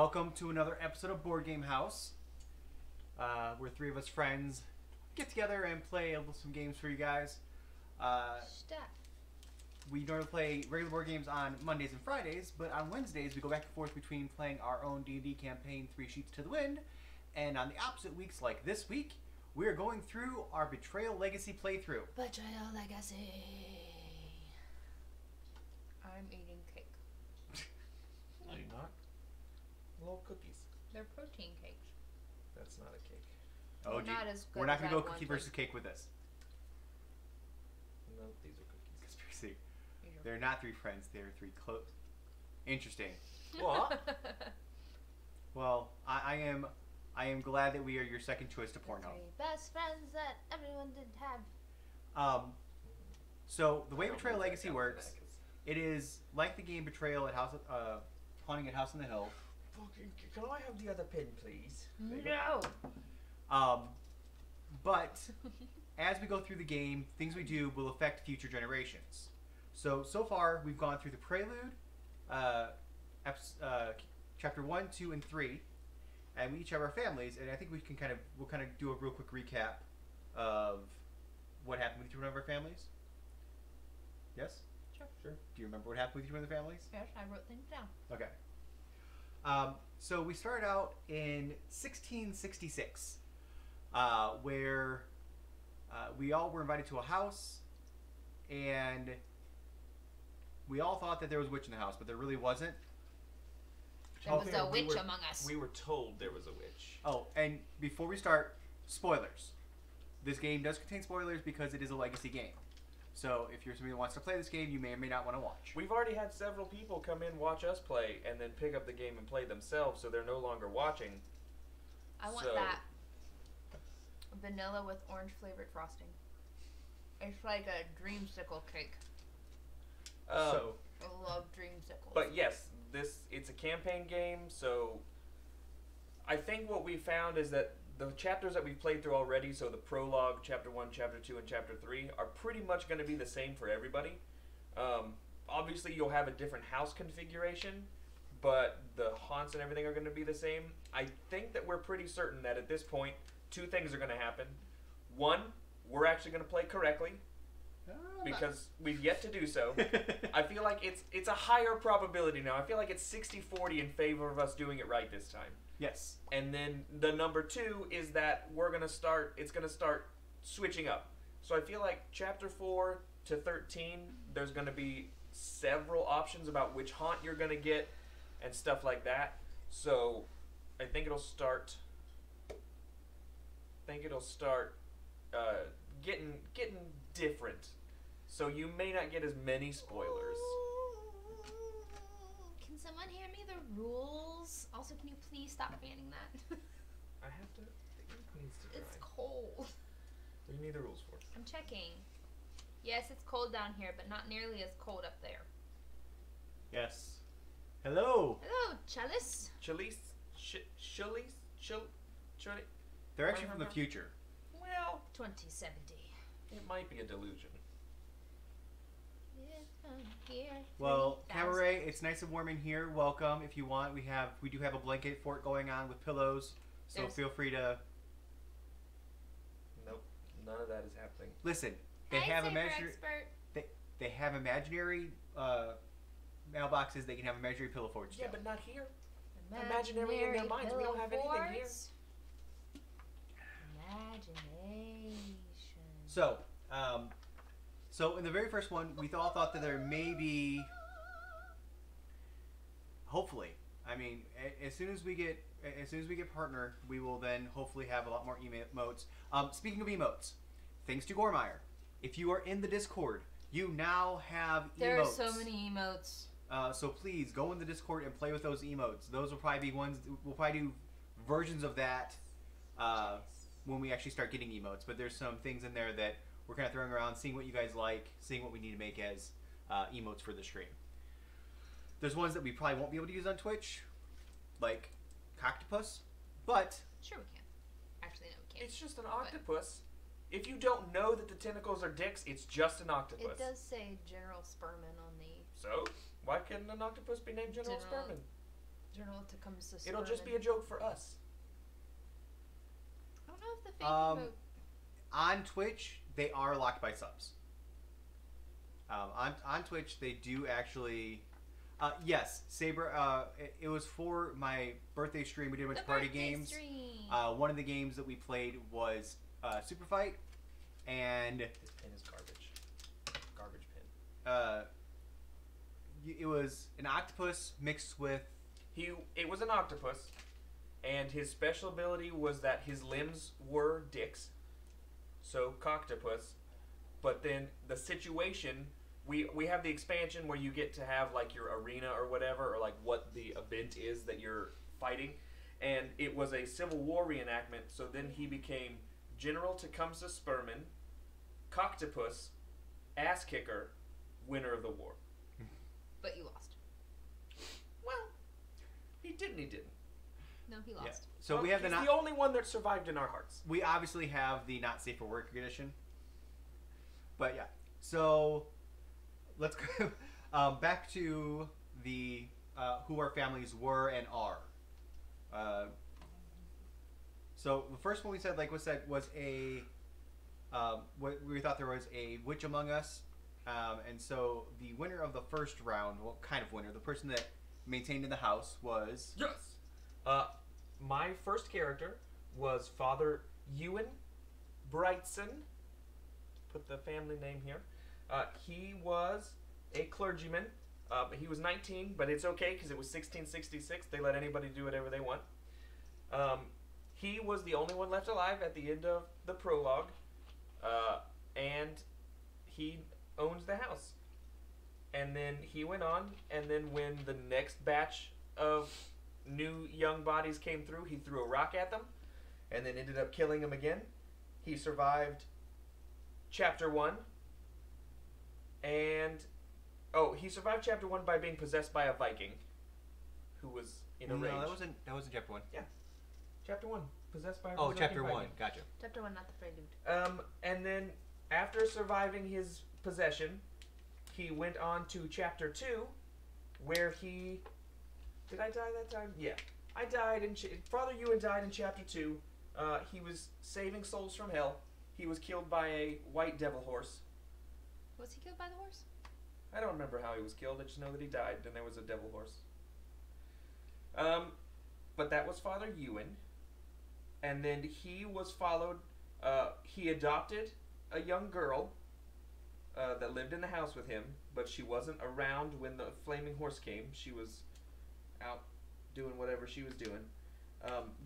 Welcome to another episode of Board Game House. Where three of us friends get together and play some games for you guys. We normally play regular board games on Mondays and Fridays, but on Wednesdays we go back and forth between playing our own D&D campaign, Three Sheets to the Wind, and on the opposite weeks, like this week, we are going through our Betrayal Legacy playthrough. Betrayal Legacy. I'm eating cake. No, you're not. Little cookies. They're protein cakes. That's not a cake. Oh, not as good we're not as going to go that cookie one versus cake with this. No, these are cookies. Conspiracy. They're not three friends. They're three close. Interesting. What? Well, I am glad that we are your second choice to Pornhub. Three best friends that everyone did have. So the way Betrayal Legacy works, it is like the game Betrayal at Haunting at House on the Hill. Can I have the other pin, please? No. But as we go through the game, things we do will affect future generations. So far we've gone through the Prelude, chapter 1, 2, and 3, and we each have our families. And I think we'll kind of do a real quick recap of what happened with each one of our families. Yes. Sure. Do you remember what happened with each one of the families? Yes, I wrote things down. Okay. So we started out in 1666, where we all were invited to a house, and we all thought that there was a witch in the house, but there really wasn't. There was a witch among us. We were told there was a witch. Oh, and before we start, spoilers. This game does contain spoilers because it is a legacy game. So if you're somebody who wants to play this game, you may or may not want to watch. We've already had several people come in, watch us play, and then pick up the game and play themselves, so they're no longer watching. I want that. Vanilla with orange flavored frosting. It's like a dreamsicle cake. I love dreamsicles. But yes, it's a campaign game, so I think what we found is that the chapters that we've played through already, so the prologue, chapter 1, chapter 2, and chapter 3, are pretty much going to be the same for everybody. Obviously, you'll have a different house configuration, but the haunts and everything are going to be the same. I think that we're pretty certain that at this point, two things are going to happen. One, we're actually going to play correctly, because we've yet to do so. I feel like it's a higher probability now. I feel like it's 60-40 in favor of us doing it right this time. Yes. And then the number two is that it's going to start switching up. So I feel like chapter 4 to 13, there's going to be several options about which haunt you're going to get and stuff like that. So I think it'll start getting different. So you may not get as many spoilers. Can someone hand me the rules? Also, can you please stop fanning that? I have to. The ink needs to dry. It's cold. What do you need the rules for? I'm checking. Yes, it's cold down here, but not nearly as cold up there. Yes. Hello. Hello, Chalice. They're actually from the future. Well, 2070. it might be a delusion. Well, Cabaret, it's nice and warm in here. Welcome. If you want, we do have a blanket fort going on with pillows, so feel free to. Nope, none of that is happening. Listen, they have imaginary mailboxes. They can have imaginary pillow forts. Yeah, but not here. Imaginary in their minds. We don't have anything here. Imagination. So in the very first one, we all thought that there may be. Hopefully, I mean, as soon as we get partner, we will then hopefully have a lot more emotes. Speaking of emotes, thanks to Gormeyer, if you are in the Discord, you now have emotes. There are so many emotes. So please go in the Discord and play with those emotes. Those will probably be ones. We'll probably do versions of that when we actually start getting emotes. But there's some things in there that we're kind of throwing around, seeing what you guys like, seeing what we need to make as emotes for the stream. There's ones that we probably won't be able to use on Twitch, like Coctopus, but sure we can. Actually, no, we can't. It's just an octopus. If you don't know that the tentacles are dicks, it's just an octopus. It does say General Sperman on the. So why couldn't an octopus be named General Sperman? Journal to come to It'll just be a joke for us. I don't know if the fake emote... On Twitch, they are locked by subs. On Twitch, they do actually... yes, Saber, it was for my birthday stream. We did a bunch of party games. One of the games that we played was Super Fight, and... This pin is garbage. Garbage pin. It was an octopus mixed with... It was an octopus, and his special ability was that his limbs were dicks, so coctopus. But then the situation, we have the expansion where you get to have like your arena or whatever, or like what the event is that you're fighting, and it was a Civil War reenactment. So then he became General Tecumseh Spurman, Coctopus, Ass Kicker, winner of the war. But you lost. Well, he didn't. No, he lost. Yeah. So we have he's the only one that survived in our hearts. We obviously have the not safe for work edition. But yeah, so let's go back to the who our families were and are. So the first one we said, like was said, was a we thought there was a witch among us, and so the winner of the first round, well, kind of winner, the person that maintained in the house was my first character was Father Ewan Brightson. Put the family name here. He was a clergyman. He was 19, but it's okay because it was 1666. They let anybody do whatever they want. He was the only one left alive at the end of the prologue, and he owns the house. And then he went on, and then when the next batch of new young bodies came through, he threw a rock at them, and then ended up killing them again. He survived Chapter 1, and... Oh, he survived Chapter 1 by being possessed by a Viking, who was in a rage. No, that wasn't Chapter 1. Yeah. Chapter 1, possessed by a Oh, berserking Chapter Viking. 1, gotcha. Chapter 1, not the prelude. And then, after surviving his possession, he went on to Chapter 2, where he... Did I die that time? Yeah. I died in... Father Ewan died in Chapter 2. He was saving souls from hell. He was killed by a white devil horse. Was he killed by the horse? I don't remember how he was killed. I just know that he died, and there was a devil horse. But that was Father Ewan. And then he was followed... he adopted a young girl that lived in the house with him, but she wasn't around when the flaming horse came. She was out doing whatever she was doing,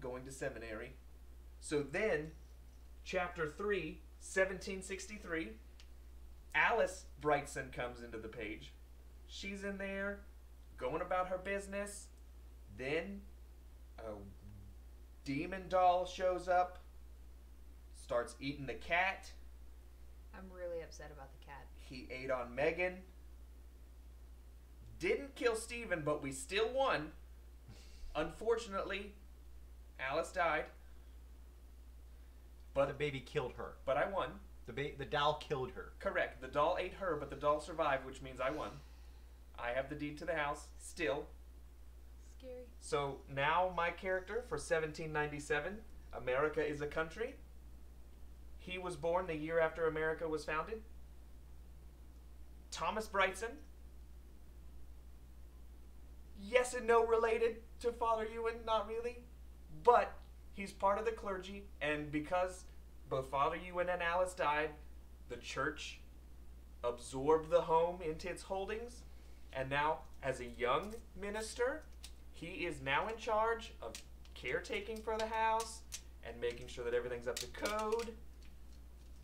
going to seminary. So then, Chapter 3, 1763, Alice Brightson comes into the page. She's in there, going about her business. Then, a demon doll shows up, starts eating the cat. I'm really upset about the cat. He ate on Megan. Didn't kill Steven, but we still won. Unfortunately, Alice died. But the baby killed her. But I won. The doll killed her. Correct. The doll ate her, but the doll survived, which means I won. I have the deed to the house, still. Scary. So now my character for 1797, America is a country. He was born the year after America was founded. Thomas Brightson. Yes and no related to Father Ewan, not really. But he's part of the clergy, and because both Father Ewan and Alice died, the church absorbed the home into its holdings, and now, as a young minister, he is now in charge of caretaking for the house and making sure that everything's up to code,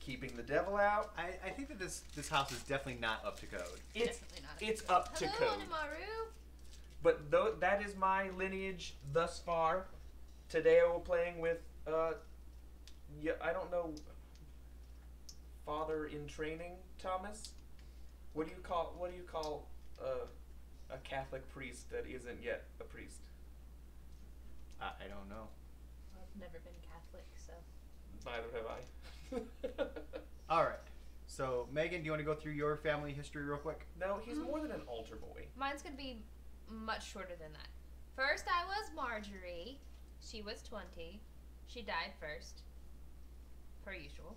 keeping the devil out. I think that this house is definitely not up to code. It's up to Hello, code. Anamaru. But that is my lineage thus far. Today I will playing with, I don't know, father in training, Thomas? What do you call a Catholic priest that isn't yet a priest? I don't know. I've never been Catholic, so. Neither have I. All right. So, Megan, do you want to go through your family history real quick? No, he's more than an altar boy. Mine's going to be much shorter than that. First I was Marjorie. She was 20. She died first. Per usual.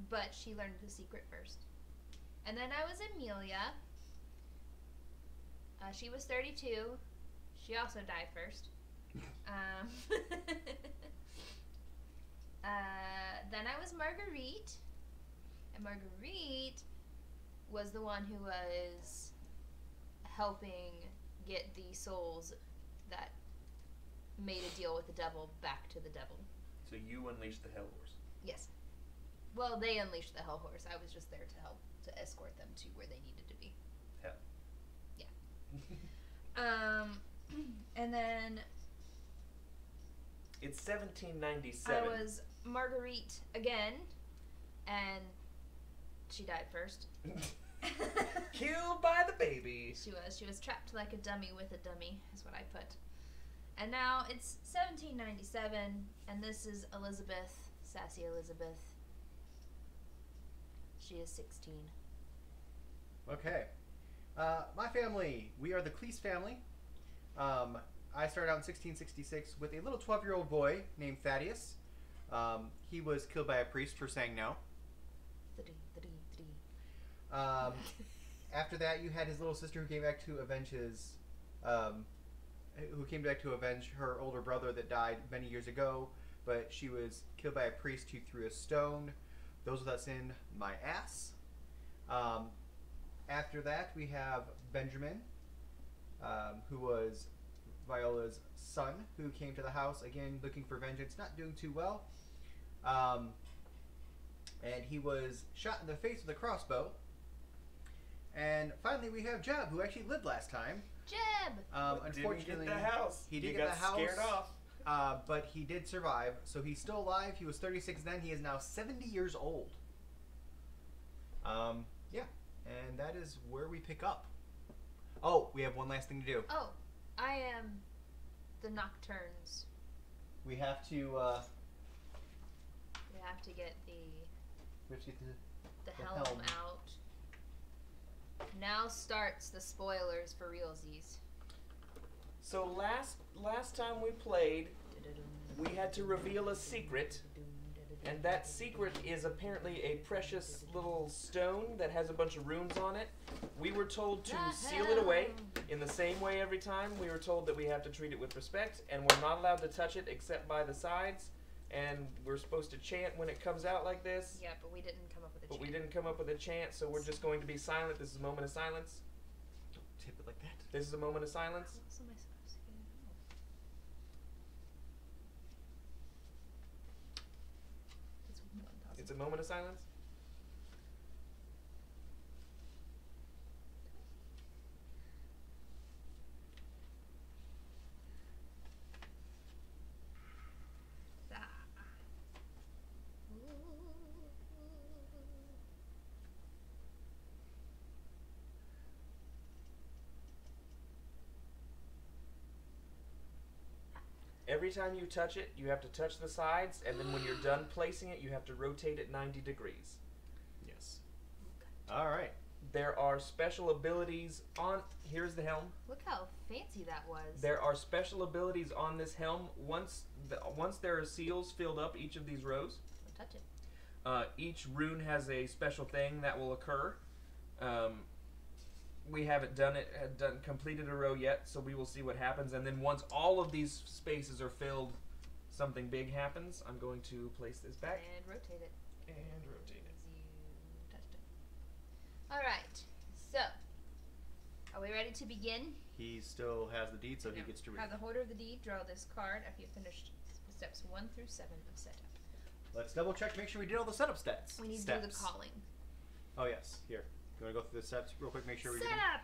But she learned the secret first. And then I was Amelia. She was 32. She also died first. Then I was Marguerite. And Marguerite was the one who was helping get the souls that made a deal with the devil back to the devil. So you unleashed the Hell Horse. Yes. Well, they unleashed the Hell Horse. I was just there to help to escort them to where they needed to be. Hell. Yeah. And then It's 1797. I was Marguerite again, and she died first. Killed by the baby. She was trapped like a dummy with a dummy, is what I put. And now it's 1797, and this is Elizabeth, sassy Elizabeth. She is 16. Okay. My family, we are the Cleese family. I started out in 1666 with a little 12-year-old boy named Thaddeus. He was killed by a priest for saying no. After that, you had his little sister who came back to avenge her older brother that died many years ago, but she was killed by a priest who threw a stone. Those without sin, my ass. After that, we have Benjamin, who was Viola's son, who came to the house, again, looking for vengeance, not doing too well. And he was shot in the face with a crossbow. And finally, we have Jeb, who actually lived last time. Jeb! Unfortunately, didn't get the house. He did You get got the house. scared off. But he did survive, so he's still alive. He was 36 then. He is now 70 years old. Yeah, and that is where we pick up. Oh, we have one last thing to do. Oh, I am the Nocturnes. We have to. We have to get the The helm helm. out. Now starts the spoilers for realsies. So last time we played, we had to reveal a secret, and that secret is apparently a precious little stone that has a bunch of runes on it. We were told to seal it away in the same way every time. We were told that we have to treat it with respect, and we're not allowed to touch it except by the sides, and we're supposed to chant when it comes out like this. Yeah, but we didn't come up with a But chant. we didn't come up with a chant, so we're just going to be silent. This is a moment of silence. Don't tip it like that. This is a moment of silence. How else am I supposed to get it out? It's 1,000. It's a moment of silence. Every time you touch it, you have to touch the sides, and then when you're done placing it, you have to rotate it 90 degrees. Yes. All right. There are special abilities on... Here's the helm. Look how fancy that was. There are special abilities on this helm. Once there are seals filled up each of these rows, Don't touch it. each rune has a special thing that will occur. We haven't completed a row yet, so we will see what happens. And then once all of these spaces are filled, something big happens. I'm going to place this back. And rotate it. And rotate it. You touched it. Alright, so, are we ready to begin? He still has the deed, so he gets to read. Have the holder of the deed draw this card after you've finished steps 1 through 7 of setup. Let's double check to make sure we did all the setup stats. We need to steps. do the calling. Oh, yes. Here. You want to go through the steps real quick, make sure we did them? Setup!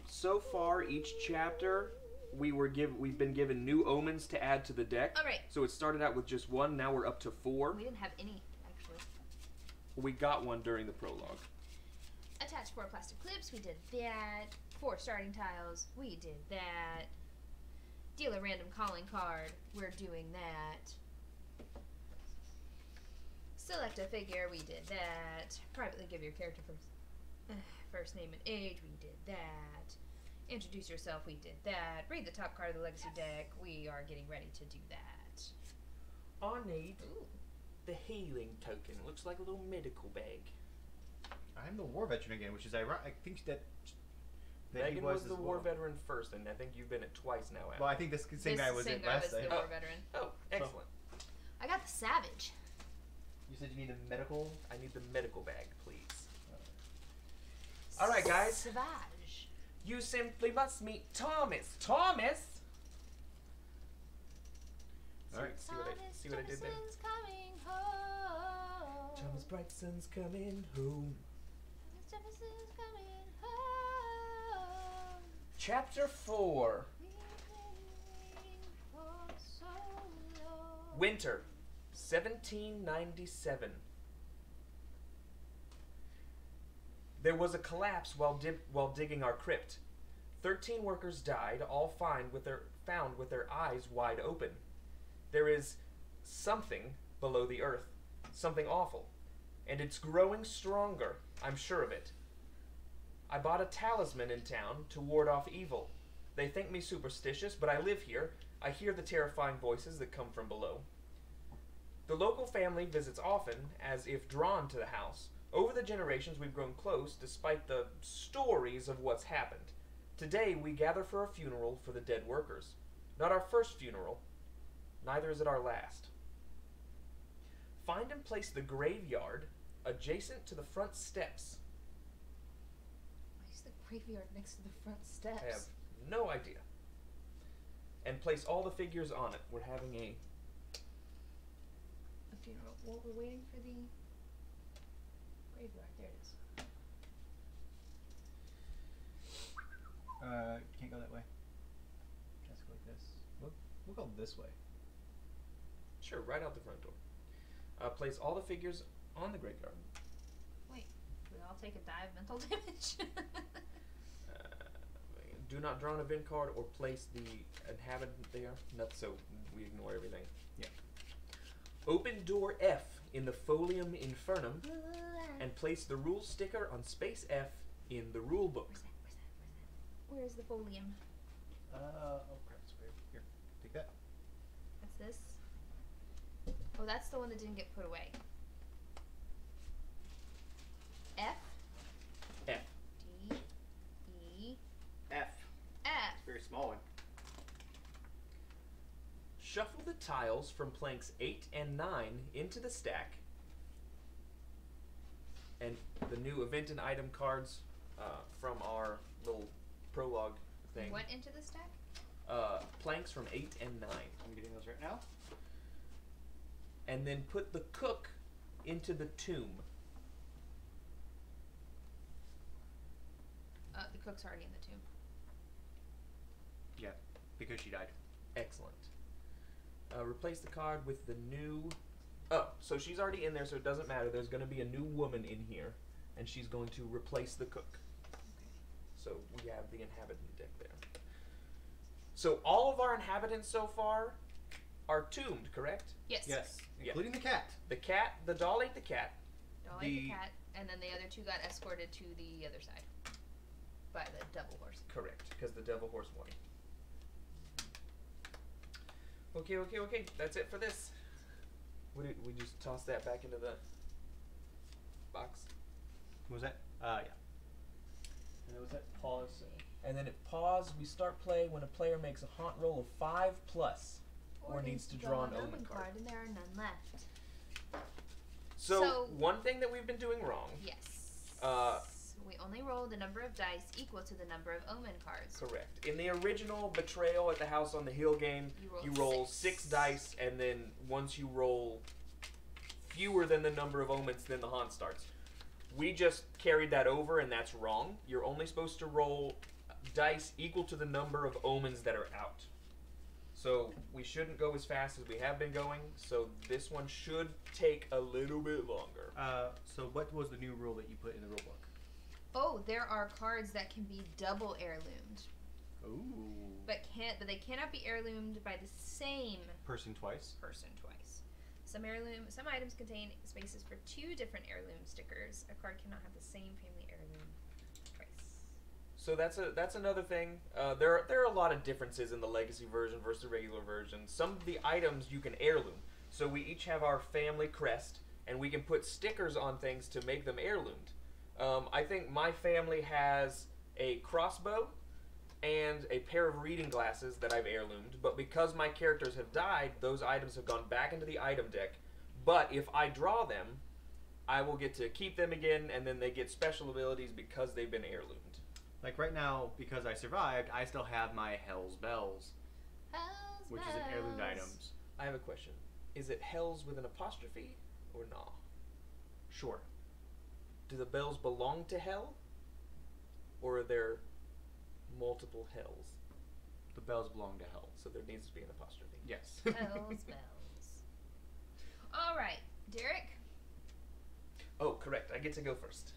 So far, each chapter, we've been given new omens to add to the deck. Alright. So it started out with just 1, now we're up to 4. We didn't have any, actually. We got one during the prologue. Attach 4 plastic clips, we did that. 4 starting tiles, we did that. Deal a random calling card, we're doing that. Select a figure, we did that. Privately give your character first name and age, we did that. Introduce yourself, we did that. Read the top card of the Legacy deck, we are getting ready to do that. I need Ooh. the healing token. Looks like a little medical bag. I'm the war veteran again, which is ironic. I think that Megan he was as the well. war veteran first, and I think you've been it twice now. Well, I think this same guy was it last time. the war veteran. Oh, excellent. I got the Savage. You said you need a medical. I need the medical bag, please. All right, guys. Savage. You simply must meet Thomas. Thomas. All right. See what I did there? Jefferson's coming home. Thomas Brightson's coming home. Thomas Jefferson's coming home. Chapter 4. We've been waiting for so long. Winter, 1797. There was a collapse while digging our crypt. 13 workers died, all found with their eyes wide open. There is something below the earth, something awful, and it's growing stronger, I'm sure of it. I bought a talisman in town to ward off evil. They think me superstitious, but I live here. I hear the terrifying voices that come from below. The local family visits often, as if drawn to the house. Over the generations, we've grown close, despite the stories of what's happened. Today, we gather for a funeral for the dead workers. Not our first funeral, neither is it our last. Find and place the graveyard adjacent to the front steps. Why is the graveyard next to the front steps? I have no idea. And place all the figures on it. We're having a funeral. Well, we're waiting for the graveyard. There it is. Can't go that way. Just go like this. We'll go this way. Sure, right out the front door. Place all the figures on the graveyard. Wait, we all take a die of mental damage? Do not draw an event card or place the inhabitant there. Not so we ignore everything. Yeah. Open door F in the Folium Infernum and place the rule sticker on space F in the rule book. Where's the folium? Oh crap! It's weird. Here, take that. What's this? Oh, that's the one that didn't get put away. F. F. D. E. F. F. Very small one. Shuffle the tiles from planks 8 and 9 into the stack. And the new event and item cards from our little prologue thing. What into the stack? Planks from 8 and 9. I'm getting those right now. And then put the cook into the tomb. The cook's already in the tomb. Yeah, because she died. Excellent. Replace the card with the new... Oh, so she's already in there, so it doesn't matter. There's going to be a new woman in here, and she's going to replace the cook. Okay. So we have the inhabitant deck there. So all of our inhabitants so far are tombed, correct? Yes. Yes, Yeah. including the cat. The cat, the doll ate the cat. Doll ate the cat, and then the other two got escorted to the other side by the devil horse. Correct, because the devil horse won. Okay. That's it for this. We just toss that back into the box. What was that? Yeah. And then was that pause? And then at pause, we start play when a player makes a haunt roll of 5+, or needs to draw an omen card. And there are none left. So one thing that we've been doing wrong. Yes. We only roll the number of dice equal to the number of omen cards. Correct. In the original Betrayal at the House on the Hill game, you roll 6 dice, and then once you roll fewer than the number of omens, then the haunt starts. We just carried that over, and that's wrong. You're only supposed to roll dice equal to the number of omens that are out. So we shouldn't go as fast as we have been going, so this one should take a little bit longer. So what was the new rule that you put in the rule book? Oh, there are cards that can be double heirloomed. Ooh. But they cannot be heirloomed by the same Person twice. person twice. Some items contain spaces for 2 different heirloom stickers. A card cannot have the same family heirloom twice. So that's another thing. There are a lot of differences in the Legacy version versus the regular version. Some of the items you can heirloom. So we each have our family crest, and we can put stickers on things to make them heirloomed. I think my family has a crossbow and a pair of reading glasses that I've heirloomed, but because my characters have died, those items have gone back into the item deck. But if I draw them, I will get to keep them again, and then they get special abilities because they've been heirloomed. Like right now, because I survived, I still have my Hell's Bells, Hell's which is an heirloomed items. I have a question. Is it Hells with an apostrophe or nah? Sure. Do the bells belong to Hell? Or are there multiple Hells? The bells belong to Hell. So there needs to be an apostrophe. Yes. Hell's bells. All right, Derek. Oh, correct. I get to go first.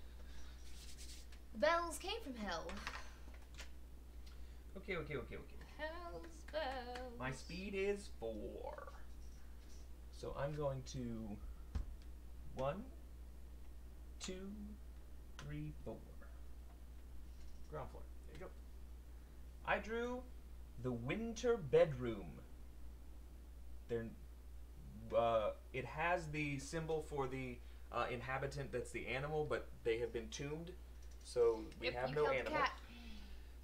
The bells came from hell. Okay. Hell's bells. My speed is 4. So I'm going to 1, 2, 3, 4. Ground floor. There you go. I drew the winter bedroom. It has the symbol for the inhabitant that's the animal, but they have been tombed, so we have you no killed the animal. cat.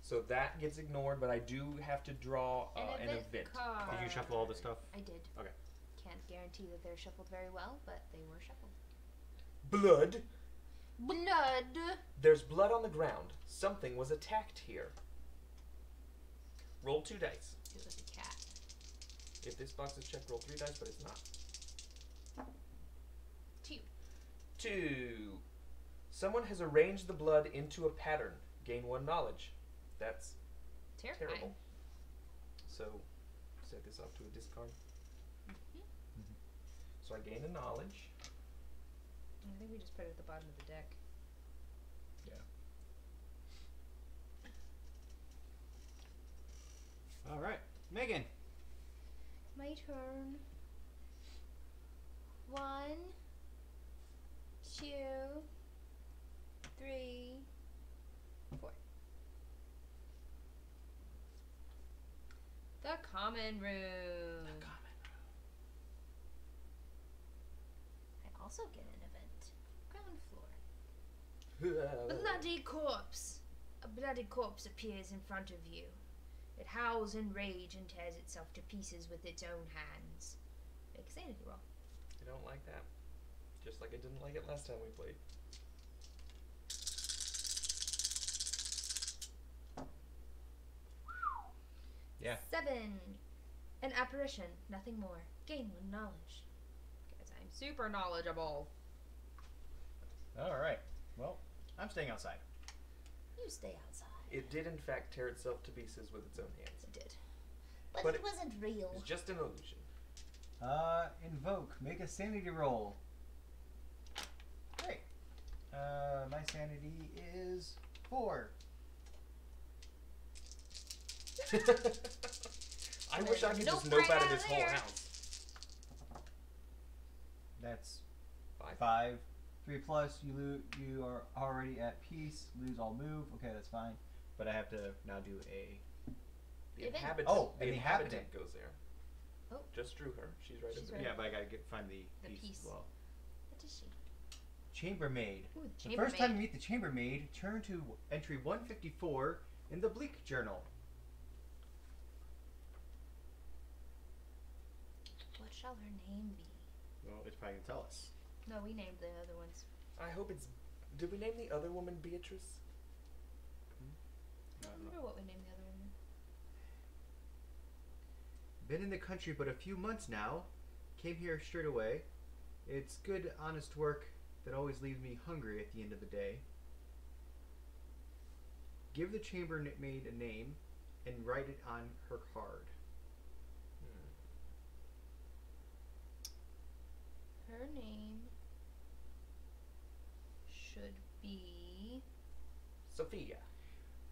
So that gets ignored, but I do have to draw an event. card. Did you shuffle all the stuff? I did. Okay. Can't guarantee that they're shuffled very well, but they were shuffled. Blood. Blood. There's blood on the ground. Something was attacked here. Roll 2 dice. It was a cat. If this box is checked, roll 3 dice, but it's not. 2. 2. Someone has arranged the blood into a pattern. Gain 1 knowledge. That's Terrifying. terrible. So, set this off to a discard. So I gain a knowledge. I think we just put it at the bottom of the deck. All right, Megan. My turn. 1, 2, 3, 4. The common room. I also get an event. Ground floor. Bloody corpse. A bloody corpse appears in front of you. It howls in rage and tears itself to pieces with its own hands. Make a sanity roll. I don't like that. Just like I didn't like it last time we played. Yeah. 7. An apparition, nothing more. Gain 1 knowledge. Because I'm super knowledgeable. All right. Well, I'm staying outside. You stay outside. It did in fact tear itself to pieces with its own hands. It did. But But it it wasn't real. It's just an illusion. Invoke. Make a sanity roll. Great. My sanity is 4. I wish I could Nope, just nope right out of out this whole there. house. That's 5. 5. 3 plus. You are already at peace. Lose all move. Okay, that's fine. But I have to now do a. The Event. inhabitant. Oh, the an inhabitant. goes there. Oh. Just drew her. She's right She's over right. there. Yeah, but I gotta find the The piece piece. as well. What is she? Chambermaid. Ooh, The first time you meet the chambermaid, turn to entry 154 in the Bleak Journal. What shall her name be? Well, it's probably gonna tell us. No, we named the other ones. I hope it's. Did we name the other woman Beatrice? I don't remember what we named the other one. Been in the country but a few months now. Came here straight away. It's good, honest work that always leaves me hungry at the end of the day. Give the chambermaid a name and write it on her card. Her name should be. Sophia.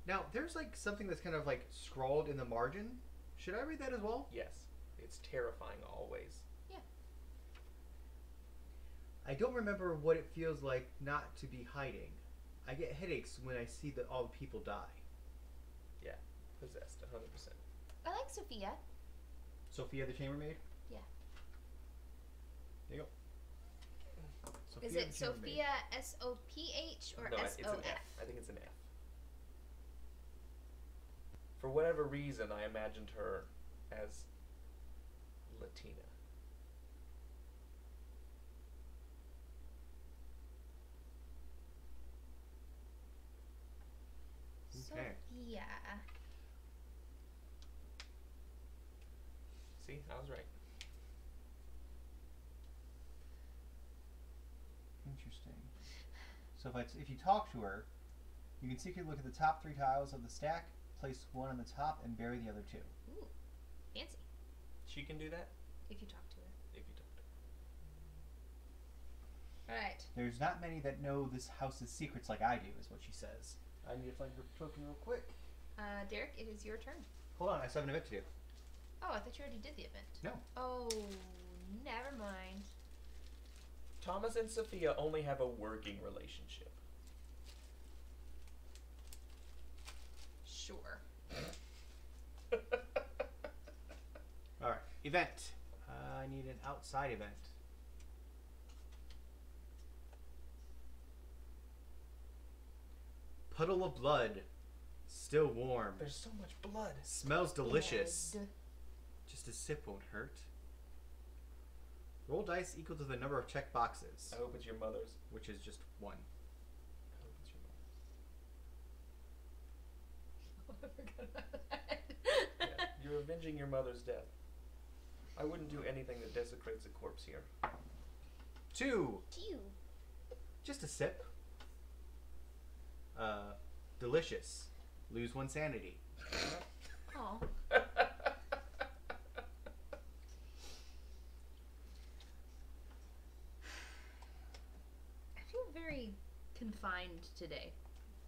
Now, there's like something that's kind of like scrawled in the margin. Should I read that as well? Yes. It's terrifying always. I don't remember what it feels like not to be hiding. I get headaches when I see that all the people die. Yeah, possessed, 100%. I like Sophia. Sophia the Chambermaid? Yeah. There you go. Sophia Is the it Chambermaid. Sophia S-O-P-H or No, S-O-F? it's an F. I think it's an F. For whatever reason, I imagined her as Latina. Okay. Sophia. See, I was right. Interesting. So if you talk to her, you can secretly look at the top 3 tiles of the stack, place one on the top, and bury the other 2. Ooh, fancy. She can do that If you talk to her. if you talk to her. Alright. There's not many that know this house's secrets like I do, is what she says. I need to find your token real quick. Derek, it is your turn. Hold on, I still have an event to do. Oh, I thought you already did the event. No. Oh, never mind. Thomas and Sophia only have a working relationship. Sure. Alright, event. I need an outside event. Puddle of blood. Still warm. There's so much blood. Smells delicious. Blood. Just a sip won't hurt. Roll dice equal to the number of check boxes, I hope it's your mother's. which is just 1. I hope it's your mother's. I forgot about that. Yeah, you're avenging your mother's death. I wouldn't do anything that desecrates a corpse here. 2. Phew. Just a sip. Delicious. Lose 1 sanity. Aw. I feel very confined today.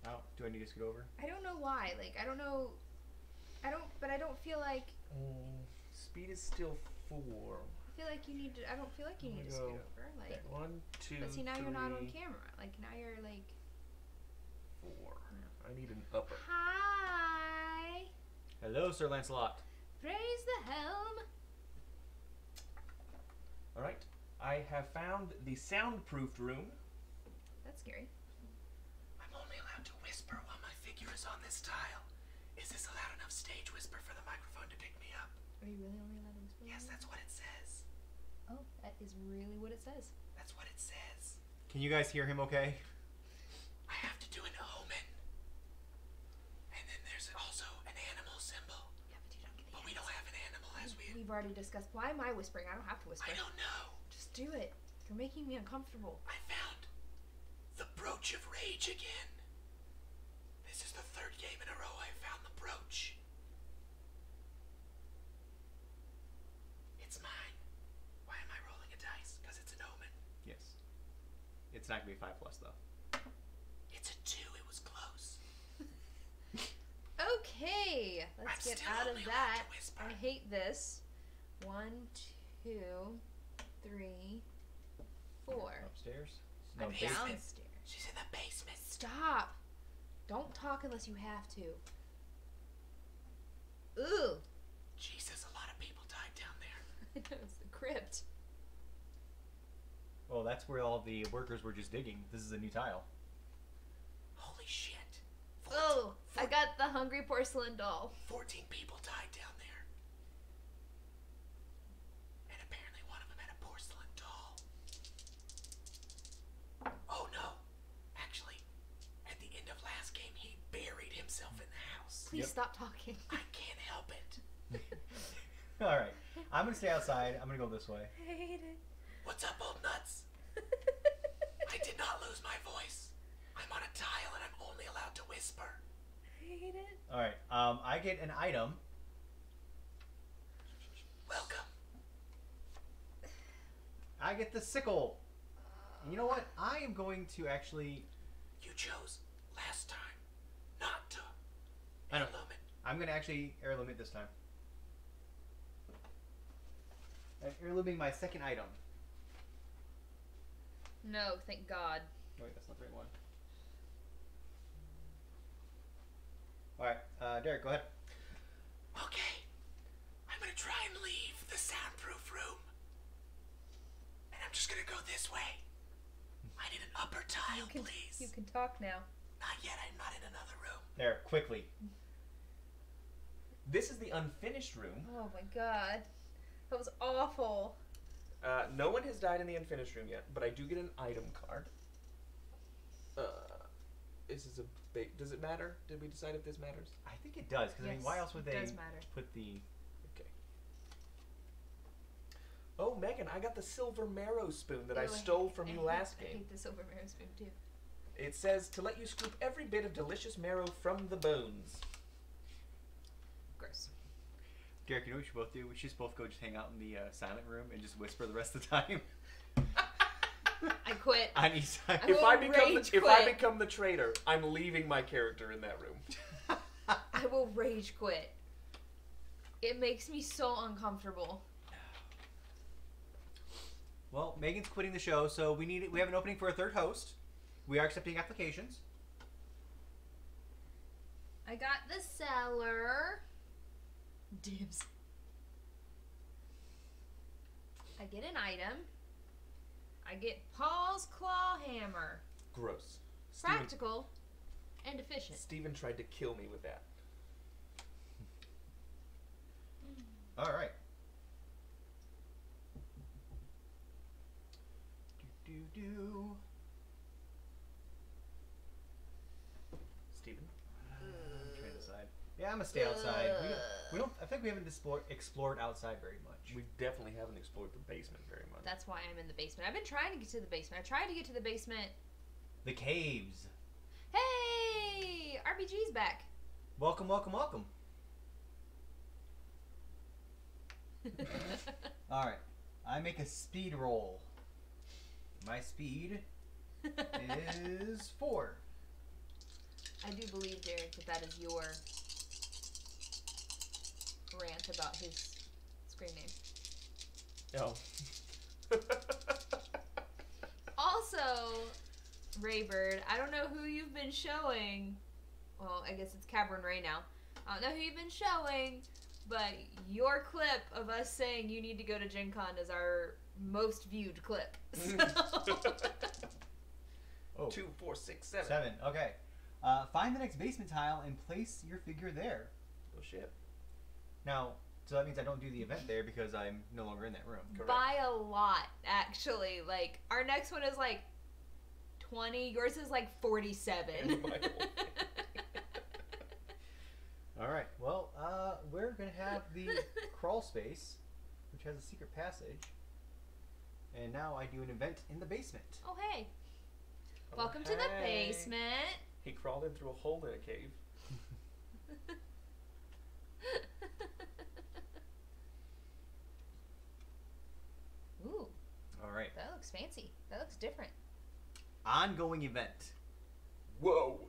Oh, do I need to scoot over? I don't know why. Like, I don't know. But I don't feel like. Speed is still 4. I feel like you need to. I don't feel like you I'm need to gonna scoot go over. Like, 1, 2, but see, now you're not on 3, camera. Like, now you're like. 4. I need an upper. Hi. Hello, Sir Lancelot. Praise the helm. Alright. I have found the soundproofed room. That's scary. I'm only allowed to whisper while my figure is on this tile. Is this a loud enough stage whisper for the microphone to pick me up? Are you really only allowed to whisper? Yes, that's what it says. Oh, that is really what it says. That's what it says. Can you guys hear him okay? I have to do an omen. And then there's also an animal symbol. Yeah, but you don't get the But we don't have an animal as we... We've already discussed. Why am I whispering? I don't have to whisper. I don't know. Just do it. You're making me uncomfortable. I found the brooch of rage again. This is the 3rd game in a row I found the brooch. It's mine. Why am I rolling a dice? Because it's an omen. Yes. It's not going to be 5+ though. It's a 2. It was close. Okay, let's I'm get still out of only allowed that. to whisper. I hate this. 1, 2, 3, 4. Upstairs? I'm basement. downstairs. She's in the basement. Stop. Don't talk unless you have to. Ooh. Jesus, a lot of people died down there. It's the crypt. Well, that's where all the workers were just digging. This is a new tile. Holy shit. Oh, I got the hungry porcelain doll. 14 people died down there. And apparently one of them had a porcelain doll. Oh no. Actually, at the end of last game, he buried himself in the house. Please Yep. stop talking. I can't help it. Alright. I'm going to stay outside. I'm going to go this way. I hate it. What's up, old nuts? I did not lose my voice. I'm on a tile and I'm only allowed to whisper. I hate it. Alright. I get an item. Welcome. I get the sickle. And you know what? I am going to actually... You chose last time not to I know. heirloom it. I'm going to actually heirloom it this time. I'm heirlooming my second item. No, thank God. Oh, wait, that's not the right one. Alright, Derek, go ahead. Okay. I'm gonna try and leave the soundproof room. And I'm just gonna go this way. I need an upper tile, please. You can talk now. Not yet, I'm not in another room. There, quickly. This is the unfinished room. Oh my God. That was awful. No one has died in the unfinished room yet, but I do get an item card. This is a big... Does it matter? Did we decide if this matters? I think it does, because I mean, why else would it they does matter. put the... Okay. Oh, Megan, I got the silver marrow spoon that I Ew, stole from you last I game. hate the silver marrow spoon too. It says to let you scoop every bit of delicious marrow from the bones. Gross. Derek, you know what we should both do? We should just both go just hang out in the silent room and just whisper the rest of the time. I quit. On each side. I will If I quit. become the traitor, I'm leaving my character in that room. I will rage quit. It makes me so uncomfortable. Well, Megan's quitting the show, so we have an opening for a third host. We are accepting applications. I got the cellar. Dibs. I get an item. I get Paul's Claw Hammer. Gross. Practical and efficient. Steven tried to kill me with that. All right. Do. Steven? I'm trying to decide. Yeah, I'm gonna stay outside. We don't. I think we haven't explored outside very much. We definitely haven't explored the basement very much. That's why I'm in the basement. I've been trying to get to the basement. I tried to get to the basement. The caves. Hey! RPG's back. Welcome, welcome, welcome. All right. I make a speed roll. My speed is 4. I do believe, Derek, that is your rant about his screen name. Oh. Also, Raybird, I don't know who you've been showing. Well, I guess it's Cabron Ray now. I don't know who you've been showing, but your clip of us saying you need to go to Gen Con is our most viewed clip. So. Oh. 2, 4, 6, 7. 7. Okay. Find the next basement tile and place your figure there. Oh shit. Now, so that means I don't do the event there because I'm no longer in that room. Correct. By a lot, actually. Like, our next one is like 20. Yours is like 47. All right. Well, we're gonna have the crawl space, which has a secret passage, and now I do an event in the basement. Oh, hey. Oh, Welcome to the hey. basement. He crawled in through a hole in a cave. Ooh, All right. that looks fancy. That looks different. Ongoing event. Whoa.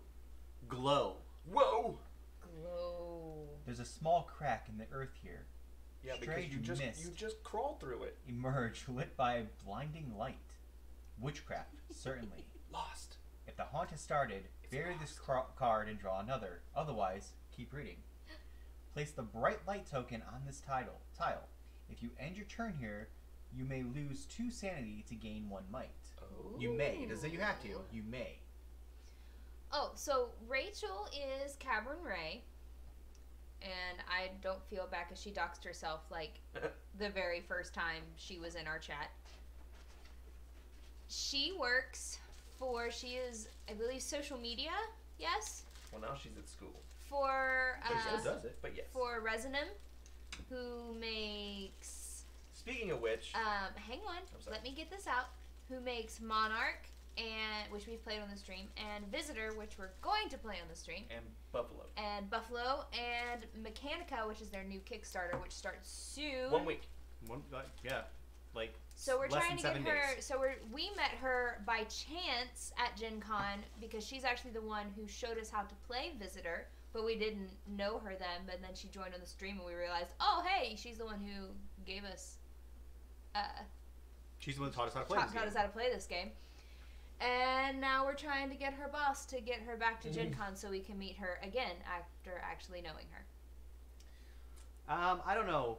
Glow. Whoa. Glow. There's a small crack in the earth here. Yeah, because Strange mist you just crawled through it. emerge lit by a blinding light. Witchcraft, certainly. Lost. If the haunt has started, bury this card and draw another. Otherwise, keep reading. Place the bright light token on this tile. If you end your turn here, you may lose 2 sanity to gain 1 might. Oh. You may. It doesn't say you have to. You may. Oh, so Rachel is Cabron Ray, and I don't feel bad because she doxed herself like the very first time she was in our chat. She works for, she is, I believe, social media, yes? Well, now she's at school. For, But she still does it. But yes. for Resonum, who makes, Speaking of which, hang on, I'm sorry. let me get this out, who makes Monarch, and which we've played on the stream, and Visitor, which we're going to play on the stream, and Buffalo. and Buffalo, and Mechanica, which is their new Kickstarter, which starts soon. 1 week. Yeah. Like, So we're less trying to than get 7 her. days. So we met her by chance at Gen Con because she's actually the one who showed us how to play Visitor, but we didn't know her then. But then she joined on the stream and we realized, oh hey, she's the one who gave us, She's the one who taught us how to play this taught us game. how to play this game. And now we're trying to get her boss to get her back to Gen Con so we can meet her again after actually knowing her. I don't know.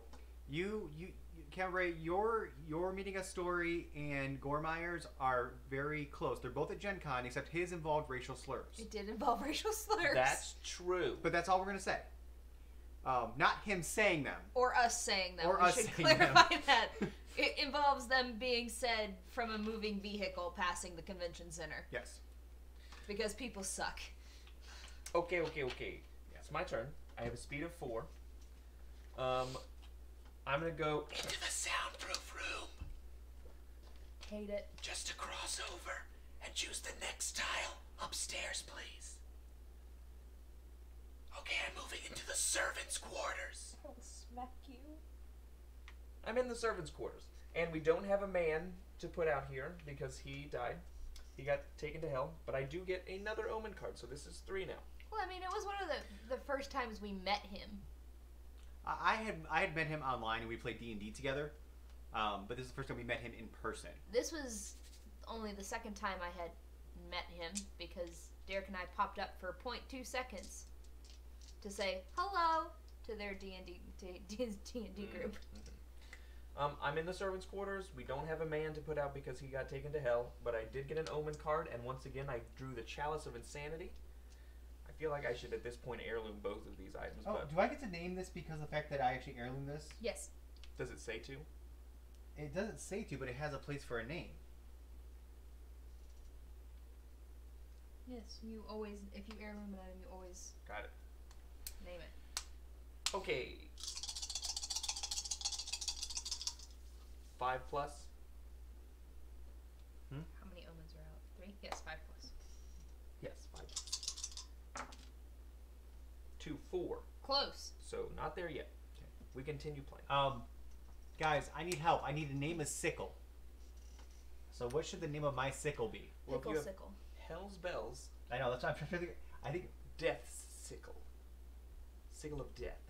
Cambray, your meeting us story and Gormeyer's are very close. They're both at Gen Con, except his involved racial slurs. It did involve racial slurs. That's true. But that's all we're gonna say. Not him saying them. Or us saying them. Or we us should saying clarify them. that. It involves them being said from a moving vehicle passing the convention center. Yes. Because people suck. Okay. It's my turn. I have a speed of 4. I'm gonna go Into the soundproof room. Hate it. Just to cross over and choose the next tile. Upstairs, please. Okay, I'm moving into the servants' quarters. I'll smack you. I'm in the servants' quarters, and we don't have a man to put out here because he died. He got taken to hell, but I do get another omen card, so this is 3 now. Well, I mean, it was one of the first times we met him. I had met him online and we played D&D together, but this is the first time we met him in person. This was only the second time I had met him because Derek and I popped up for 0.2 seconds to say hello to their D&D group. I'm in the servants' quarters. We don't have a man to put out because he got taken to hell, but I did get an omen card, and once again I drew the Chalice of Insanity. I feel like I should at this point heirloom both of these items, Oh, but do I get to name this because of the fact that I actually heirloom this? Yes. does it say to? It doesn't say to, but it has a place for a name. Yes, you always, if you heirloom an item, you always Got it. name it. Okay. 5+. How many omens are out? 3? Yes, 5+. Yes, 5+. 2, 4. Close. So not there yet. Okay. We continue playing. Guys, I need help. I need to name a sickle. So what should the name of my sickle be? Well, if Pickle you have sickle. Hell's Bells, I know, that's what I'm trying to think. I think Death's Sickle. Sickle of Death.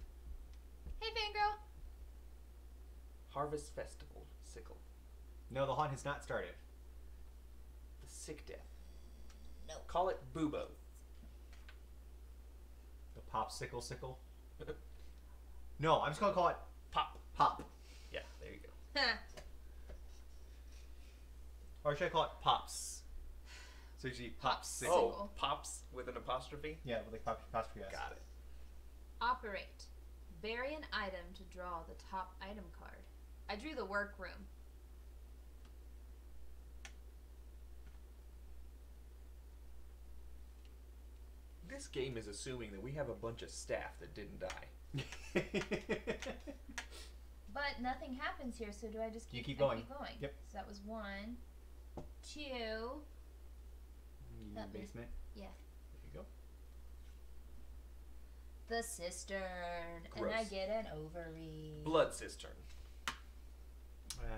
Hey, fangirl. Harvest Festival Sickle. no, the hunt has not started. The Sick Death. No. Call it Bubo. The popsicle sickle. No, I'm just gonna call it Pop. pop. Yeah, there you go. Or should I call it pops? So usually popsicle. Oh, Pops with an apostrophe? Yeah, with like apostrophe S. Got it. Operate. Bury an item to draw the top item card. I drew the workroom. This game is assuming that we have a bunch of staff that didn't die. But nothing happens here, so do I just keep, You keep I going. keep going? Yep. So that was 1, 2. You That need means- basement. Yeah. There you go. The cistern. And I Gross. get an ovary. Blood Cistern.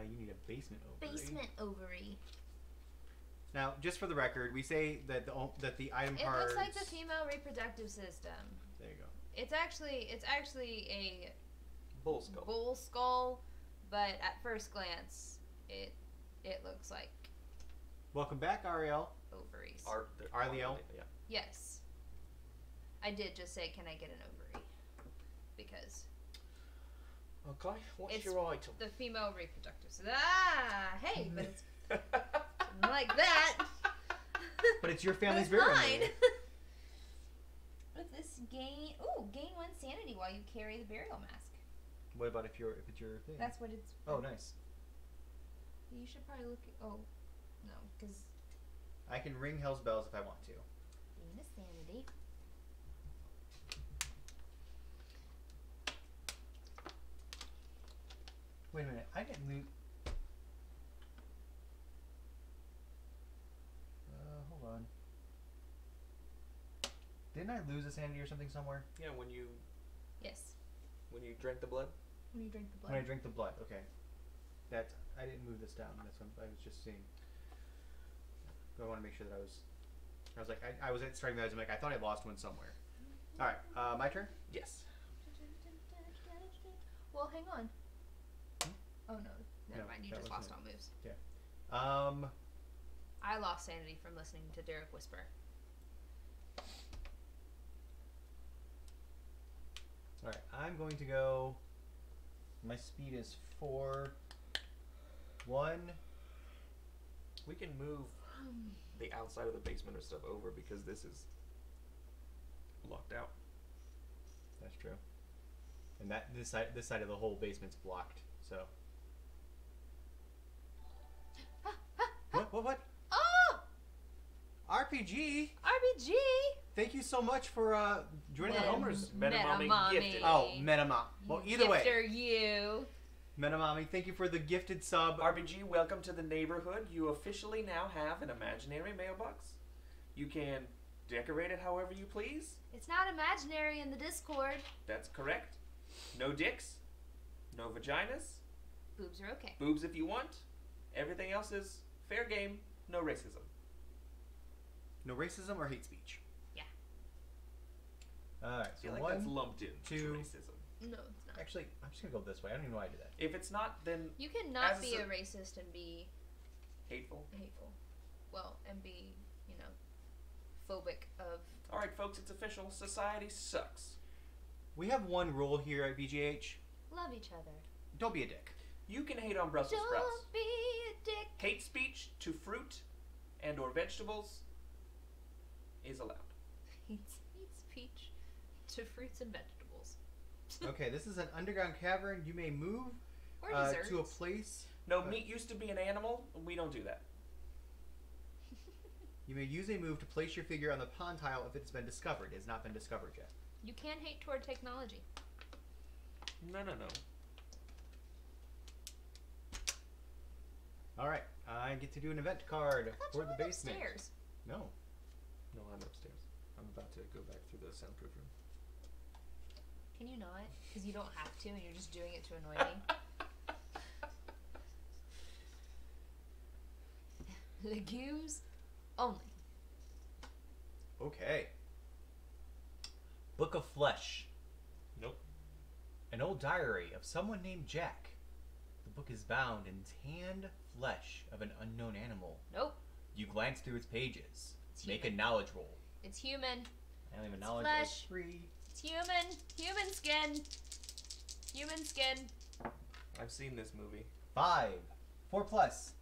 You need a basement ovary. Basement ovary. Now, just for the record, we say that the item It cards. looks like the female reproductive system. There you go. It's actually a Bull Skull. bull skull, but at first glance, it looks like Welcome back, Ariel. ovaries. Arliel? Yeah. Yes. I did just say, can I get an ovary? Because Okay, what's It's your item? the female reproductive system. Hey, but it's like that. But it's your But family's it's burial mine. name. With this gain 1 sanity while you carry the burial mask. What about if it's your thing? That's what it's. Oh, nice. You should probably look. Oh, no, because I can ring Hell's Bells if I want to. gain a sanity. Wait a minute. I didn't lose. Hold on. Didn't I lose a sanity or something somewhere? Yeah, when you Yes, drank the blood. when you drink the blood. When I drink the blood. Okay. I didn't move this down. That's what I was just seeing. I want to make sure that I was like I was at starting the I'm like I thought I lost one somewhere. All right, my turn. Yes. Well, hang on. Oh no, never No, mind. You that just wasn't lost it. all moves. I lost sanity from listening to Derek whisper. Alright, I'm going to go... My speed is 4... 1... We can move the outside of the basement or stuff over because this is locked out. That's true. And this side of the whole basement's blocked, so... What? Oh! RPG? RBG! Thank you so much for joining the Homers. Metamami gifted. Oh, Metamom. Well, either way. Gifter you. Metamami, thank you for the gifted sub. RBG, welcome to the neighborhood. You officially now have an imaginary mailbox. You can decorate it however you please. It's not imaginary in the Discord. That's correct. No dicks. No vaginas. Boobs are okay. Boobs if you want. Everything else is fair game. No racism. No racism or hate speech. Yeah. Alright, I so feel like 1, that's lumped in 2. to racism. No, it's not. Actually, I'm just gonna go this way. I don't even know why I did that. If it's not, then You cannot As a be a s- racist and be hateful. hateful. Well, and be, phobic of... Alright, folks, it's official. Society sucks. We have one rule here at BGH. Love each other. Don't be a dick. You can hate on Brussels Don't sprouts. be a dick. Hate speech to fruit and or vegetables is allowed. Hate speech to fruits and vegetables. Okay, this is an underground cavern. You may move Or desserts. to a place. No, meat used to be an animal. We don't do that. You may use a move to place your figure on the pawn tile if it's been discovered. It has not been discovered yet. You can't hate toward technology. No. Alright, I get to do an event card I thought for you the went basement. upstairs. No. No, I'm upstairs. I'm about to go back through the soundproof room. Can you not? Because you don't have to, and you're just doing it to annoy me. Legumes only. Okay. Book of Flesh. Nope. An old diary of someone named Jack. The book is bound in tanned flesh of an unknown animal. Nope. You glance through its pages. It's Make a human. knowledge roll. It's human. I don't even It's knowledge flesh. of 3. It's human. Human skin. Human skin. I've seen this movie. 5. 4 plus.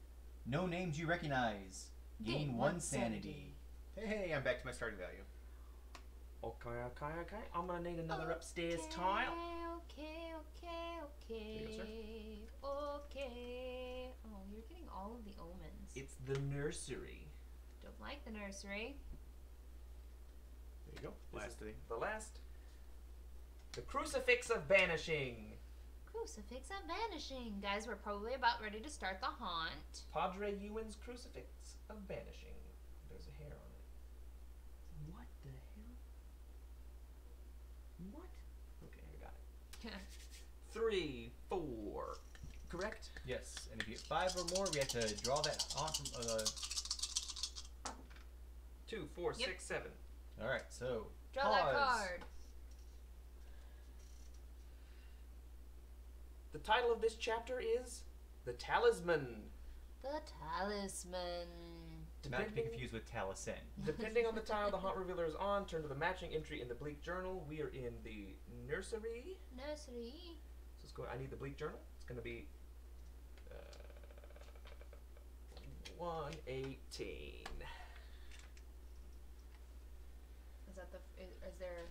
No names you recognize. Gain Gain 1 one sanity. Hey, I'm back to my starting value. Okay. I'm gonna need another upstairs tile. Okay. There you go, sir. Okay. Oh, you're getting all of the omens. It's the nursery. Don't like the nursery. There you go. This Last is three. the last. The crucifix of banishing. Crucifix of vanishing. Guys, we're probably about ready to start the haunt. Padre Ewan's crucifix of banishing. There's a hair on it. What the hell? What? Okay, I got it. 3, 4. Correct? Yes, and if you get 5 or more, we have to draw that awesome. 2, 4, Yep. 6, 7. All right, so Draw that pause. card. The title of this chapter is The Talisman. The talisman. Not to be confused with Taliesin. Depending on the tile the haunt revealer is on, turn to the matching entry in the bleak journal. We are in the nursery. Nursery. So let's go. I need the bleak journal. It's going to be 118. Is that the? Is there?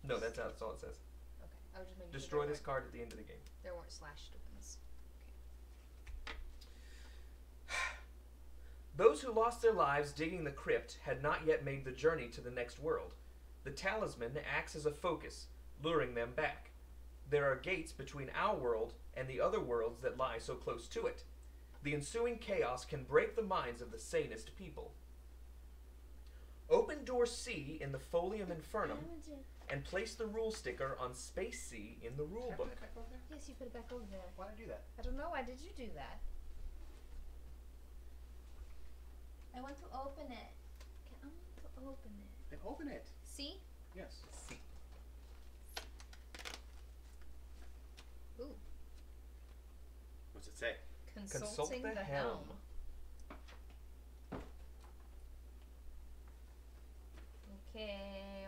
No, that's all it says. Okay, I was just making Destroy sure this card at the end of the game. there weren't slashed ones. Those who lost their lives digging the crypt had not yet made the journey to the next world. The talisman acts as a focus, luring them back. There are gates between our world and the other worlds that lie so close to it. The ensuing chaos can break the minds of the sanest people. Open door C in the Folium Infernum and place the rule sticker on space C in the rule book. back over there? Yes, you put it back over there. Why did I do that? I don't know. Why did you do that? I want to open it. I want to open it. Then open it. See? Yes. C. Ooh. What's it say? Consulting the helm. Okay.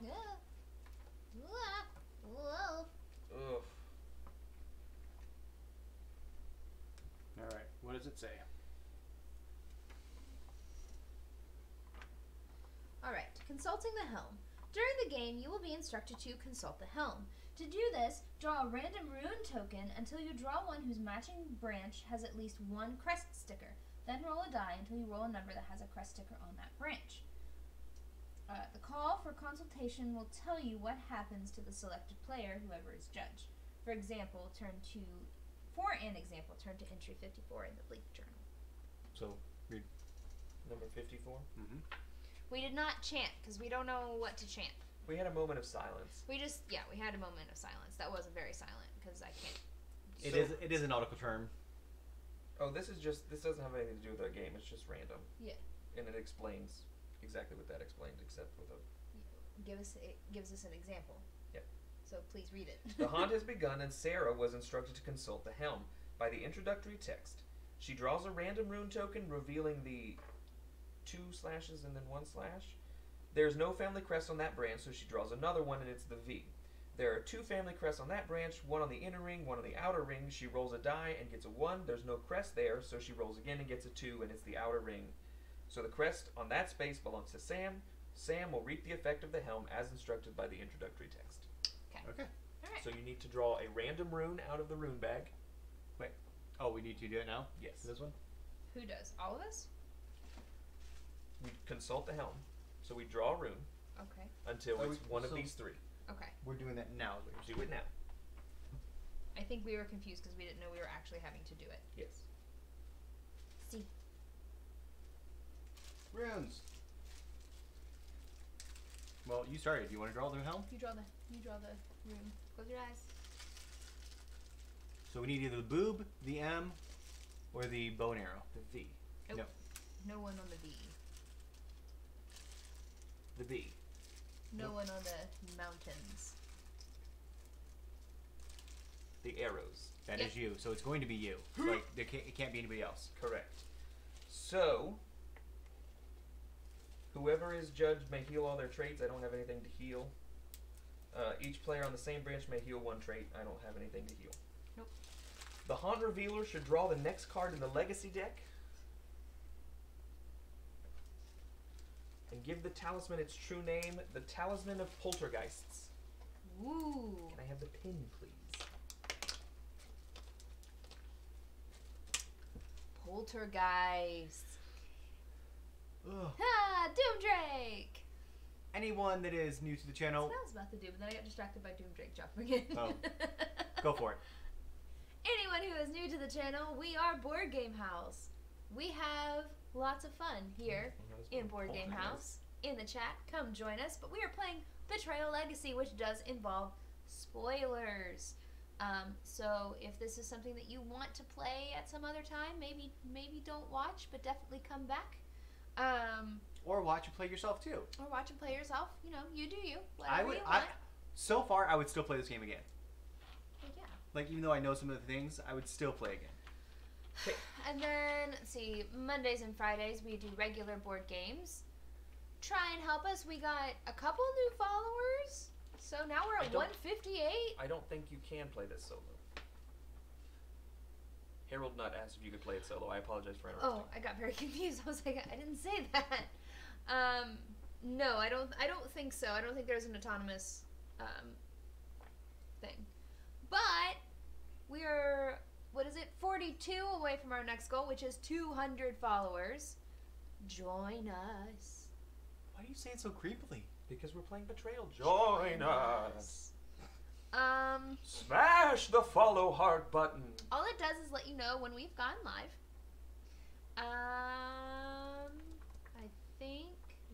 It is. Whoa. Ugh. All right. What does it say? Alright, consulting the helm. During the game, you will be instructed to consult the helm. To do this, draw a random rune token until you draw one whose matching branch has at least one crest sticker. Then roll a die until you roll a number that has a crest sticker on that branch. The call for consultation will tell you what happens to the selected player, whoever is judge. For an example, turn to entry 54 in the Bleak Journal. So read. Number 54. Mm-hmm. We did not chant because we don't know what to chant. We had a moment of silence. We had a moment of silence. That wasn't very silent because I can't. It is a nautical term. Oh, this doesn't have anything to do with our game. It's just random. Yeah. And it explains exactly what that explains, except with a. It gives us an example. Yep. So please read it. The hunt has begun, and Sarah was instructed to consult the helm. By the introductory text, she draws a random rune token revealing the 2 slashes and then 1 slash. There's no family crest on that branch, so she draws another one, and it's the V. There are 2 family crests on that branch, one on the inner ring, one on the outer ring. She rolls a die and gets a 1. There's no crest there, so she rolls again and gets a 2, and it's the outer ring. So the crest on that space belongs to Sam. Sam will reap the effect of the helm as instructed by the introductory text. Okay. Alright. So you need to draw a random rune out of the rune bag. Wait. Oh, we need to do it now? Yes. For this one? Who does? All of us? We consult the helm. So we draw a rune Okay. until Are it's we- one of so- these 3. Okay. We're doing that now. Is what you're Do it now. I think we were confused because we didn't know we were actually having to do it. Yes. See. Runes. Well, you started. Do you want to draw the helm? You draw the room. Close your eyes. So we need either the boob, the M, or the bow and arrow. The V. Nope. No. No one on the V. The B. No Nope. one on the mountains. The arrows. That Yep. is you. So it's going to be you. Like it can't be anybody else. Correct. So, whoever is judged may heal all their traits. I don't have anything to heal. Each player on the same branch may heal 1 trait. I don't have anything to heal. Nope. The Haunt Revealer should draw the next card in the Legacy deck and give the talisman its true name, the Talisman of Poltergeists. Ooh. Can I have the pin, please? Poltergeist. Ugh. Ha! Doomdrake! Anyone that is new to the That's channel, what I was about to do, but then I got distracted by Doomdrake jumping in. Oh. go for it. Anyone who is new to the channel, we are Board Game House. We have lots of fun here in Board Game House. In the chat, come join us. But we are playing Betrayal Legacy, which does involve spoilers. So if this is something that you want to play at some other time, maybe don't watch, but definitely come back. Or watch and play yourself too. Or watch and play yourself. You know, you do you. Whatever you I want. so far I would still play this game again. But yeah. Like even though I know some of the things, I would still play again. And then, let's see, Mondays and Fridays we do regular board games. Try and help us. We got a couple new followers. So now we're I at don't- 158. I don't think you can play this solo. Harold Nutt asked if you could play it solo. I apologize for interrupting. Oh, I got very confused. I was like, I didn't say that. No, I don't think so. I don't think there's an autonomous thing. But we're 42 away from our next goal, which is 200 followers. Join us. Why do you say it so creepily? Because we're playing Betrayal. Join us. Um, Smash the follow heart button. all it does is let you know when we've gone live. I think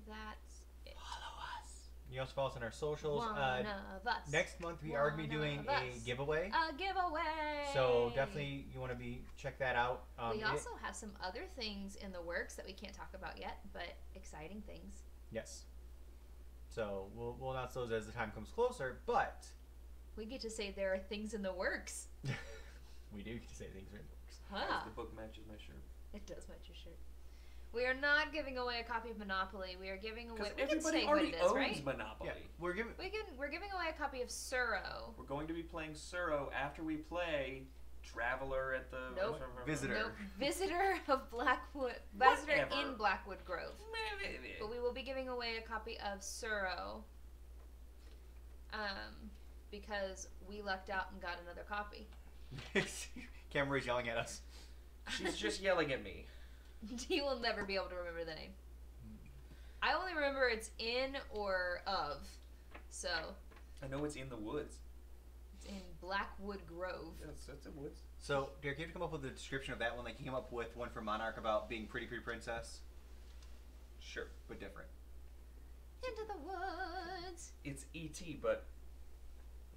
that's it. Follow us. You also follow us on our socials. One of us. Next month we are going to be doing One of a us. giveaway. A giveaway. So definitely you want to check that out. We also have some other things in the works that we can't talk about yet, but exciting things. Yes. So we'll announce those as the time comes closer. But We get to say there are things in the works. we do get to say things are in the works. Huh. The book matches my shirt. It does match your shirt. We are not giving away a copy of Monopoly. We are giving away. Because We can everybody say what already it is, owns right? Monopoly. Yeah, we're giving. We're giving away a copy of Suro. We're going to be playing Suro after we play Traveler at the Nope. Visitor. Nope. Visitor of Blackwood. Visitor Whatever. in Blackwood Grove. But we will be giving away a copy of Suro. Because we lucked out and got another copy. Camera's yelling at us. She's just yelling at me. He will never be able to remember the name. I only remember it's in or of. So, I know it's in the woods. it's in Blackwood Grove. It's in woods. So, Derek, you have to come up with a description of that one. Like, you came up with one for Monarch about being pretty princess, Sure. but different. Into the woods. It's E.T., but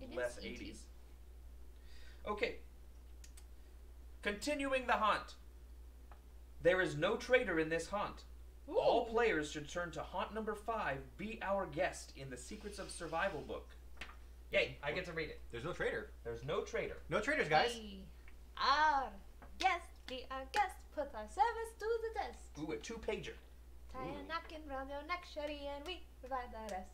It is less E.T.. 80s. Okay. Continuing the haunt. There is no traitor in this haunt. All players should turn to haunt number 5, Be Our Guest, in the Secrets of Survival book. Yay, I get to read it. There's no traitor. There's no traitor. No traitors, guys. Be our guest, be our guest, put our service to the test. Ooh, a 2-pager. Tie a napkin round your neck, shorty, and we provide the rest.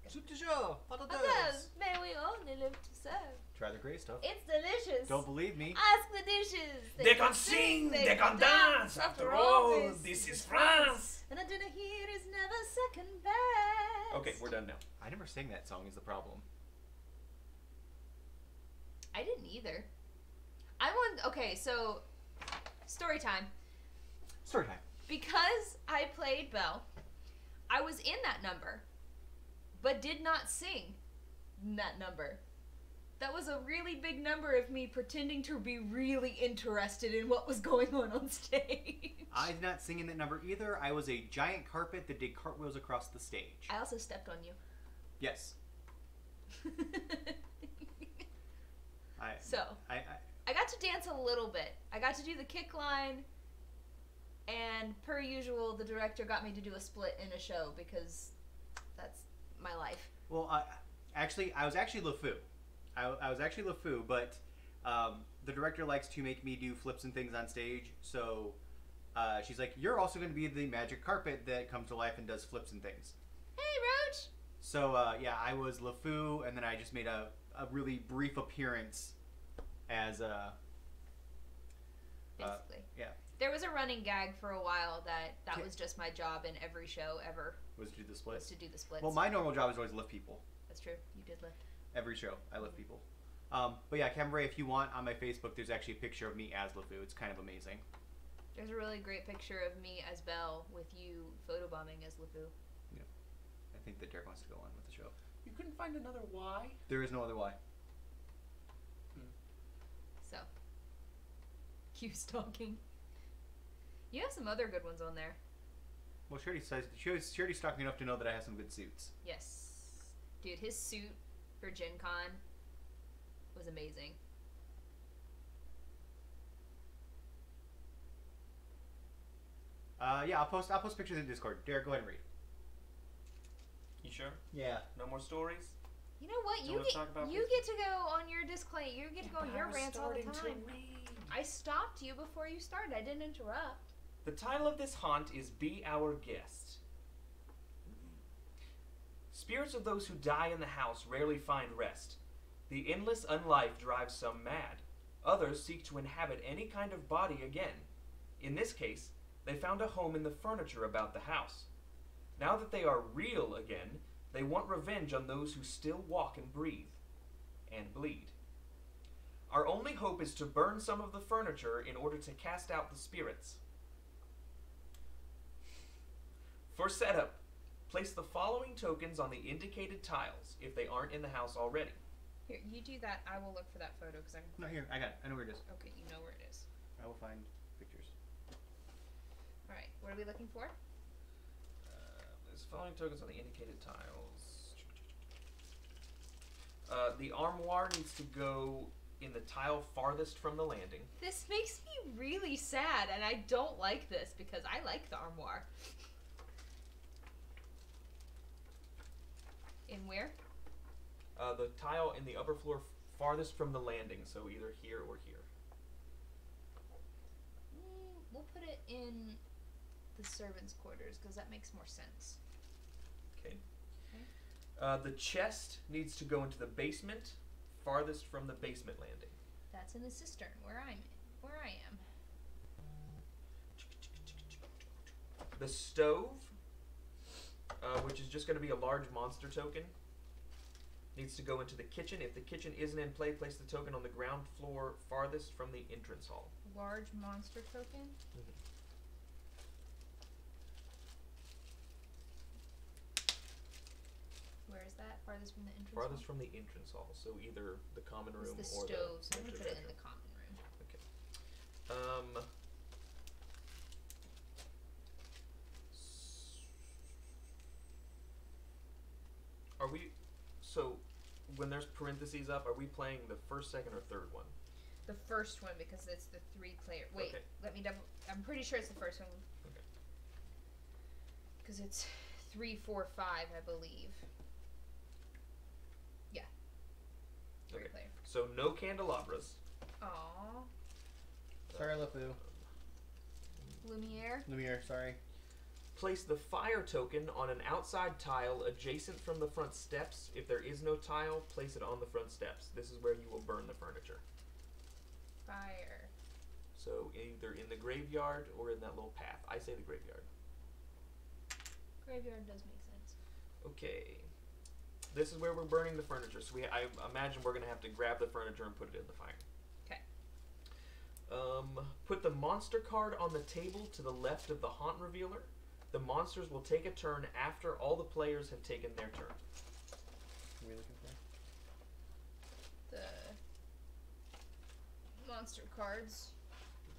Soup de jour. Pas de Others, may we only live to serve. Try the great stuff. It's delicious. Don't believe me. Ask the dishes. They can sing, they can dance. After all, this is France. And a dinner here is never second best. Okay, we're done now. I never sang that song. Is the problem? I didn't either. Okay, so story time. Story time. Because I played Belle, I was in that number, but did not sing that number. That was a really big number of me pretending to be really interested in what was going on stage. I did not sing in that number either. I was a giant carpet that did cartwheels across the stage. I also stepped on you. Yes. So, I got to dance a little bit. I got to do the kick line, and per usual, the director got me to do a split in a show because that's my life. Well, I was actually LeFou. I was actually LeFou, but the director likes to make me do flips and things on stage. So she's like, "You're also going to be the magic carpet that comes to life and does flips and things." Hey, Roach! So yeah, I was LeFou, and then I just made a really brief appearance as Basically. yeah. There was a running gag for a while that Okay. was just my job in every show ever, Was to do the was splits. to do the splits. Well, my normal job is always lift people. That's true. You did lift. Every show, I lift people. But yeah, Cameron, if you want, on my Facebook, there's actually a picture of me as LeFou. It's kind of amazing. There's a really great picture of me as Belle with you photobombing as LeFou. I think that Derek wants to go on with the show. You couldn't find another Y? There is no other why. So, Q stalking. You have some other good ones on there. Well, she already stalked me enough to know that I have some good suits. Yes. Dude, his suit for Gen Con was amazing. Yeah, I'll post pictures in Discord. Derek, go ahead and read. You sure? Yeah. No more stories? You know what? Don't You wanna get talk about you this? get to go on your disclaim. You get to go on your rants all the time. read. I stopped you before you started. I didn't interrupt. The title of this haunt is Be Our Guest. Spirits of those who die in the house rarely find rest. The endless unlife drives some mad. Others seek to inhabit any kind of body again. In this case, they found a home in the furniture about the house. Now that they are real again, they want revenge on those who still walk and breathe. And bleed. Our only hope is to burn some of the furniture in order to cast out the spirits. For setup, place the following tokens on the indicated tiles if they aren't in the house already. Here, you do that. I will look for that photo because I'm. No, here, I got it. I know where it is. Okay, you know where it is. I will find pictures. All right, what are we looking for? There's following tokens on the indicated tiles. The armoire needs to go in the tile farthest from the landing. This makes me really sad, and I don't like this because I like the armoire. In where? The tile in the upper floor farthest from the landing, so either here or here. We'll put it in the servants' quarters because that makes more sense. Okay. The chest needs to go into the basement, farthest from the basement landing. That's in the cistern where I am. The stove, which is just going to be a large monster token, needs to go into the kitchen. If the kitchen isn't in play, place the token on the ground floor farthest from the entrance hall. Large monster token? Mm-hmm. Where is that? Farthest from the entrance Farthest hall? from the entrance hall, so either the common room It's the or stove, so I'm the going to put it in the common room. Okay. Are we, so when there's parentheses up, are we playing the first, second, or third one? The first one because it's the 3-player. Wait, Okay. let me double. I'm pretty sure it's the first one. Okay. Because it's 3, 4, 5, I believe. Yeah. 3-player. So no candelabras. Aww. Sorry, LeFou. Lumiere. Lumiere, sorry. Place the fire token on an outside tile adjacent from the front steps. If there is no tile, place it on the front steps. This is where you will burn the furniture. Fire. So either in the graveyard or in that little path. I say the graveyard. Graveyard does make sense. Okay. This is where we're burning the furniture. So I imagine we're going to have to grab the furniture and put it in the fire. Okay. Put the monster card on the table to the left of the haunt revealer. The monsters will take a turn after all the players have taken their turn. What are we looking for? The monster cards.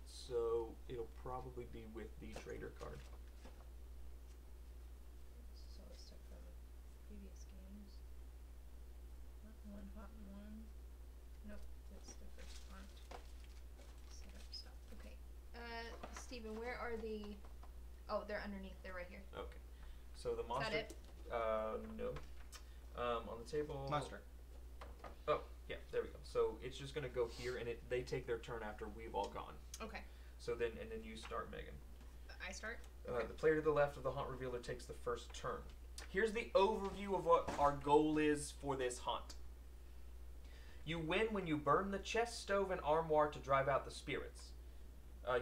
So it'll probably be with the trader card. This is all the stuff from previous games. Hot one. Nope, that's the first haunt. Set up stuff. Okay. Steven, where are the... Oh, they're underneath. They're right here. Okay. So the monster... Is that it? No. On the table... Monster. Oh, yeah, there we go. So it's just going to go here, and they take their turn after we've all gone. Okay. So then you start, Megan. I start? Okay. The player to the left of the haunt revealer takes the first turn. Here's the overview of what our goal is for this haunt. You win when you burn the chest, stove, and armoire to drive out the spirits.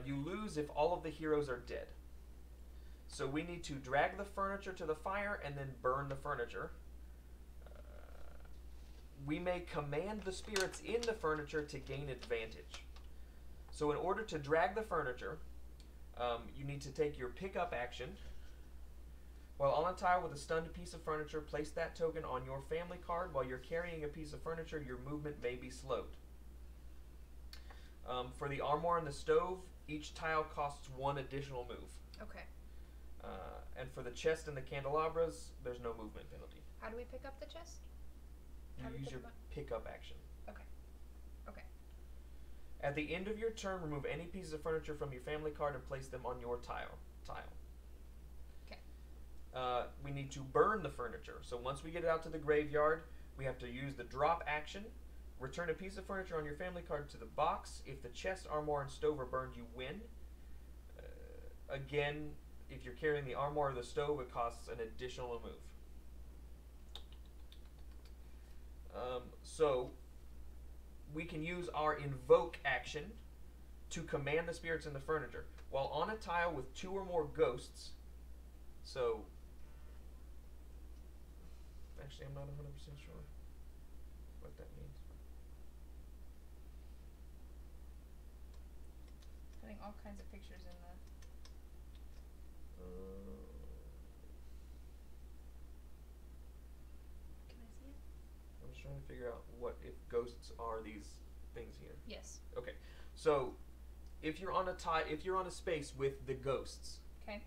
You lose if all of the heroes are dead. So we need to drag the furniture to the fire and then burn the furniture. We may command the spirits in the furniture to gain advantage. So in order to drag the furniture, you need to take your pickup action. While on a tile with a stunned piece of furniture, place that token on your family card. While you're carrying a piece of furniture, your movement may be slowed. For the armoire and the stove, each tile costs 1 additional move. Okay. And for the chest and the candelabras, there's no movement penalty. How do we pick up the chest? You How do we use pick your them up? pickup action. Okay. Okay. At the end of your turn, remove any pieces of furniture from your family card and place them on your tile. Okay. We need to burn the furniture. So once we get it out to the graveyard, we have to use the drop action. Return a piece of furniture on your family card to the box. If the chest, armoire, and stove are burned, you win. Again, if you're carrying the armoire or the stove, it costs an additional move. So we can use our invoke action to command the spirits in the furniture. While on a tile with 2 or more ghosts, so actually I'm not 100% sure what that means. Putting all kinds of pictures in the... Can I see it? I'm just trying to figure out what if ghosts are these things here. Yes. Okay, so if you're on a space with the ghosts, Okay.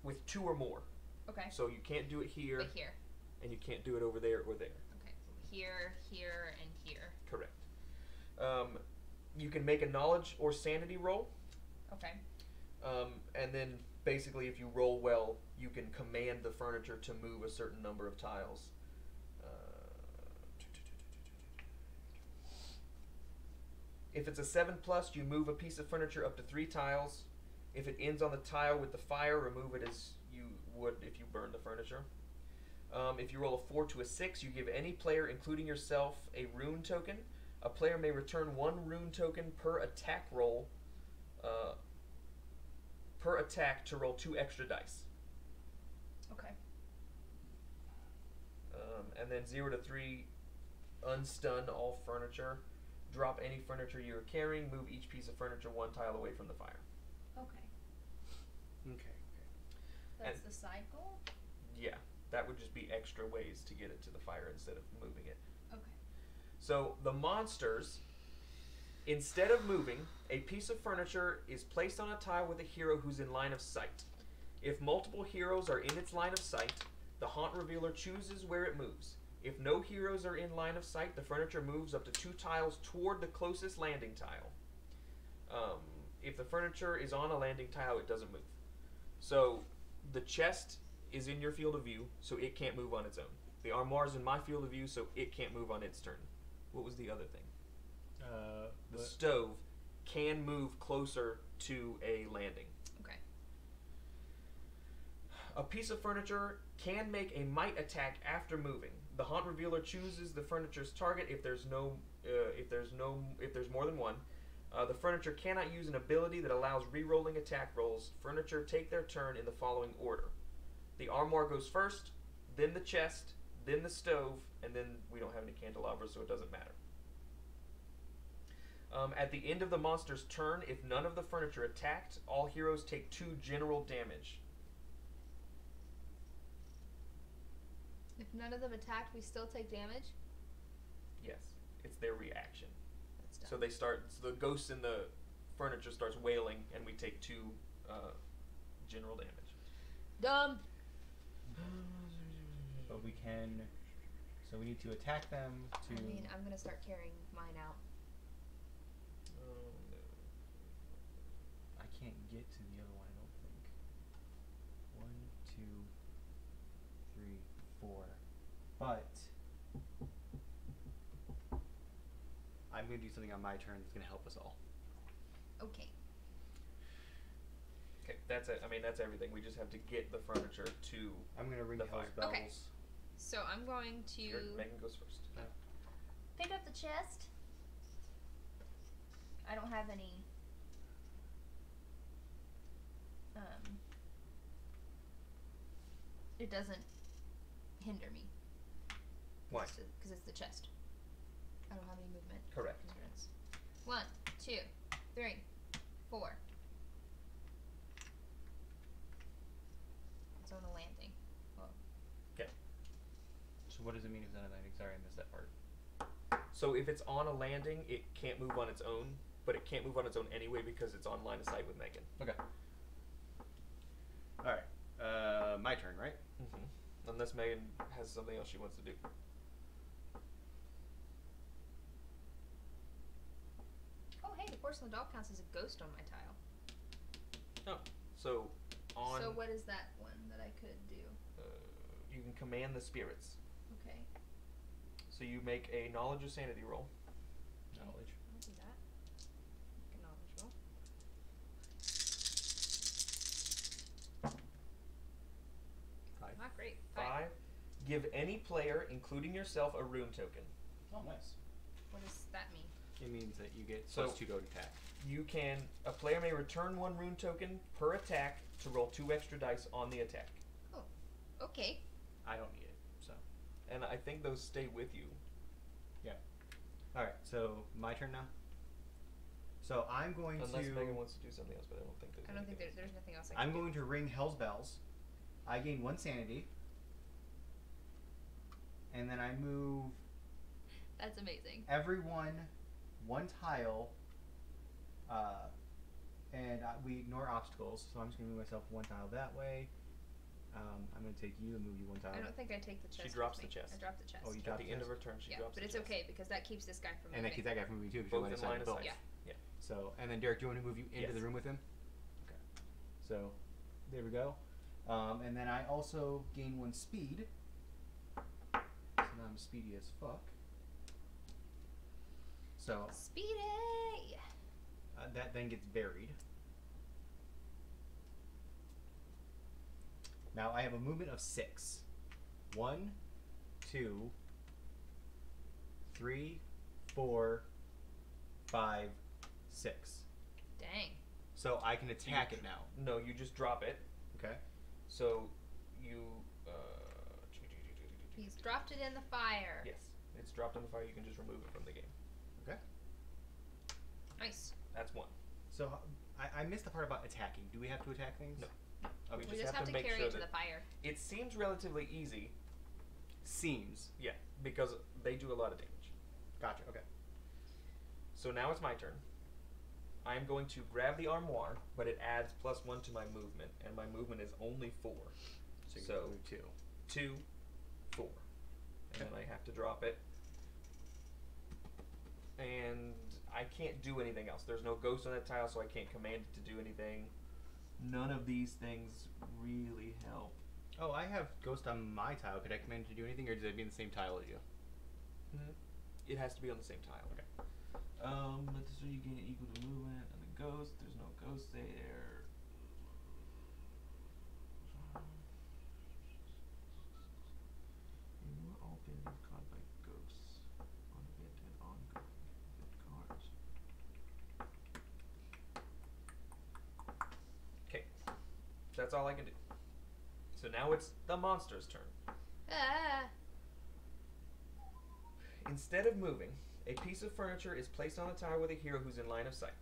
with 2 or more, Okay. so you can't do it here, But here. and you can't do it over there or there. Okay. Here, here, and here. Correct. You can make a knowledge or sanity roll, Okay. and then basically, if you roll well, you can command the furniture to move a certain number of tiles. If it's a 7+, you move a piece of furniture up to 3 tiles. If it ends on the tile with the fire, remove it as you would if you burn the furniture. If you roll a 4 to a 6, you give any player, including yourself, a rune token. A player may return 1 rune token per attack roll, per attack to roll 2 extra dice. Okay. And then 0 to 3, unstun all furniture. Drop any furniture you are carrying. Move each piece of furniture 1 tile away from the fire. Okay. Okay. That's the cycle? Yeah, that would just be extra ways to get it to the fire instead of moving it. Okay. So the monsters, instead of moving, a piece of furniture is placed on a tile with a hero who's in line of sight. If multiple heroes are in its line of sight, the Haunt Revealer chooses where it moves. If no heroes are in line of sight, the furniture moves up to 2 tiles toward the closest landing tile. If the furniture is on a landing tile, it doesn't move. So the chest is in your field of view, so it can't move on its own. The armoire is in my field of view, so it can't move on its turn. What was the other thing? The stove can move closer to a landing. Okay. A piece of furniture can make a might attack after moving. The Haunt Revealer chooses the furniture's target if there's more than one. The furniture cannot use an ability that allows re-rolling attack rolls. Furniture take their turn in the following order. The armoire goes first, then the chest, then the stove, and then we don't have any candelabras, so it doesn't matter. At the end of the monster's turn, if none of the furniture attacked, all heroes take 2 general damage. If none of them attacked, we still take damage? Yes, it's their reaction. That's dumb. So they start. So the ghost in the furniture starts wailing, and we take 2 general damage. Dumb. But we can. So we need to attack them to. I mean, I'm gonna start carrying mine out. I can't get to the other one, I don't think. 1, 2, 3, 4. But I'm going to do something on my turn that's going to help us all. Okay. Okay, that's it. I mean, that's everything. We just have to get the furniture to. I'm going to ring The Hell's fire. bells. Okay. So I'm going to Sure, Megan goes first. pick up the chest. I don't have any it doesn't hinder me. Why? Because it's the chest. I don't have any movement. Correct. Hindrance. 1, 2, 3, 4. It's on a landing. Well, So what does it mean if it's on a landing? Sorry, I missed that part. So if it's on a landing, it can't move on its own, but it can't move on its own anyway because it's on line of sight with Megan. Okay. Alright. My turn, right? Mm-hmm. Unless Megan has something else she wants to do. oh, hey, the porcelain doll counts as a ghost on my tile. Oh, so on. So what is that one that I could do? You can command the spirits. Okay. So you make a knowledge or sanity roll. Knowledge. I'll do that. Make a knowledge roll. 5. Not great. 5. Give any player, including yourself, a rune token. Oh, nice. What does that mean? It means that you get So- plus 2 to attack. You can. A player may return 1 rune token per attack to roll 2 extra dice on the attack. Okay. I don't need it, so. And I think those stay with you. Alright, so my turn now? So I'm going Unless to. Megan wants to do something else, but I don't think there's I don't think anything there's nothing else I can I'm do. going to ring Hell's bells. I gain 1 sanity. And then I move That's amazing. everyone 1 tile. And we ignore obstacles, so I'm just going to move myself 1 tile that way. I'm going to take you and move you 1 tile. I don't think I take the chest. She drops with the me. chest. I drop the chest. Oh, you At drop the the end of chest? her turn, she yeah, drops but the it's chest. okay because that keeps this guy from And that moving. keeps that guy from moving too, because Both you're in on line the of side sight. of both. Yeah. Yeah. So, and then Derek, do you want to move you into Yes. the room with him? Okay. So, There we go. And then I also gain 1 speed. So now I'm speedy as fuck. So Speedy! that then gets buried. Now I have a movement of 6. 1, 2, 3, 4, 5, 6. Dang. So I can attack it now. No, you just drop it. Okay. So you. He's dropped it in the fire. Yes, it's dropped in the fire. You can just remove it from the game. Okay. Nice. That's 1. So I missed the part about attacking. Do we have to attack things? No. Okay. We just have to make carry sure it to that- the fire. It seems relatively easy. Seems. Yeah, because they do a lot of damage. Gotcha. Okay. So now it's my turn. I am going to grab the armoire, but it adds +1 to my movement, and my movement is only 4. So, you So can move 2. 2, 4. And then I have to drop it. And I can't do anything else. There's no ghost on that tile, so I can't command it to do anything. None of these things really help. Oh, I have ghost on my tile. Could I command it to do anything, or does it be in the same tile as you? It has to be on the same tile. Okay. Let this you gain it equal to movement and the ghost. There's no ghost there. You are all been caught by ghosts on event and ongoing event cards. Okay, that's all I can do. So now it's the monster's turn. Ah! Instead of moving, a piece of furniture is placed on the tower with a hero who's in line of sight.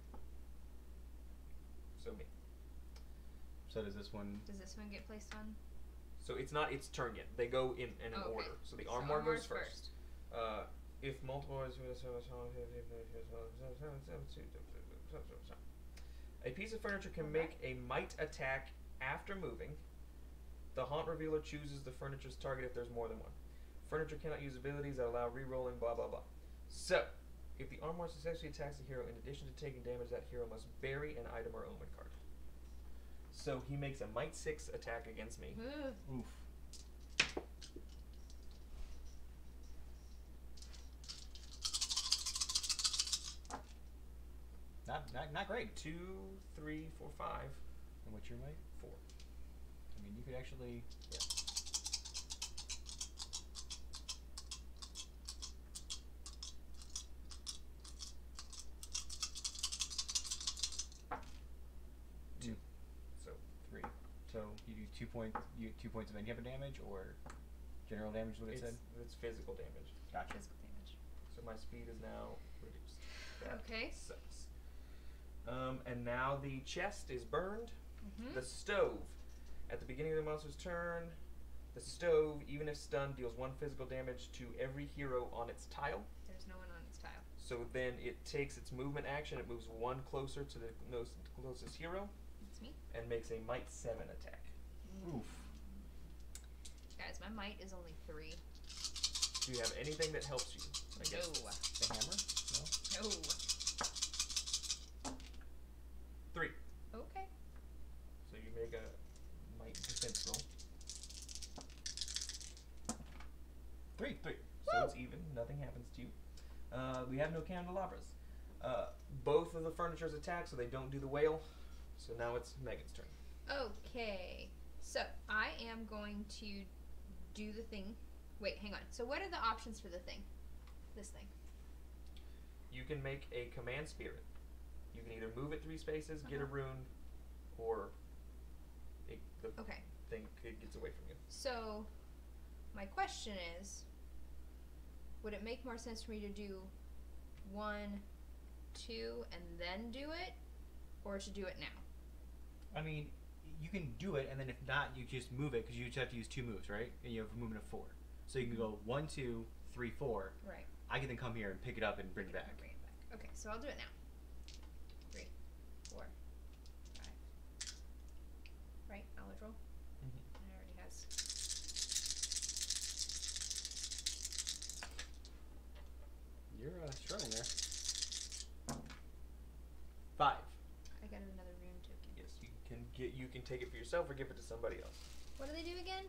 So me. So does this one? Does this one get placed on? So it's not its turn yet. They go in an Okay. order. So the So armoire goes armoire's first. If multiple a piece of furniture can make a might attack after moving. The Haunt Revealer chooses the furniture's target if there's more than one. Furniture cannot use abilities that allow re-rolling, blah blah blah. So, if the armoire successfully attacks the hero, in addition to taking damage, that hero must bury an item or omen card. So he makes a might 6 attack against me. Ooh. Oof. Not great. 2, 3, 4, 5, And what's your might? 4. I mean, you could actually. Yeah. Two. So 3. So you do 2 points. You get 2 points of any type of damage, or general damage. Is what it said. it's physical damage. Gotcha. Physical damage. So my speed is now reduced. That Okay. sucks. And now the chest is burned. Mm-hmm. The stove. At the beginning of the monster's turn, the stove, even if stunned, deals 1 physical damage to every hero on its tile. There's no one on its tile. So then it takes its movement action, it moves 1 closer to the closest hero, It's me. and makes a might 7 attack. Oof. Guys, my might is only 3. Do you have anything that helps you? I guess. No. The hammer? No. No. 3. Okay. So you make a might defense roll. 3. 3. So it's even. Nothing happens to you. We have no candelabras. Both of the furniture's attack, so they don't do the whale. So now it's Megan's turn. Okay. So I am going to do the thing. Wait, hang on. So what are the options for the thing? This thing. You can make a command spirit. You can either move it 3 spaces, get a rune, or the Okay. thing gets away from you. So my question is, would it make more sense for me to do 1, 2, and then do it, or to do it now? I mean, you can do it, and then if not, you just move it because you just have to use 2 moves, right? And you have a movement of 4. So you can go 1, 2, 3, 4. Right. I can then come here and pick it up and bring it back. Bring it back. Okay, so I'll do it now. 3, 4, 5. Right, knowledge roll. Mhm. It already has. You're struggling there. 5. I got another rune token. Yes, you can you can take it for yourself or give it to somebody else. What do they do again?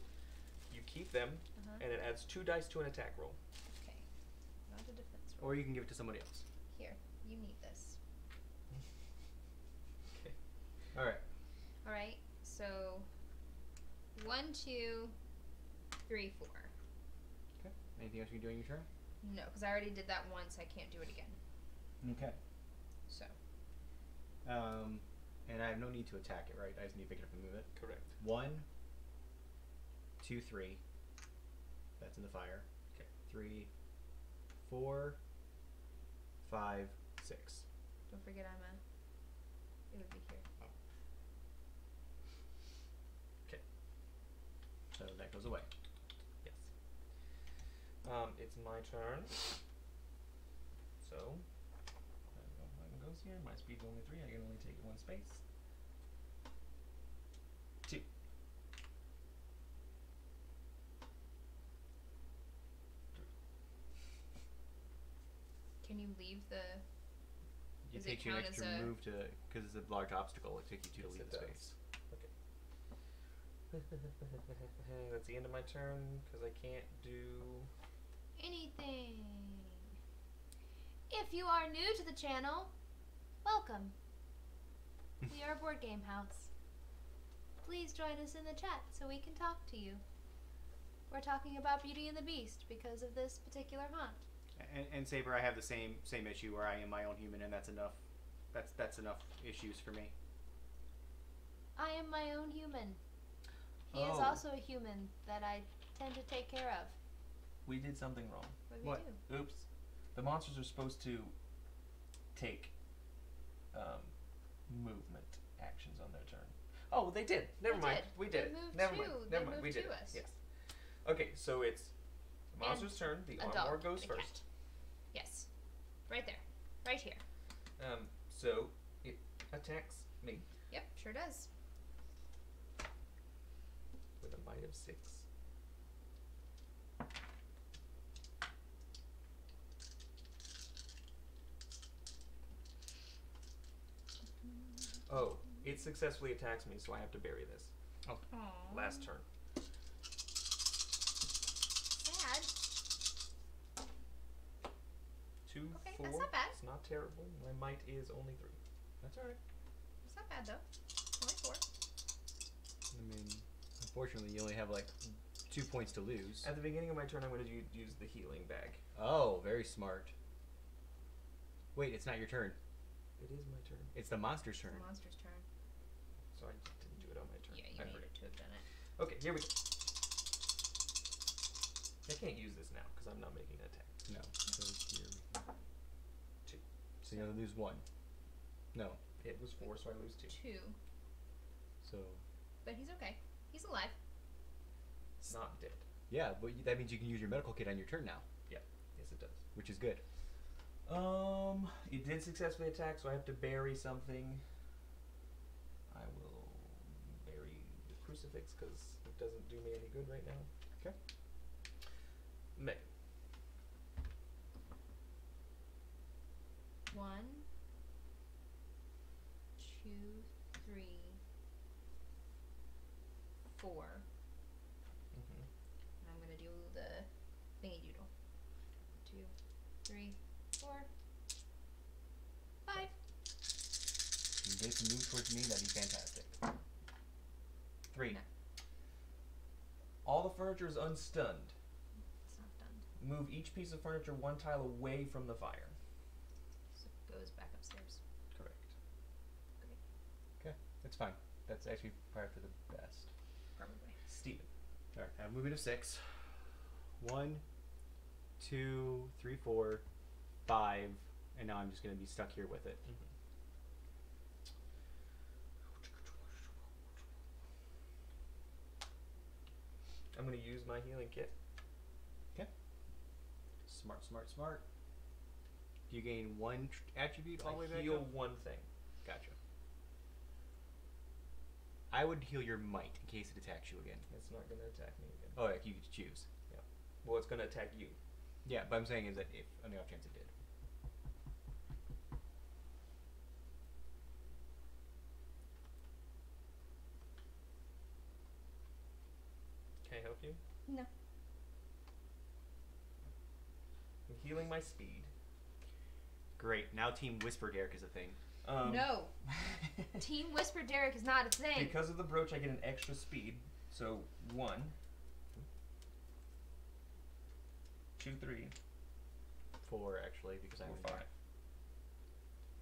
You keep them, and it adds 2 dice to an attack roll. Okay. Not a defense roll. Or you can give it to somebody else. Here, you need this. Okay. All right. All right. So 1, 2, 3, 4. Okay. Anything else you can do on your turn? No, because I already did that once. I can't do it again. Okay. So. And I have no need to attack it, right? I just need to pick it up and move it. Correct. 1, 2, 3. That's in the fire. Okay. 3, 4, 5, 6. Don't forget it would be here. Okay. So that goes away. Yes. It's my turn. So, that goes here. My speed's only 3. I can only take 1 space. 2. Can you leave the? It Does it takes you an count extra as a- move to, because it's a large obstacle, it takes you 2 to Yes, leave it the does. space. That's the end of my turn because I can't do. Anything. If you are new to the channel, welcome. We are a board game house. Please join us in the chat so we can talk to you. We're talking about Beauty and the Beast because of this particular haunt. And Saber, I have the same issue where I am my own human, and that's enough. That's enough issues for me. I am my own human. He is Oh. also a human that I tend to take care of. We did something wrong. What do we What? do? Oops. The monsters are supposed to take movement actions on their turn. Oh, they did. Never They mind. did. We They did it. moved Never to- mind. they Never mind. moved We did to it. us. Yes. Okay, so it's the monster's turn. The A armor dog goes and a first. cat. Yes. Right there. Right here. So it attacks me Yep, sure does. with a might of 6. Oh, it successfully attacks me, so I have to bury this. Aww. Last turn. Sad. 2, Okay, 4. that's not bad. It's not terrible. My might is only 3. That's all right. It's not bad though. Only 4. I mean, unfortunately, you only have like 2 points to lose. At the beginning of my turn, I'm going to use the healing bag. Oh, very smart. Wait, it's not your turn. It is my turn, It's the monster's turn. The monster's turn. so I didn't do it on my turn. Yeah, you I needed forget. to have done it. Okay, here we go. I can't use this now because I'm not making an attack. No. So here we can... 2. So you're gonna lose 1. No. It was 4, so I lose 2. 2. So But he's okay. He's alive. It's not dead. yeah, but that means you can use your medical kit on your turn now, Yes, it does. which is good. It did successfully attack, so I have to bury something. I will bury the crucifix because it doesn't do me any good right now. Okay. Meg. 1, 2, 3, 4. Mm-hmm. And I'm gonna do the thingy doodle. 2, 3, 4, 5. You get to move towards me, that'd be fantastic. 3. No. All the furniture is unstunned. It's not done. Move each piece of furniture 1 tile away from the fire. So it goes back upstairs. Correct. Okay, that's fine. That's actually probably for the best. Probably. Steven. All right, I have a movement of 6. 1, 2, 3, 4, 5, and now I'm just gonna be stuck here with it. Mm-hmm. I'm going to use my healing kit. Okay. Smart, smart, smart. Do you gain 1 attribute all the way I back heal up? 1 thing. Gotcha. I would heal your might in case it attacks you again. It's not going to attack me again. Oh, yeah, you get to choose. Well, it's going to attack you. Yeah, but I'm saying is that if on the off chance it did. I help you? No. I'm healing my speed. Great. Now Team Whisper Derek is a thing. No. Team Whisper Derek is not a thing. Because of the brooch, I get an extra speed. So 1, 2, 3, 4 actually, because 4, I'm 5.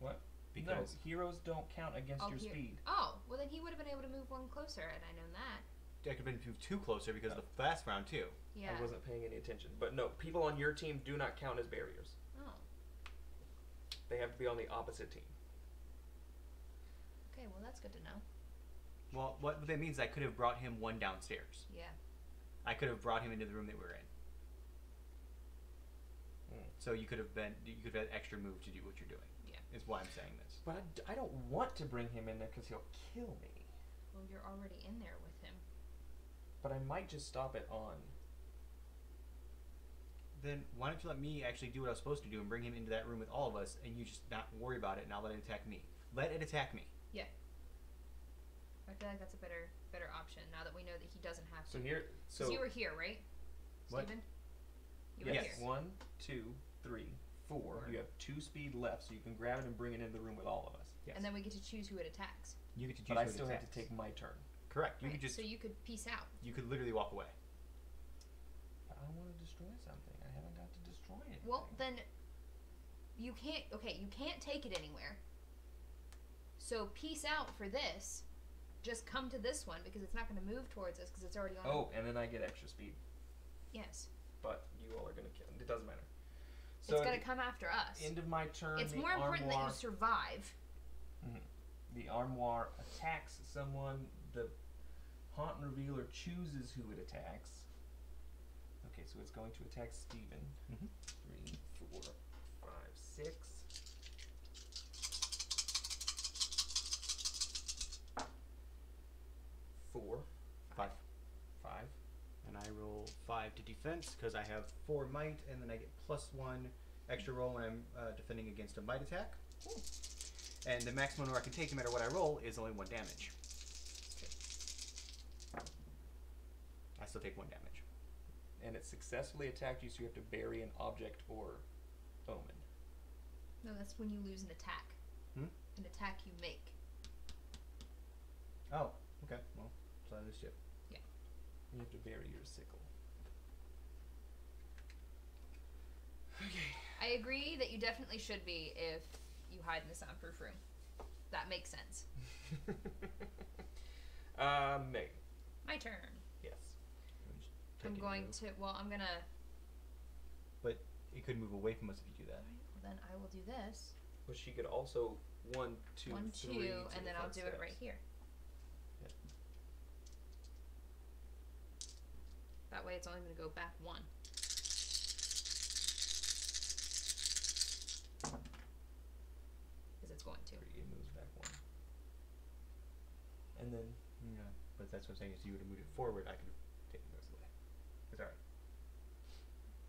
What? Because No, heroes don't count against your here. speed. Oh, well then he would have been able to move one closer, had I known that. I could have been moved 2 closer because of the last round too. Yeah. I wasn't paying any attention. But no, people on your team do not count as barriers. Oh. They have to be on the opposite team. Okay, well that's good to know. Well, what that means is I could have brought him 1 downstairs. Yeah. I could have brought him into the room that we're in. So you could have had extra move to do what you're doing. Yeah. Is why I'm saying this. But I don't want to bring him in there because he'll kill me. Well, you're already in there with him. But I might just stop it on. Then why don't you let me actually do what I was supposed to do and bring him into that room with all of us, and you just not worry about it and not let it attack me. Let it attack me. Yeah. I feel like that's a better option now that we know that he doesn't have to. So here, so 'Cause you were here, right, What? Steven? You were yes, here. 1, 2, 3, 4. You have 2 speed left, so you can grab it and bring it into the room with all of us. Yes. And then we get to choose who it attacks. You get to choose. But I who it still have to attacks. take my turn. Correct. You Right, could just. so you could peace out. You could literally walk away. But I want to destroy something. I haven't got to destroy it. Well, then you can't. Okay, you can't take it anywhere. So peace out for this. Just come to this one because it's not going to move towards us because it's already on. Oh, and then I get extra speed. Yes. But you all are going to kill. It doesn't matter. It's going to come after us. End of my turn. It's the more important that armoire, you survive. The armoire attacks someone. The haunt revealer chooses who it attacks. Okay, so it's going to attack Steven. 3, 4, 5, 6. 4, 5. 5. And I roll 5 to defense because I have 4 might, and then I get +1 extra roll when I'm defending against a might attack. Ooh. And the maximum number I can take no matter what I roll is only 1 damage. I still take 1 damage. And it successfully attacked you, so you have to bury an object or omen. No, that's when you lose an attack. An attack you make. Oh, okay. Well, so I lose 2. You have to bury your sickle. Okay. I agree that you definitely should be if you hide in the soundproof room. That makes sense. Meg. My turn. Yes. I'm going to. Well, I'm gonna. But it could move away from us if you do that. Well, then I will do this. But she could also 1, 2, 1, 2, 3 to and the then I'll front do it steps. right here. Yep. That way, it's only gonna go back 1. Because it's going to. 3, it moves back 1. And then Yeah. But that's what I'm saying is you would have moved it forward, I could have taken the rest of the way. It's alright. I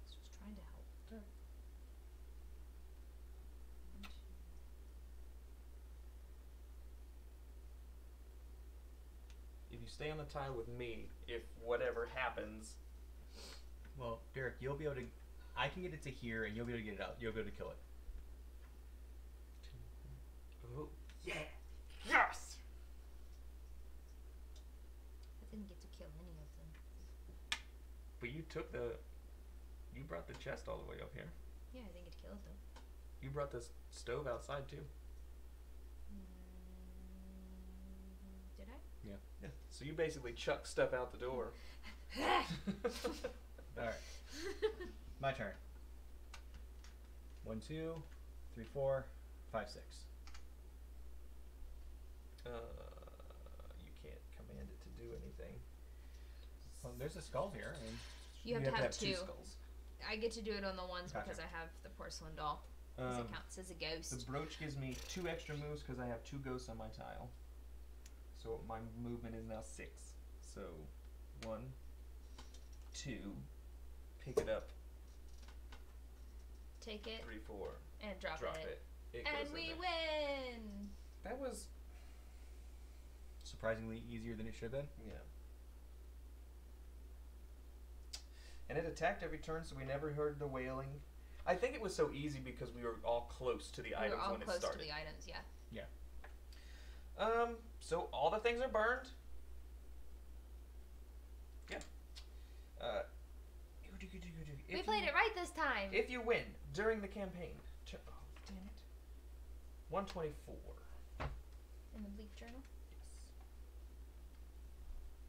was just trying to help. Sure. 1, 2. if you stay on the tile with me, if whatever happens, Well, Derek, you'll be able to. I can get it to here, and you'll be able to get it out. You'll be able to kill it. oh yeah, yes. I didn't get to kill any of them. But you brought the chest all the way up here. Yeah, I didn't get to kill it though. You brought this stove outside too. Did I? Yeah. So you basically chuck stuff out the door. Alright. My turn. 1, 2, 3, 4, 5, 6. You can't command it to do anything. Well, there's a skull here. I mean, You have to have 2. skulls. I get to do it on the ones Gotcha. because I have the porcelain doll. Because it counts as a ghost. The brooch gives me 2 extra moves because I have 2 ghosts on my tile. So my movement is now 6. So 1, 2, pick it up, Take it 3, 4, and drop drop it. it. And goes in we there. win! That was surprisingly easier than it should have been. yeah. And it attacked every turn, so we never heard the wailing. I think it was so easy because we were all close to the We items were all when it close to started. the items, yeah. So all the things are burned. Yeah. We played it right this time. If you win during the campaign, oh damn it, 124. In the Bleak Journal. Yes.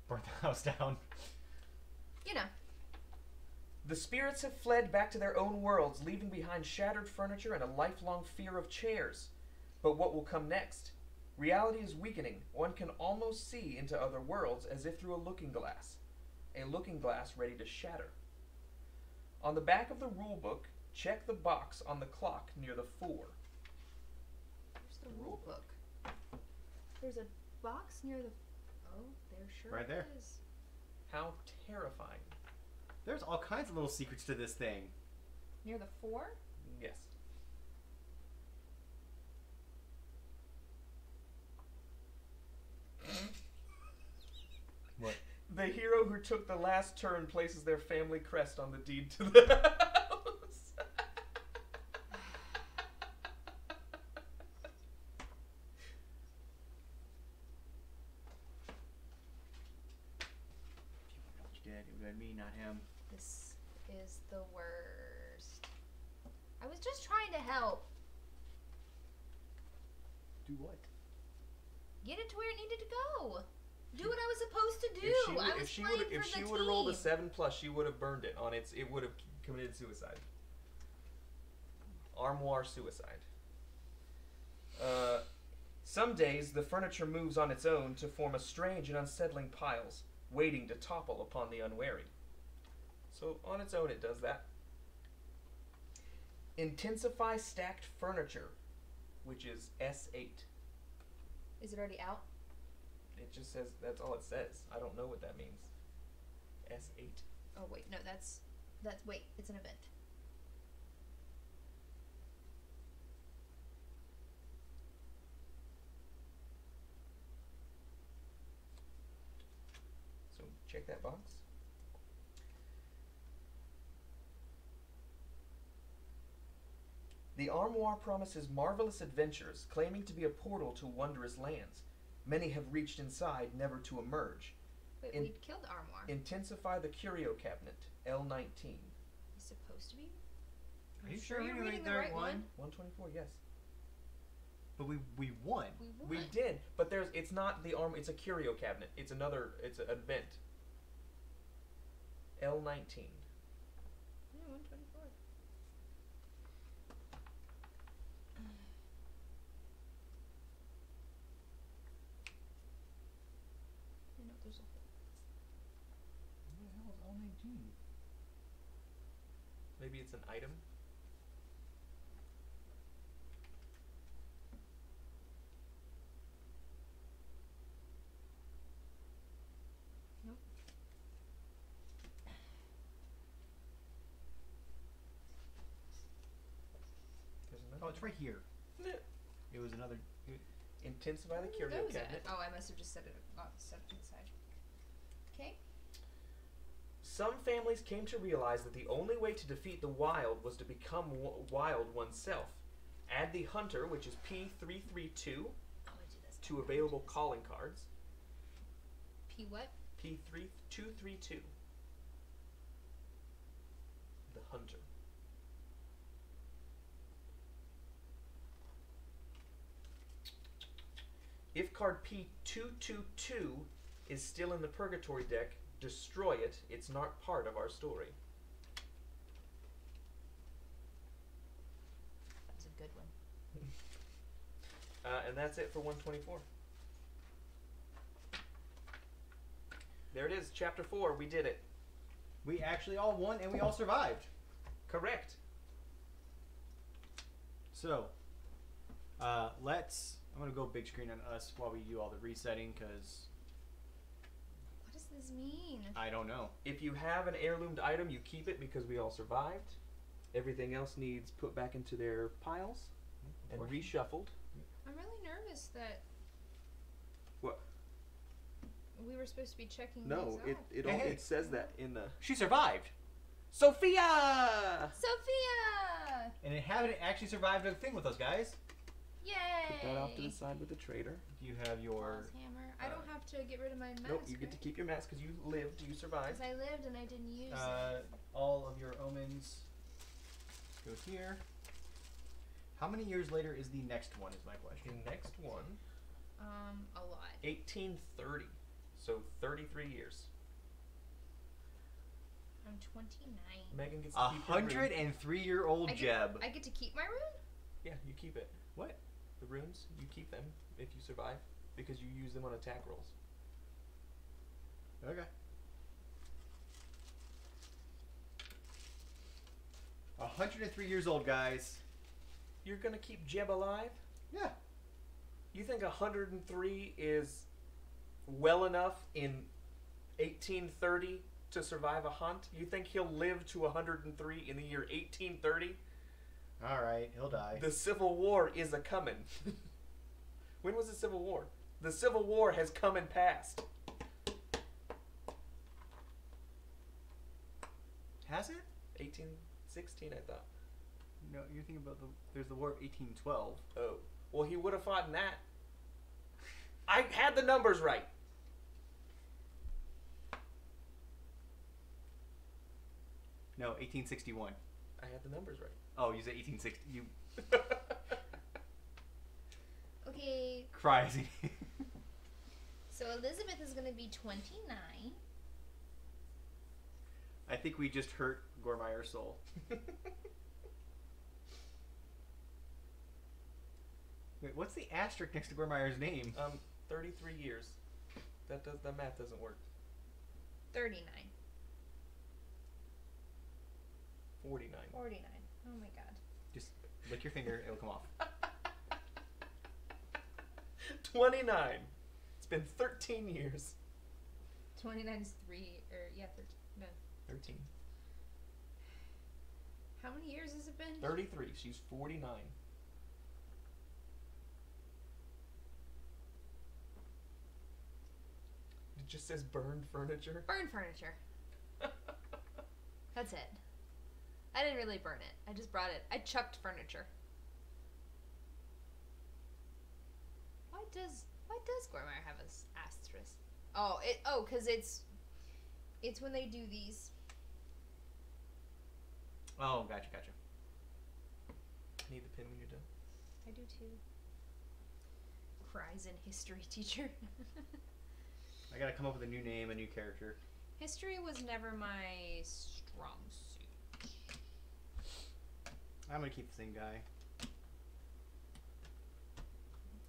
Burn the house down. You know. The spirits have fled back to their own worlds, leaving behind shattered furniture and a lifelong fear of chairs. But what will come next? Reality is weakening. One can almost see into other worlds as if through a looking glass. A looking glass ready to shatter. On the back of the rulebook, check the box on the clock near the 4. Where's the rule book? There's a box near the... Oh, there sure Right there. is. How terrifying. There's all kinds of little secrets to this thing. Near the 4? Yes. What? The hero who took the last turn places their family crest on the deed to the house. You did. It would have been me, not him. This is the worst. I was just trying to help. Do what? Get it to where it needed to go. Do what I was supposed to do. I was playing for the if she team. would have rolled a 7+, she would have burned it on its. It would have committed suicide. Armoire suicide. Some days the furniture moves on its own to form a strange and unsettling piles, waiting to topple upon the unwary. So on its own, it does that. Intensify stacked furniture, which is S8. Is it already out? It just says, that's all it says. I don't know what that means. S8. Oh wait, no, that's wait, it's an event. So check that box. The armoire promises marvelous adventures, claiming to be a portal to wondrous lands. Many have reached inside, never to emerge. Wait, In- we killed Armoire. Intensify the curio cabinet, L19. He's supposed to be? Are you sure sure you're we're reading the the right right one? 124, yes. But we won. We won. We did, but it's not the arm. It's a curio cabinet. It's an event. L19. Yeah, 124. You know, there's a What the hell is L19? Maybe it's an item. Nope. There's Oh, another. it's right here. It was another. Intensify the Where curio are those cabinet. at? Oh, I must have just set it to the side. Okay. Some families came to realize that the only way to defeat the wild was to become wild oneself. Add the hunter, which is P332, Oh, I do this. to available calling cards. P what? P3232. The hunter. If card P222 is still in the purgatory deck, destroy it. It's not part of our story. That's a good one. And that's it for 124. There it is, Chapter 4. We did it. We actually all won and we all survived. Correct. So, let's. I'm gonna go big screen on us while we do all the resetting because What does this mean? I don't know. If you have an heirloomed item, you keep it because we all survived. Everything else needs put back into their piles and reshuffled. I'm really nervous that What? we were supposed to be checking No, these it off. all Hey. it says that in the. She survived. Sophia! Sophia! And it haven't actually survived a thing with those guys. Yay! Put that off to the side with the traitor. You have your. Claw's hammer. I don't have to get rid of my mask. Nope, you get to keep your mask because you lived, you survived. Because I lived and I didn't use it. All of your omens go here. How many years later is the next one? Is my question. The next one, A lot. 1830. So 33 years. I'm 29. Megan gets to keep her rune. 103-year-old Jeb. I get to keep my rune? Yeah, you keep it. What? The runes, you keep them if you survive because you use them on attack rolls. Okay. 103 years old, guys. You're gonna keep Jeb alive? Yeah. You think 103 is well enough in 1830 to survive a hunt? You think he'll live to 103 in the year 1830? All right, he'll die. The Civil War is a comin'. When was the Civil War? The Civil War has come and passed. Has it? 1816, I thought. No, you're thinking about there's the War of 1812. Oh. Well, he would have fought in that. I had the numbers right. No, 1861. I had the numbers right. Oh, you said 1860. You Okay. crazy. So Elizabeth is going to be 29. I think we just hurt Gormire's soul. Wait, what's the asterisk next to Gormire's name? 33 years. The math doesn't work. 39. 49. 49. Oh my god. Just lick your finger, it'll come off. 29. It's been 13 years. 29 is 3, or yeah, 13. No. 13. How many years has it been? 33. She's 49. It just says burned furniture. Burn furniture. That's it. I didn't really burn it. I just brought it. I chucked furniture. Why does Gormire have an asterisk? Cause it's when they do these. Oh, gotcha. Need the pin when you're done. I do too. Cries in history teacher. I gotta come up with a new name, a new character. History was never my strong suit. I'm gonna keep the same guy. I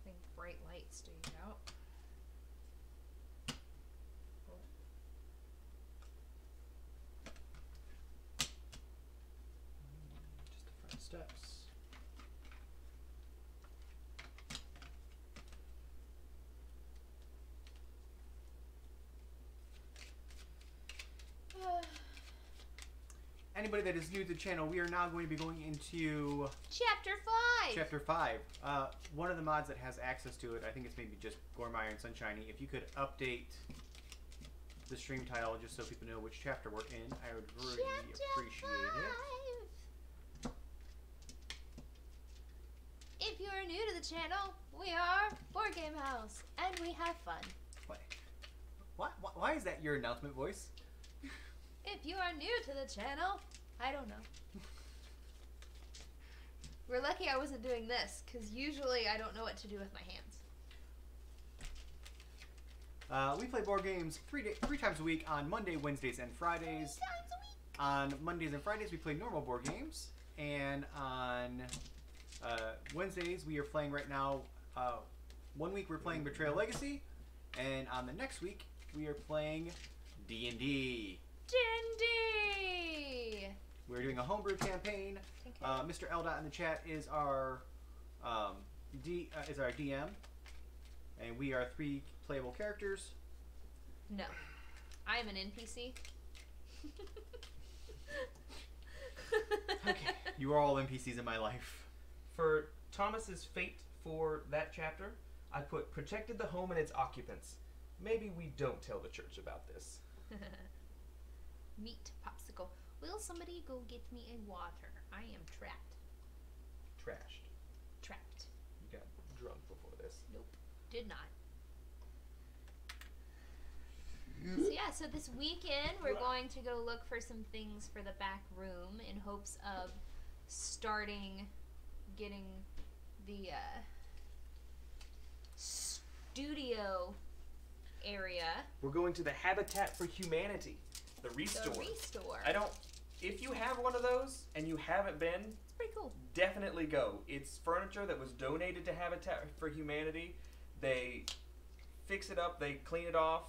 think bright light stays out. Just the front steps. Anybody that is new to the channel, we are now going to be going into Chapter 5! Chapter 5. One of the mods that has access to it, I think it's maybe just Gormire and Sunshiny. If you could update the stream title just so people know which chapter we're in, I would really appreciate it. If you are new to the channel, we are Board Game House, and we have fun. Why is that your announcement voice? If you are new to the channel, I don't know. We're lucky I wasn't doing this, because usually I don't know what to do with my hands. We play board games three times a week on Monday, Wednesdays, and Fridays. 3 times a week. On Mondays and Fridays, we play normal board games. And on Wednesdays, we are playing right now. 1 week we're playing Betrayal Legacy. And on the next week, we are playing D&D. D&D! We're doing a homebrew campaign. Mr. Eldot in the chat is our DM, and we are 3 playable characters. No, I am an NPC. Okay, you are all NPCs in my life. For Thomas's fate for that chapter, I put protected the home and its occupants. Maybe we don't tell the church about this. Meat popsicle. Will somebody go get me a water? I am trapped. Trashed. Trapped. You got drunk before this. Nope. Did not. So yeah, so this weekend we're going to go look for some things for the back room in hopes of starting getting the studio area. We're going to the Habitat for Humanity, the Restore. The Restore. If you have one of those and you haven't been, It's pretty cool. definitely go. It's furniture that was donated to Habitat for Humanity. They fix it up, they clean it off,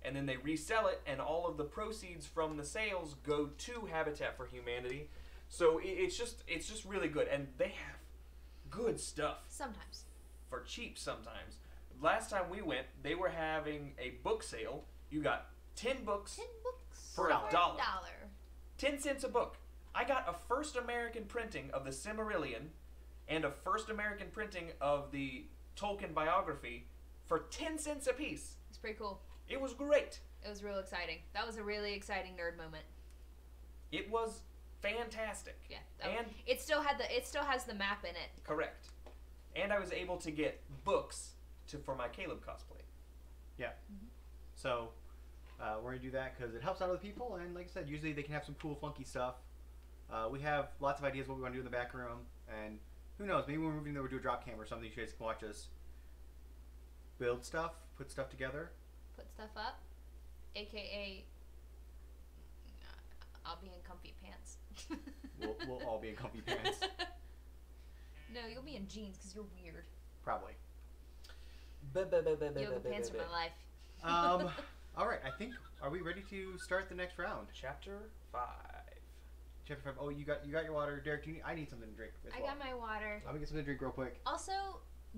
and then they resell it, and all of the proceeds from the sales go to Habitat for Humanity. So it's just really good, and they have good stuff Sometimes. for cheap sometimes. Last time we went, they were having a book sale. You got 10 books 10 books For $1. $1. 10 cents a book. I got a first American printing of the Silmarillion and a first American printing of the Tolkien biography for 10 cents a piece. It's pretty cool. It was great. It was real exciting. That was a really exciting nerd moment. It was fantastic. Yeah. And it still has the map in it. correct. And I was able to get books for my Caleb cosplay. So we're gonna do that because it helps out other people, and like I said, usually they can have some cool, funky stuff. We have lots of ideas what we want to do in the back room, and who knows? Maybe when we're moving there, we'll do a drop cam or something. You guys can watch us build stuff, put stuff together. Put stuff up, aka I'll be in comfy pants. We'll all be in comfy pants, No, you'll be in jeans because you're weird. probably. Yoga pants are my life. All right. I think. Are we ready to start the next round? Chapter 5. Chapter 5. Oh, you got your water, Derek. I need something to drink as I well. got my water. Let me get something to drink real quick. Also,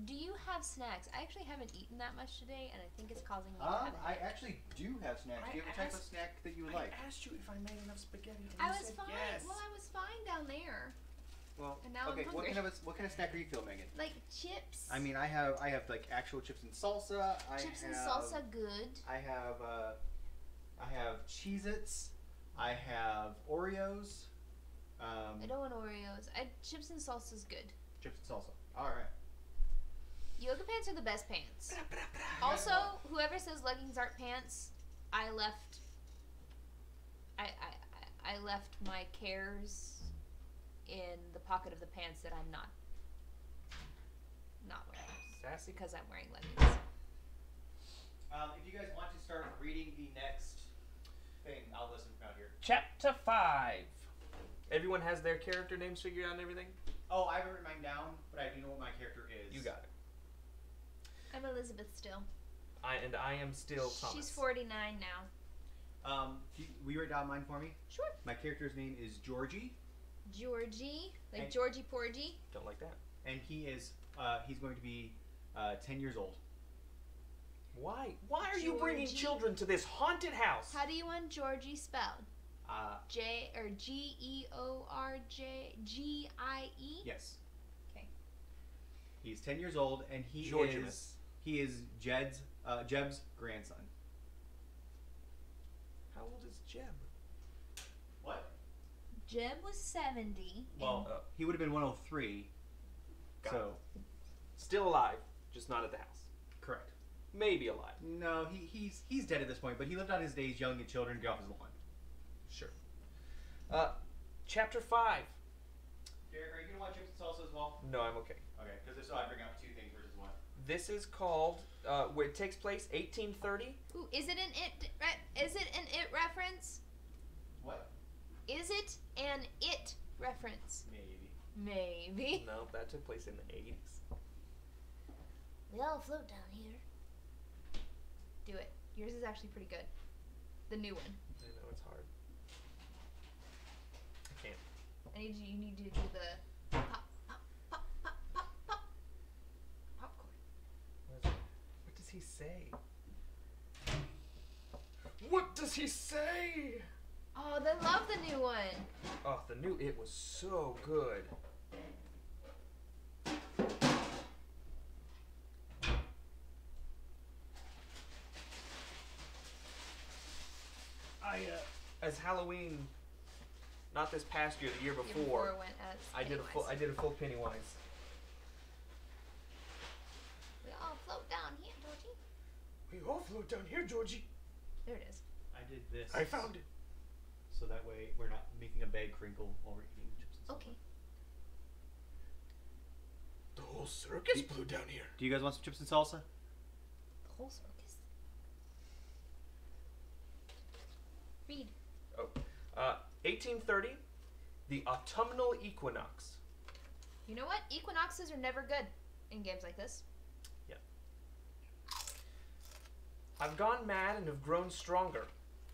do you have snacks? I actually haven't eaten that much today, and I think it's causing me to have a I headache. actually do have snacks. Do you have a type of snack that you would like? I asked you if I made enough spaghetti, and I you was said fine. yes. Well, I was fine down there. Well, And now I'm okay. hungry. What kind of snack are you feeling, Megan? Like chips. I mean, I have like actual chips and salsa. Chips and salsa, good. I have Cheez-Its. I have Oreos. I don't want Oreos. Chips and salsa's good. Chips and salsa. All right. Yoga pants are the best pants. Also, whoever says leggings aren't pants, I left my cares in the pocket of the pants that I'm not wearing Sassy. because I'm wearing leggings. If you guys want to start reading the next thing, I'll listen from out here. Chapter 5. Everyone has their character names figured out and everything? Oh, I haven't written mine down, but I do know what my character is. You got it. I'm Elizabeth still. I am still Thomas. She's 49 now. Will you write down mine for me? Sure. My character's name is Georgie, Georgie, like And- Georgie Porgy. Don't like that. and he's going to be 10 years old. Why? Why are you bringing Georgie. children to this haunted house? How do you want Georgie spelled? Yes. Georgie? Okay. He's 10 years old, and he Georgimus. is Jeb's grandson. How old is Jeb? What? Jeb was 70. Well, he would have been 103. Got So, Still alive, just not at the house. correct. Maybe alive. No, he's dead at this point, but he lived out his days young and children get off his lawn. Sure. Chapter 5. Derek, are you gonna watch chips and salsa as well? No, I'm okay. Okay, because I bring out two things versus one. This is called, where it takes place 1830. Ooh, is it an it reference? What? Is it an it reference? Maybe. Maybe. No, that took place in the 80s. We all float down here. Do it. Yours is actually pretty good. The new one. I know, it's hard. I can't. You need to do the pop, pop, pop, pop, pop, pop. Popcorn. What does he say? What does he say? Oh, they love the new one. Oh, it was so good. As Halloween not this past year, the year Year before. went as I did a full Pennywise. We all float down here, Georgie. We all float down here, Georgie. There it is. I did this. I found it. So that way we're not making a bag crinkle while we're eating chips and salsa. Okay. The whole circus blew down here. Do you guys want some chips and salsa? The whole circus. Read. 1830, the autumnal equinox. You know what? Equinoxes are never good in games like this. I've gone mad and have grown stronger.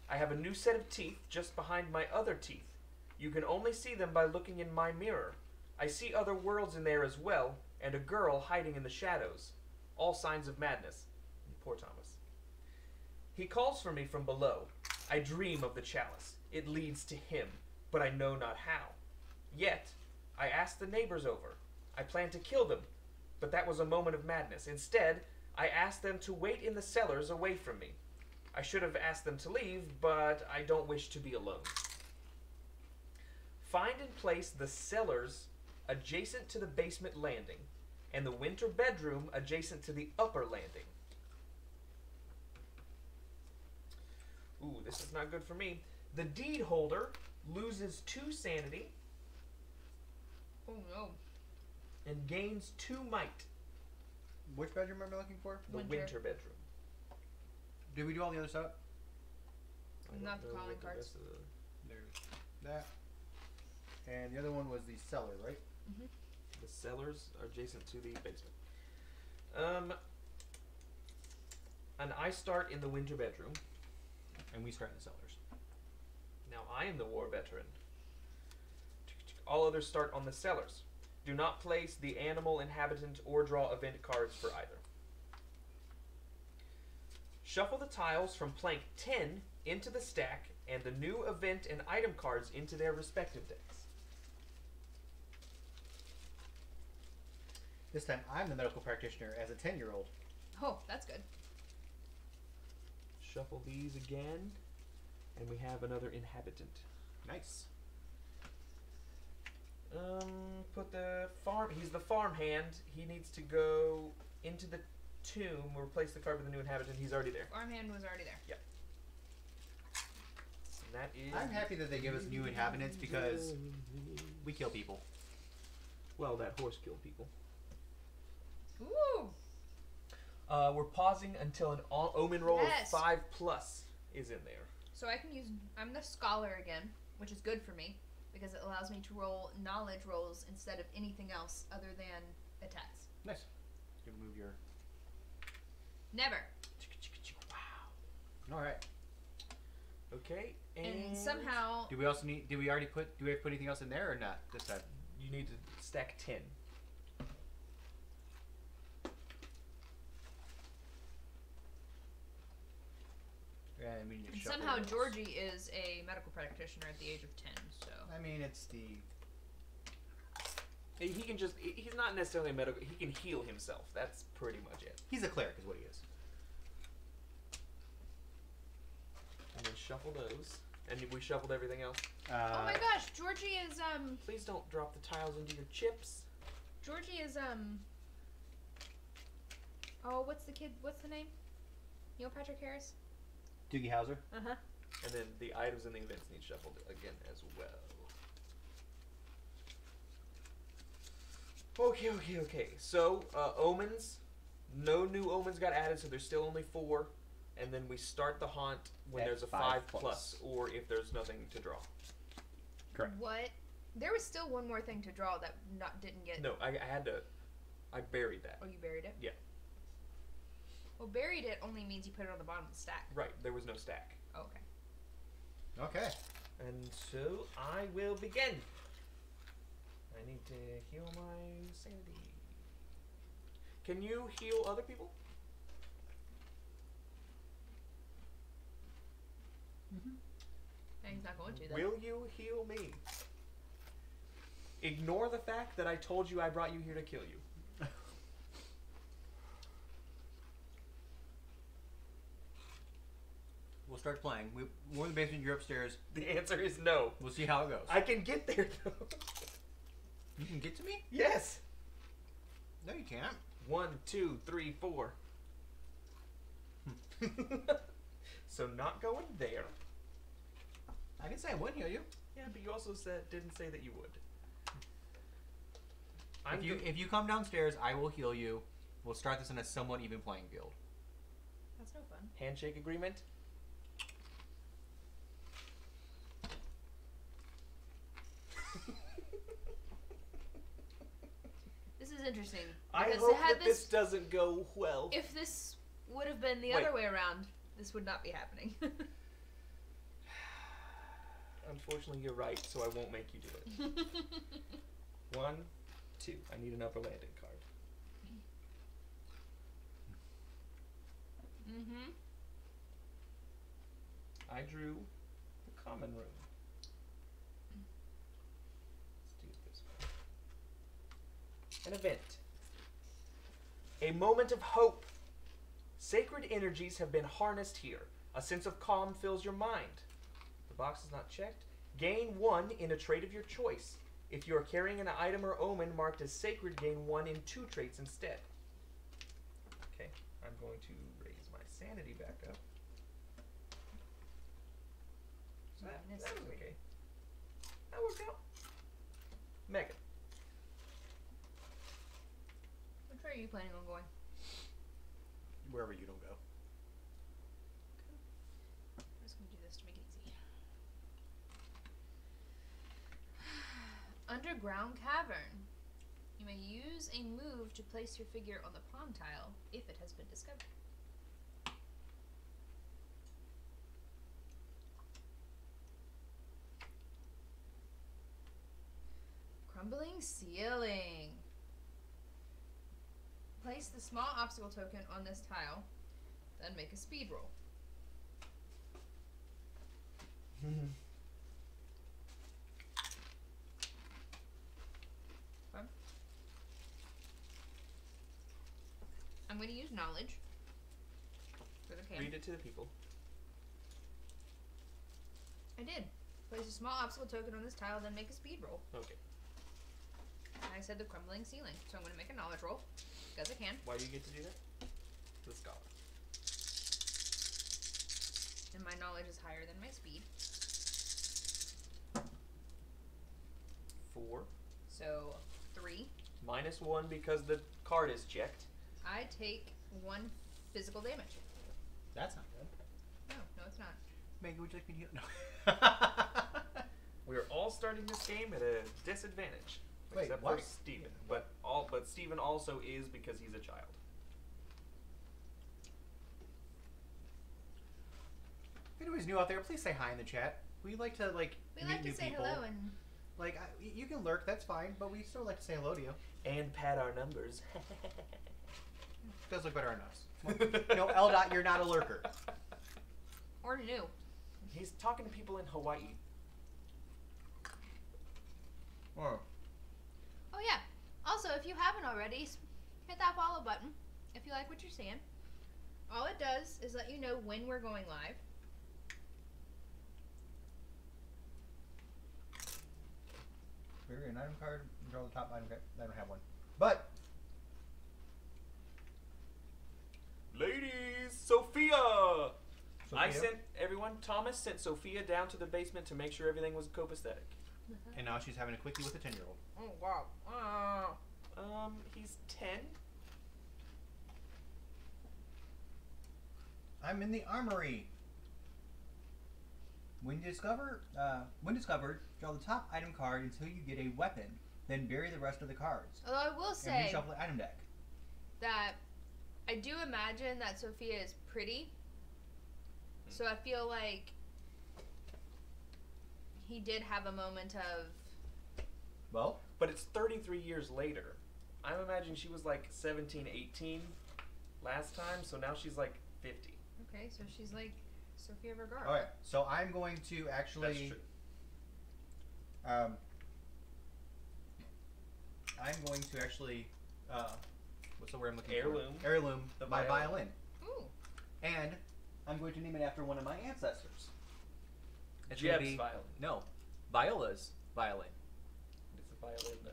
I have a new set of teeth just behind my other teeth. You can only see them by looking in my mirror. I see other worlds in there as well, and a girl hiding in the shadows. All signs of madness. Poor Thomas. He calls for me from below. I dream of the chalice. It leads to him, but I know not how. Yet, I ask the neighbors over. I plan to kill them, but that was a moment of madness. Instead, I asked them to wait in the cellars away from me. I should have asked them to leave, but I don't wish to be alone. Find and place the cellars adjacent to the basement landing, and the winter bedroom adjacent to the upper landing. Ooh, this is not good for me. The deed holder loses 2 sanity Oh no. and gains 2 might. Which bedroom am I looking for? The winter bedroom. Did we do all the other stuff? I don't Not the know calling what the cards. rest of the- There's that. And the other one was the cellar, right? The cellars are adjacent to the basement. And I start in the winter bedroom. And we start in the cellars. Now I am the war veteran. All others start on the cellars. Do not place the animal, inhabitant, or draw event cards for either. Shuffle the tiles from plank 10 into the stack and the new event and item cards into their respective decks. This time I'm the medical practitioner as a 10-year-old. Oh, that's good. Shuffle these again, and we have another inhabitant. Nice. Put the farm. He's the farm hand. He needs to go into the tomb. Replace the card with the new inhabitant. He's already there. Farmhand was already there. And that is. I'm happy that they give us new inhabitants because we kill people. Well, that horse killed people. Ooh. We're pausing until an omen roll Yes. of 5+ is in there. So I can use. I'm the scholar again, which is good for me because it allows me to roll knowledge rolls instead of anything else other than attacks. Nice. You can move your. Never. Wow. All right. Okay. And somehow. Do we also need? Do we have to put anything else in there or not this time? you need to stack 10. I mean, And somehow Georgie is a medical practitioner at the age of 10, so. I mean, it's the. He can just. He's not necessarily a medical. He can heal himself. That's pretty much it. He's a cleric, is what he is. And then shuffle those. And we shuffled everything else. Oh my gosh, Georgie is, Please don't drop the tiles into your chips. Georgie is, oh, what's the name? Neil Patrick Harris? Doogie Howser. Uh-huh. And then the items and the events need shuffled again as well. Okay. So, omens. No new omens got added, so there's still only 4. And then we start the haunt when At there's a 5+, or if there's nothing to draw. Correct. What? There was still one more thing to draw that didn't get... No, I had to... I buried that. Oh, you buried it? Yeah. Well, buried it only means you put it on the bottom of the stack. Right, there was no stack. Oh, okay. Okay. And so, I will begin. I need to heal my sanity. Can you heal other people? And he's not going to, though. Will you heal me? Ignore the fact that I told you I brought you here to kill you. start playing. We're in the basement. You're upstairs. The answer is no. We'll see how it goes. I can get there though. You can get to me? Yes. No, you can't. 1, 2, 3, 4. So not going there. I didn't say I wouldn't heal you. Yeah, but you also didn't say that you would. If you come downstairs, I will heal you. We'll start this in a somewhat even playing field. That's no fun. Handshake agreement. This is interesting. I because hope had that this doesn't go well. If this would have been the Wait. other way around, this would not be happening. Unfortunately, you're right, so I won't make you do it. 1, 2. I need an upper landing card. Mm-hmm. I drew the common room. Let's do it this way. An event. A moment of hope. Sacred energies have been harnessed here. A sense of calm fills your mind. The box is not checked. Gain 1 in a trait of your choice. If you are carrying an item or omen marked as sacred, gain 1 in 2 traits instead. Okay, I'm going to raise my sanity back up. So that was okay. That worked out. Megan. Which way are you planning on going? Wherever you don't go. I'm just going to do this to make it easy. Underground cavern. You may use a move to place your figure on the pawn tile if it has been discovered. Crumbling ceiling. Place the small obstacle token on this tile, then make a speed roll. Okay. I'm going to use knowledge for the can. Read it to the people. I did. Place a small obstacle token on this tile, then make a speed roll. Okay. I said the crumbling ceiling, so I'm going to make a knowledge roll because I can. Why do you get to do that? The scholar. And my knowledge is higher than my speed. 4. So 3. -1 because the card is checked. I take 1 physical damage. That's not good. No, it's not. Megan, would you like me to heal? No. We're all starting this game at a disadvantage. Wait, Except why? for Steven. But Steven also is because he's a child. If anybody's new out there, please say hi in the chat. We like to We meet like new to say people. hello and You can lurk, that's fine, but we still like to say hello to you. And pad our numbers. Does look better on us. No, L. You're not a lurker. or new. He's talking to people in Hawaii. Oh. Oh yeah. Also, if you haven't already, hit that follow button if you like what you're seeing. All it does is let you know when we're going live. Query an item card, draw the top item card. I don't have one. But Ladies, Sophia! I Sophia? sent everyone. Thomas sent Sophia down to the basement to make sure everything was copacetic. And now she's having a quickie with a 10-year-old. Oh wow. He's 10. I'm in the armory. When discovered, draw the top item card until you get a weapon. Then bury the rest of the cards. Although I will And say reshuffle the item deck. that I do imagine that Sophia is pretty. So I feel like he did have a moment of... Well, But it's 33 years later. I imagine she was like 17, 18 last time, so now she's like 50. Okay, so she's like Sophia Vergara. alright. So I'm going to actually... That's true. I'm going to actually... what's the word I'm looking Heirloom. for? Heirloom. The My violin. violin. Ooh. And I'm going to name it after one of my ancestors. It's gonna Jeb's be- violin. No, Viola's violin. It's a violin, though.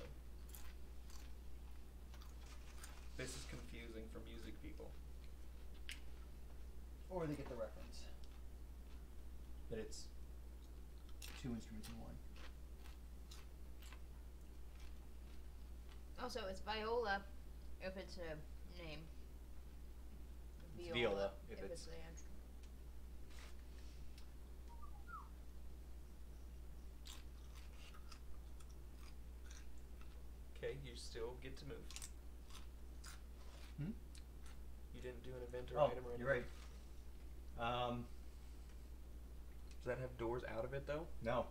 This is confusing for music people. Or they get the reference. That it's 2 instruments in one. Also, it's viola if it's a name. It's viola if if it's- it's the instrument. Okay, you still get to move. Hmm? You didn't do an event or Oh, item or anything. you're right. Does that have doors out of it, though? No.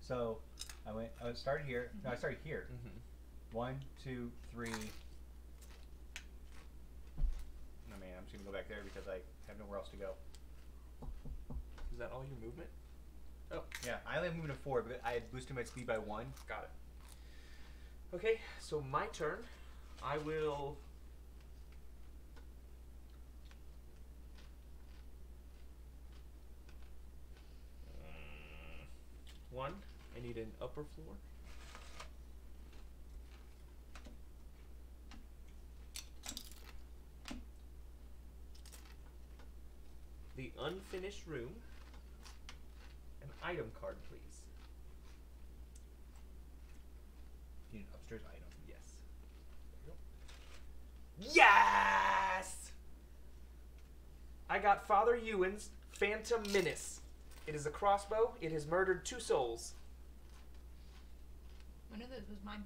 So I started here. No, I started here. Mm-hmm. 1, 2, 3. No, man, I'm just gonna go back there because I have nowhere else to go. Is that all your movement? Oh, Yeah, I only have movement of 4, but I had boosted my speed by 1. got it. Okay, so my turn. I will... One, I need an upper floor. The unfinished room. An item card, please. You need an upstairs item. Yes. Yes! I got Father Ewan's Phantom Menace. It is a crossbow. It has murdered 2 souls. One of those was mine.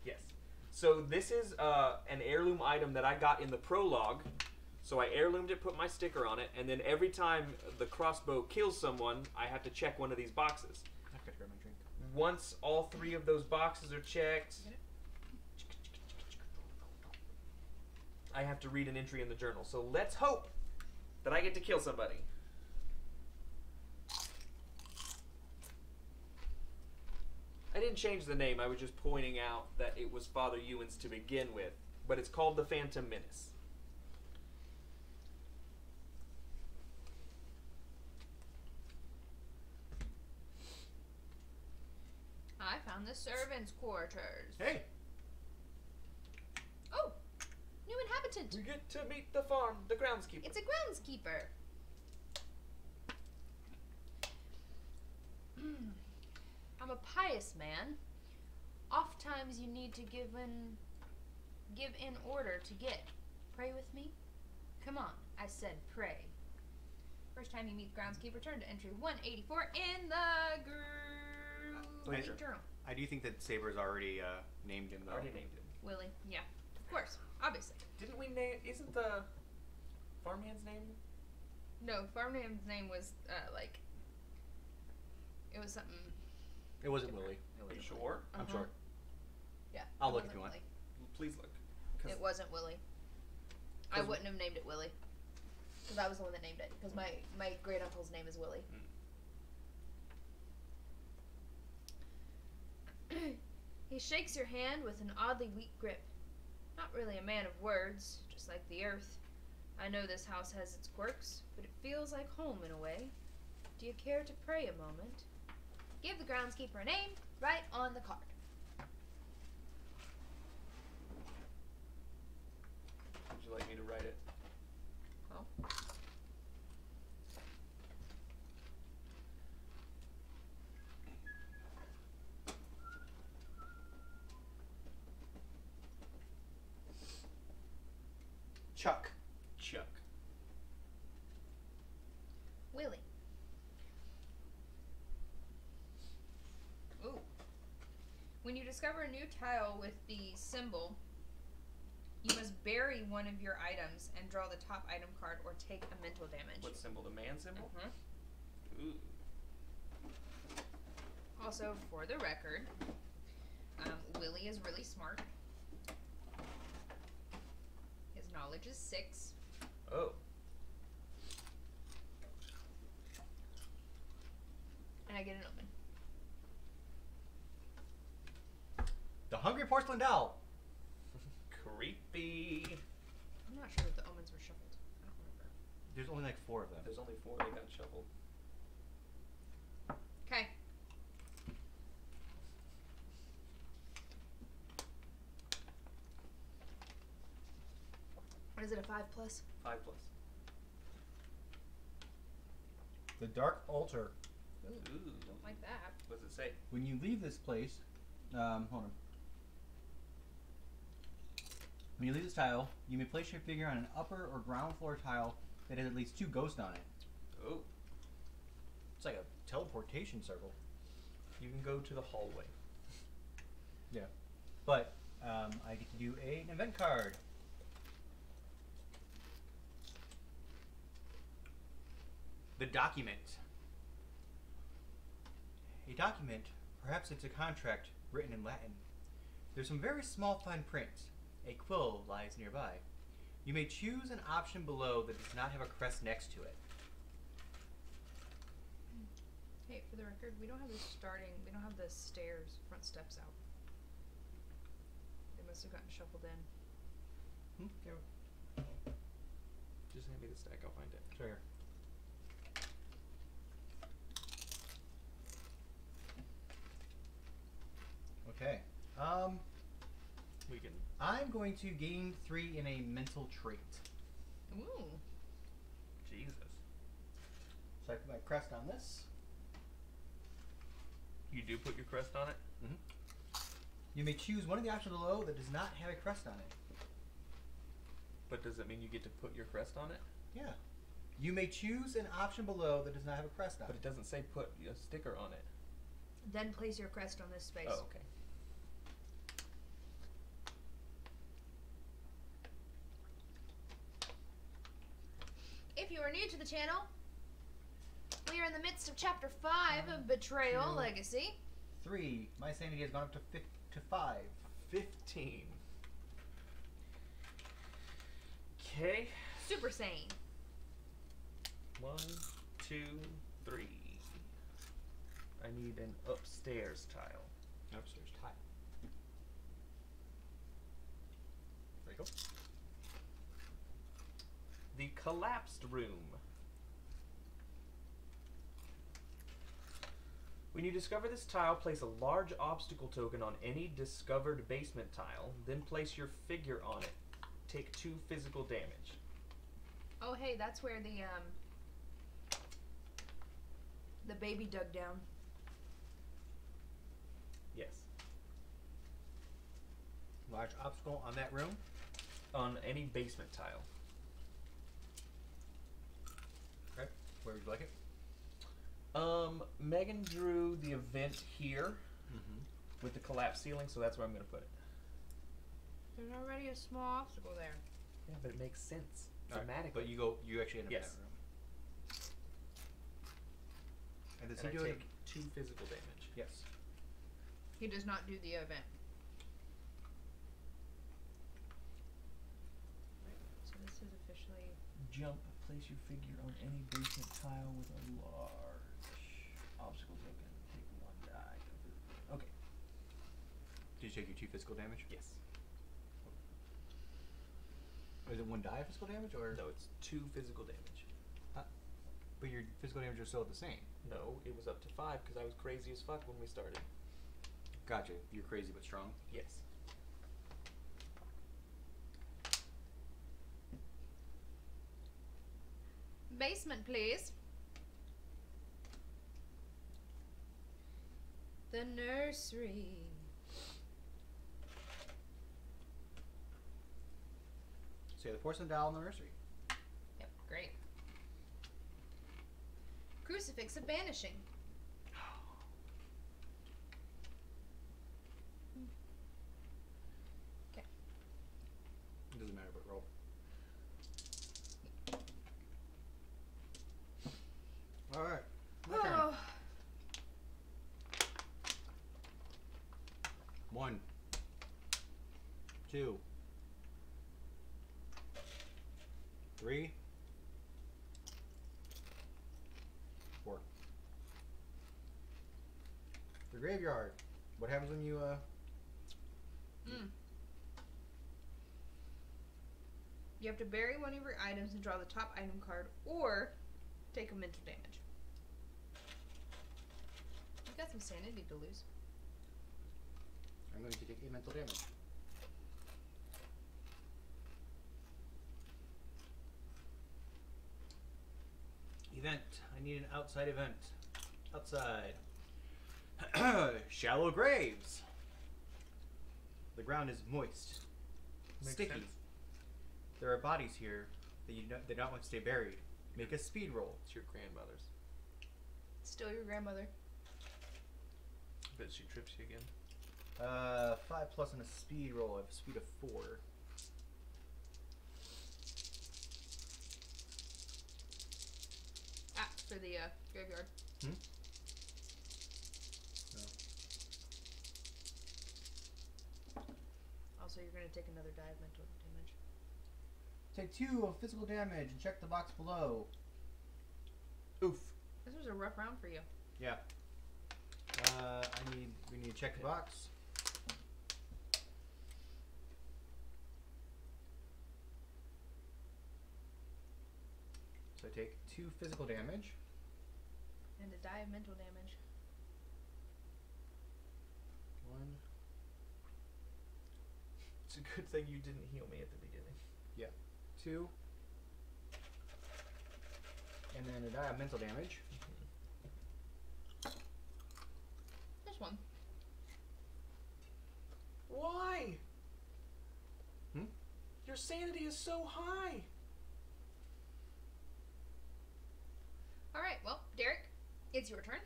Yes. So this is an heirloom item that I got in the prologue. So I heirloomed it, put my sticker on it, and then every time the crossbow kills someone, I have to check one of these boxes. I've got to grab my drink. Once all 3 of those boxes are checked, I have to read an entry in the journal. So let's hope that I get to kill somebody. I didn't change the name. I was just pointing out that it was Father Ewan's to begin with. But it's called the Phantom Menace. I found the servants' quarters. Hey! Oh, new inhabitant. We get to meet the farm, the groundskeeper. It's a groundskeeper. I'm a pious man. Oft times you need to give in order to get. Pray with me? Come on, I said pray. First time you meet the groundskeeper, turn to entry 184 in the Wait. journal. I do think that Saber's already named him, though. Already named him. Willie, yeah, of course, obviously. Didn't we name? Isn't the farmhand's name? No, farmhand's name was it was something. It wasn't Willie. It Are you wasn't sure? I'm Uh-huh. sure. Yeah. I'll it look if wasn't you want. Willie. Please look. 'Cause It wasn't Willie. I 'Cause- wouldn't have named it Willie. Because I was the one that named it. Because my great uncle's name is Willie. He shakes your hand with an oddly weak grip. Not really a man of words, just like the earth. I know this house has its quirks, but it feels like home in a way. Do you care to pray a moment? Give the groundskeeper a name right on the card. Would you like me to write it? Oh. Chuck. Chuck. Willie. Ooh. When you discover a new tile with the symbol, you must bury one of your items and draw the top item card or take a mental damage. What symbol? The man symbol? Mhm. Ooh. Also, for the record, Willie is really smart. His knowledge is 6. Oh. And I get an omen. The Hungry Porcelain Doll. Creepy. I'm not sure if the omens were shuffled. I don't remember. There's only like 4 of them. There's only 4 that got shuffled. Okay. What is it, a 5+? 5+. The Dark Altar. Ooh, don't like that. What does it say? When you leave this place, hold on. When you leave this tile, you may place your figure on an upper or ground floor tile that has at least 2 ghosts on it. Oh. It's like a teleportation circle. You can go to the hallway. Yeah. But I get to do an event card. The document. A document, perhaps it's a contract written in Latin. There's some very small fine print. A quill lies nearby. You may choose an option below that does not have a crest next to it. Hey, for the record, we don't have the stairs, front steps out. They must have gotten shuffled in. Just hand me the stack, I'll find it. It's right here. Okay. We can. I'm going to gain 3 in a mental trait. Ooh. Jesus. So I put my crest on this. You do put your crest on it? You may choose one of the options below that does not have a crest on it. But does it mean you get to put your crest on it? Yeah. You may choose an option below that does not have a crest on But it. it doesn't say put a sticker on it. Then place your crest on this space. Oh, okay. If you are new to the channel, we are in the midst of Chapter 5 of Betrayal 2, Legacy. 3. My sanity has gone up to 5. 15. Okay. Super sane. 1, 2, 3. I need an upstairs tile. Upstairs tile. There you go. The collapsed room. When you discover this tile, place a large obstacle token on any discovered basement tile, then place your figure on it. Take 2 physical damage. Oh, hey, that's where the baby dug down. Yes. Large obstacle on that room. On any basement tile. Okay. Where would you like it? Megan drew the event here with the collapsed ceiling, so that's where I'm going to put it. There's already a small obstacle there. Yeah, but it makes sense Alright, thematically. But you actually end up Yes. in that room. And does And he I do take 2 physical damage. Yes. He does not do the event. So this is officially... Jump. Place your figure on any basement tile with a large obstacle token. Take 1 die. Okay. Did you take your 2 physical damage? Yes. Is it 1 die of physical damage or? No, it's 2 physical damage. But your physical damage is still the same. No, it was up to 5 because I was crazy as fuck when we started. Gotcha. You're crazy but strong. Yes. Basement, please. The nursery. So you have the porcelain doll in the nursery. Yep, great. Crucifix of Banishing. Okay. It doesn't matter, but roll. All right. My turn. Oh. 1, 2, 3, 4. The graveyard. What happens when you You have to bury one of your items and draw the top item card, or take a mental damage. You've got some sanity to lose. I'm going to take a mental damage. Event. I need an outside event. Outside. Shallow graves. The ground is moist. Makes Sticky. sense. There are bodies here that they don't want to stay buried. Make a speed roll. It's your grandmother's. Still your grandmother. I bet she trips you again. 5 plus on a speed roll. I have a speed of 4. Ah, for the graveyard. Hmm? Also, you're going to take another die of mental damage. Take 2 of physical damage and check the box below. Oof. This was a rough round for you. Yeah. We need to check the box. So I take 2 physical damage. And a die of mental damage. 1, It's a good thing you didn't heal me at the beginning. 2, and then a die of mental damage. Just one. Why? Hmm? Your sanity is so high. Alright, well, Derek, it's your turn.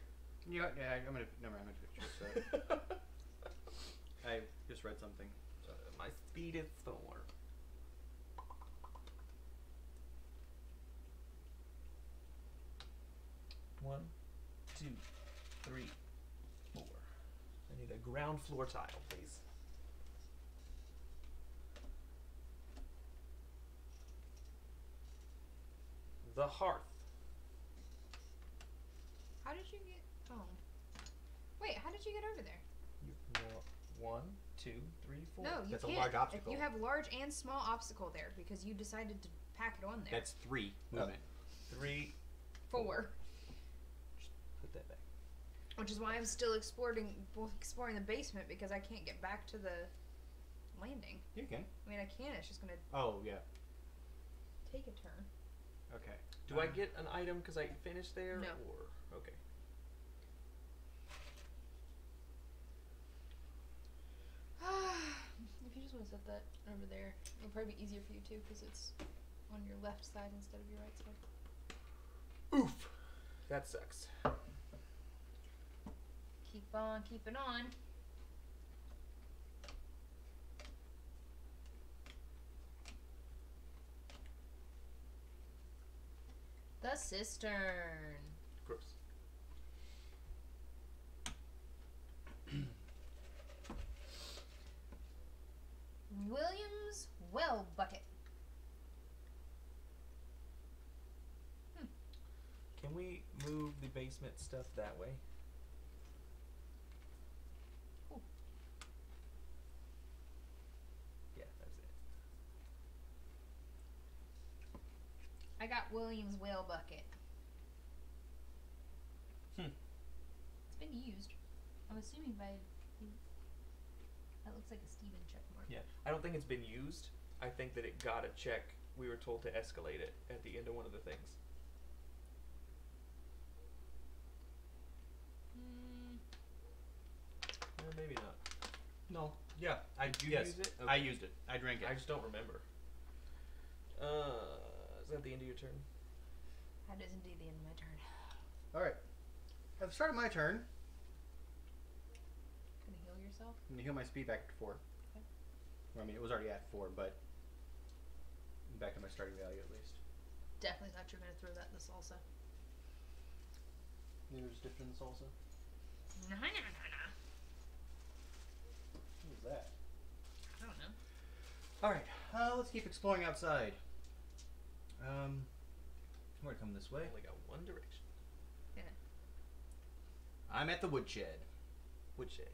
Yeah, I'm gonna. Never mind. I'm gonna choose that. I just read something. My speed is 4. One, 2, 3, 4. I need a ground floor tile, please. The hearth. How did you get... Oh. Wait, how did you get over there? You, 1, 2, 3, 4. No, you That's a can't. large obstacle. You have large and small obstacle there because you decided to pack it on there. That's 3 movement. 3. 4. Just put that back. Which is why I'm still exploring the basement because I can't get back to the landing. You can. I mean, I can. It's just gonna Oh yeah. take a turn. Okay. Do I get an item because I finished there? No. Or okay. If you just want to set that over there, it'll probably be easier for you too because it's on your left side instead of your right side. Oof. That sucks. Keep on keeping on. The cistern. Gross. Williams Well Bucket. Can we move the basement stuff that way? Cool. Yeah, that's it. I got Williams Whale Bucket. It's been used. I'm assuming by... That looks like a Steven check mark. Yeah, I don't think it's been used. I think that it got a check. We were told to escalate it at the end of one of the things. Maybe not. No. Yeah. Did you yes. use it? I Okay. used it. I drank it. I just don't remember. Is that the end of your turn? That is indeed the end of my turn. All right. At the start of my turn, Gonna heal yourself? I'm gonna heal my speed back to 4. Okay. Well, I mean, it was already at 4, but back to my starting value at least. Definitely thought you were gonna throw that in the salsa. Maybe there's dipped in the salsa. No. What was that? I don't know. All right. Let's keep exploring outside. I'm gonna come this way. Only got one direction. Yeah. I'm at the woodshed. Woodshed.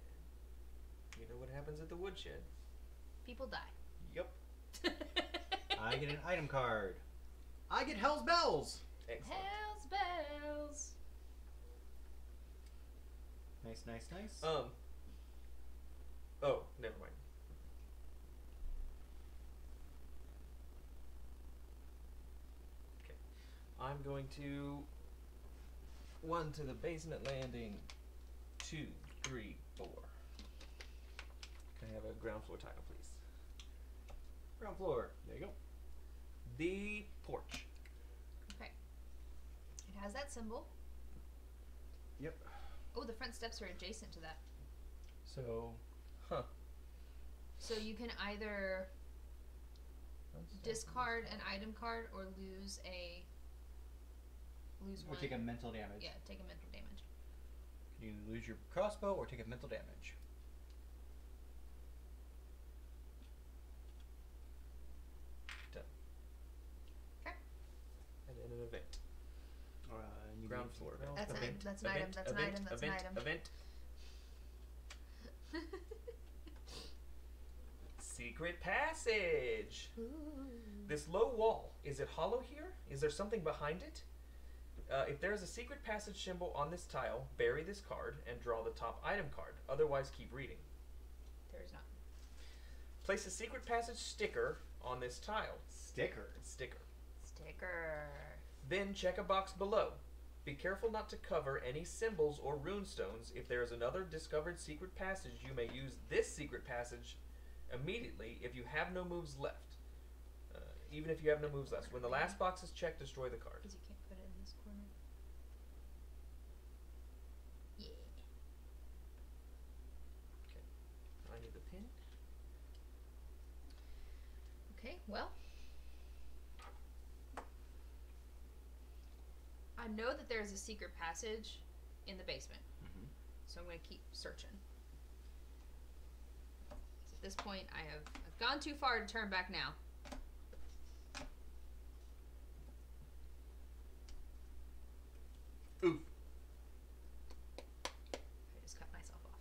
You know what happens at the woodshed? People die. Yep. I get an item card. I get Hell's Bells. Excellent. Hell's bells. Nice, nice, nice. Oh, never mind. Okay. I'm going to 1 to the basement landing. 2, 3, 4. Can I have a ground floor title, please? Ground floor. There you go. The porch. Okay. It has that symbol. Yep. Oh, the front steps are adjacent to that. So, Huh. So you can either discard an item card or lose or one. take a mental damage. Yeah, take a mental damage. You can lose your crossbow or take a mental damage. Done. Okay. And then an event. And you Ground need- floor event. That's an event. item, that's an item, that's an event, item, that's event, an item. Event. Secret passage. Ooh. This low wall, is it hollow here? Is there something behind it? If there is a secret passage symbol on this tile, bury this card and draw the top item card. Otherwise, keep reading. There is not. Place a secret passage sticker on this tile. Sticker. Sticker. Sticker. Then check a box below. Be careful not to cover any symbols or runestones. If there is another discovered secret passage, you may use this secret passage immediately if you have no moves left. Even if you have no moves left. When the last box is checked, destroy the card. Because you can't put it in this corner. Yeah. I need the pin. Okay, well. I know that there's a secret passage in the basement. Mhm. So I'm going to keep searching. At this point, I've gone too far to turn back now. Oof. I just cut myself off.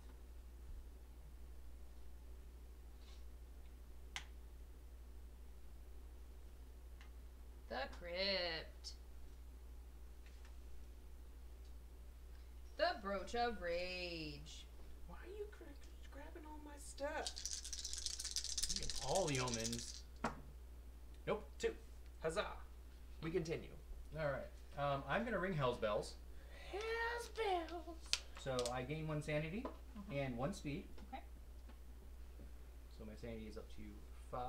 The crypt. The brooch of rage. Why are you grabbing all my stuff? You get all the omens. Nope. 2. Huzzah. We continue. All right. I'm gonna ring Hell's Bells. Hell's bells. So I gain 1 sanity and 1 speed. Okay. So my sanity is up to 5.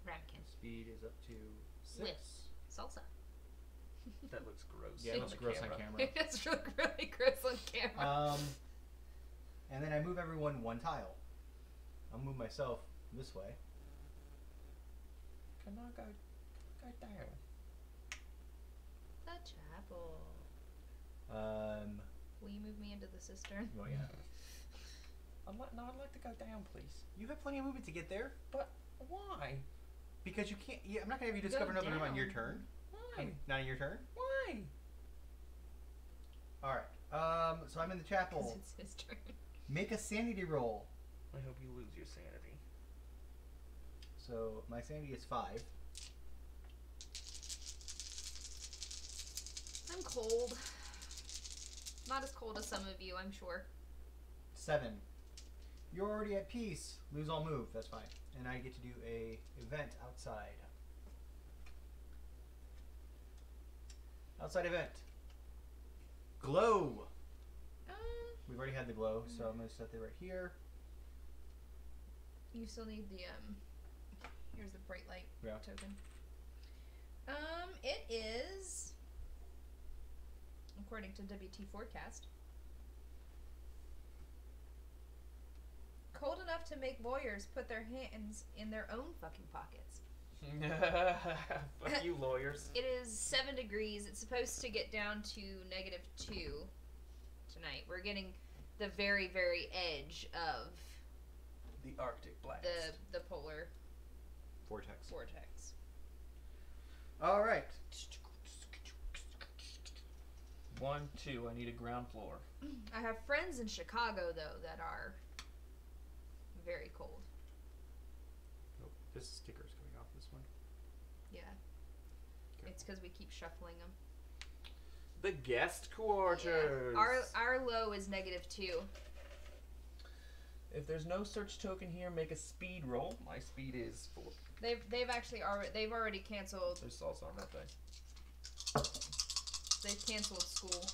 Ramekin. Speed is up to 6. With salsa. That looks gross. Yeah, it looks the gross on camera. It does look really gross on camera. And then I move everyone 1 tile. I'll move myself this way. Can I go down? The chapel. Will you move me into the cistern? Oh yeah. I'd like to go down, please. You have plenty of movement to get there. But why? Because you can't. Yeah, I'm not gonna have you discover another room on your down. turn. Why? Not on your turn. Why? All right. So I'm in the 'Cause chapel. it's his turn. Make a sanity roll. I hope you lose your sanity. So my sanity is 5. I'm cold. Not as cold as some of you, I'm sure. 7. You're already at peace. Lose all move. That's fine. And I get to do a event outside. Outside event. Glow. We've already had the glow, so I'm gonna set that right here. You still need the here's the bright light Yeah. token. It is, according to WT Forecast, cold enough to make lawyers put their hands in their own fucking pockets. Fuck you, lawyers. It is 7 degrees. It's supposed to get down to -2 tonight. We're getting the very, very edge of The Arctic blast. the polar Vortex. vortex. All right. 1, 2. I need a ground floor. I have friends in Chicago though that are very cold. Nope. This sticker's coming. Yeah. It's because we keep shuffling them. The guest quarters. Yeah. Our low is -2. If there's no search token here, make a speed roll. My speed is 4. They've already canceled. There's salsa on that thing. They've canceled school.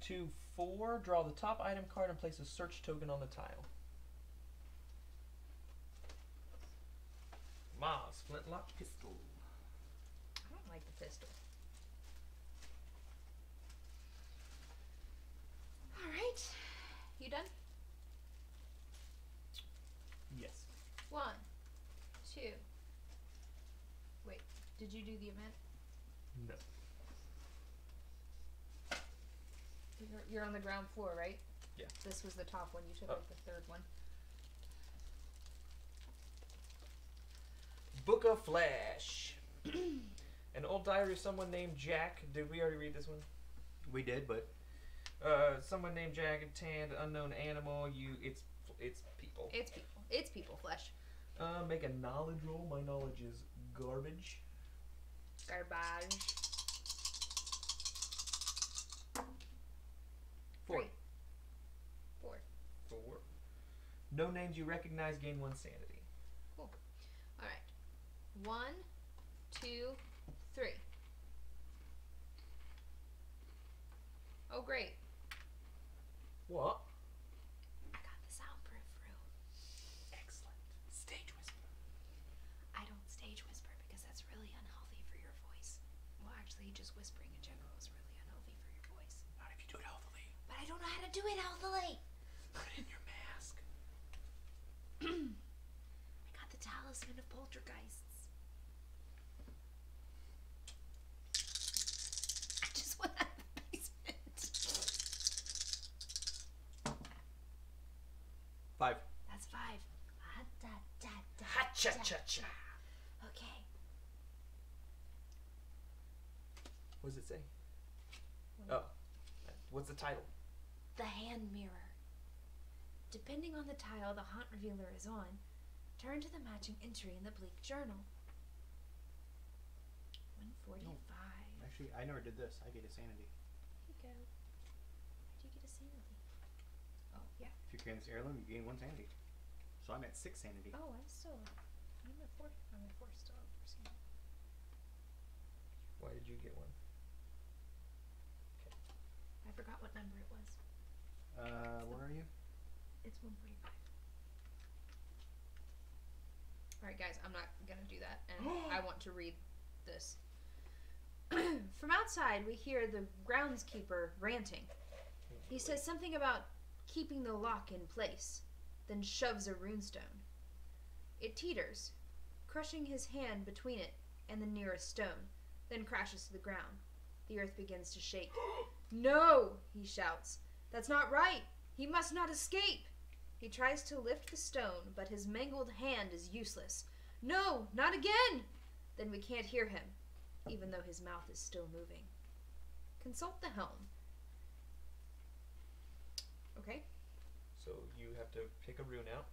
2, 4. Draw the top item card and place a search token on the tile. Maz, flintlock pistol. I don't like the pistol. All right, you done? Yes. 1, 2. Wait, did you do the event? No. You're on the ground floor, right? Yeah. This was the top one. You took Oh. like the third one. Book of Flash. An old diary of someone named Jack. Did we already read this one? We did, but Someone named Jack, a tanned, unknown animal. It's people. It's people. It's people flesh. Make a knowledge roll. My knowledge is garbage. Garbage. 4. 3. 4. 4. No names you recognize. Gain 1 sanity. Cool. All right. 1, 2, 3. Oh, great. What? I got the soundproof room. Excellent. Stage whisper. I don't stage whisper because that's really unhealthy for your voice. Well, actually, just whispering in general is really unhealthy for your voice. Not if you do it healthily. But I don't know how to do it healthily. Put it in your mask. I got the talisman of poltergeists. I just went out of the basement. 5. That's 5. Ha-cha-cha-cha. Okay. What does it say? What? Oh. What's the title? The hand mirror. Depending on the tile the haunt revealer is on, turn to the matching entry in the bleak journal. 145. Actually, I never did this. I get a sanity. There you go. Where'd you get a sanity? Oh, yeah. If you carry this heirloom, you gain 1 sanity. So I'm at 6 sanity. Oh, I'm at 4. I'm at 4 still. Why did you get 1? I forgot what number it was. Where are you? It's 145. Alright, guys, I'm not gonna do that, and I want to read this. From outside, we hear the groundskeeper ranting. He says something about keeping the lock in place, then shoves a runestone. It teeters, crushing his hand between it and the nearest stone, then crashes to the ground. The earth begins to shake. No, he shouts. That's not right. He must not escape. He tries to lift the stone, but his mangled hand is useless. No, not again! Then we can't hear him, even though his mouth is still moving. Consult the helm. Okay. So you have to pick a rune out.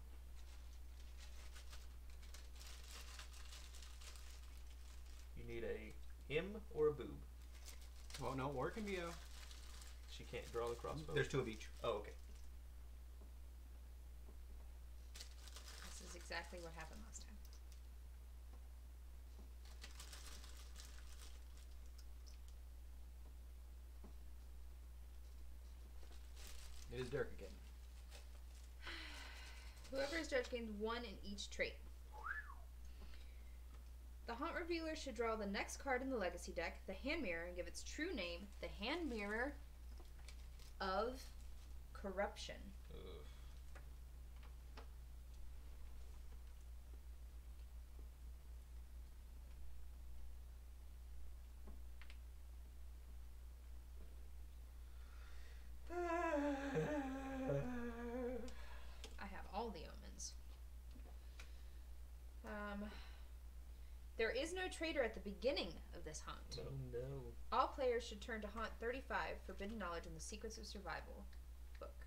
You need a him or a boob. Well, no, or it can be a... She can't draw the crossbow. There's 2 of each. Oh, okay. This is exactly what happened last time. It is Derek again. Whoever is judged gains 1 in each trait. The Haunt Revealer should draw the next card in the Legacy deck, the Hand Mirror, and give its true name, the Hand Mirror of Corruption. Ugh. I have all the omens. There is no traitor at the beginning of this haunt. Oh no. All players should turn to Haunt 35, Forbidden Knowledge and the Secrets of Survival book.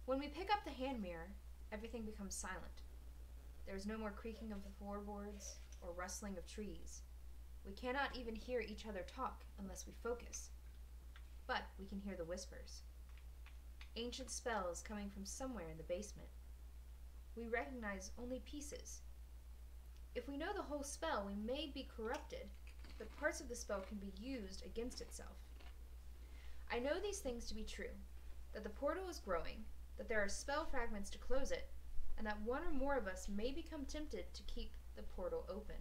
When we pick up the hand mirror, Everything becomes silent. There is no more creaking of the floorboards or rustling of trees. We cannot even hear each other talk unless we focus. But we can hear the whispers. Ancient spells coming from somewhere in the basement. We recognize only pieces. If we know the whole spell, we may be corrupted, but parts of the spell can be used against itself. I know these things to be true, that the portal is growing, that there are spell fragments to close it, and that one or more of us may become tempted to keep the portal open.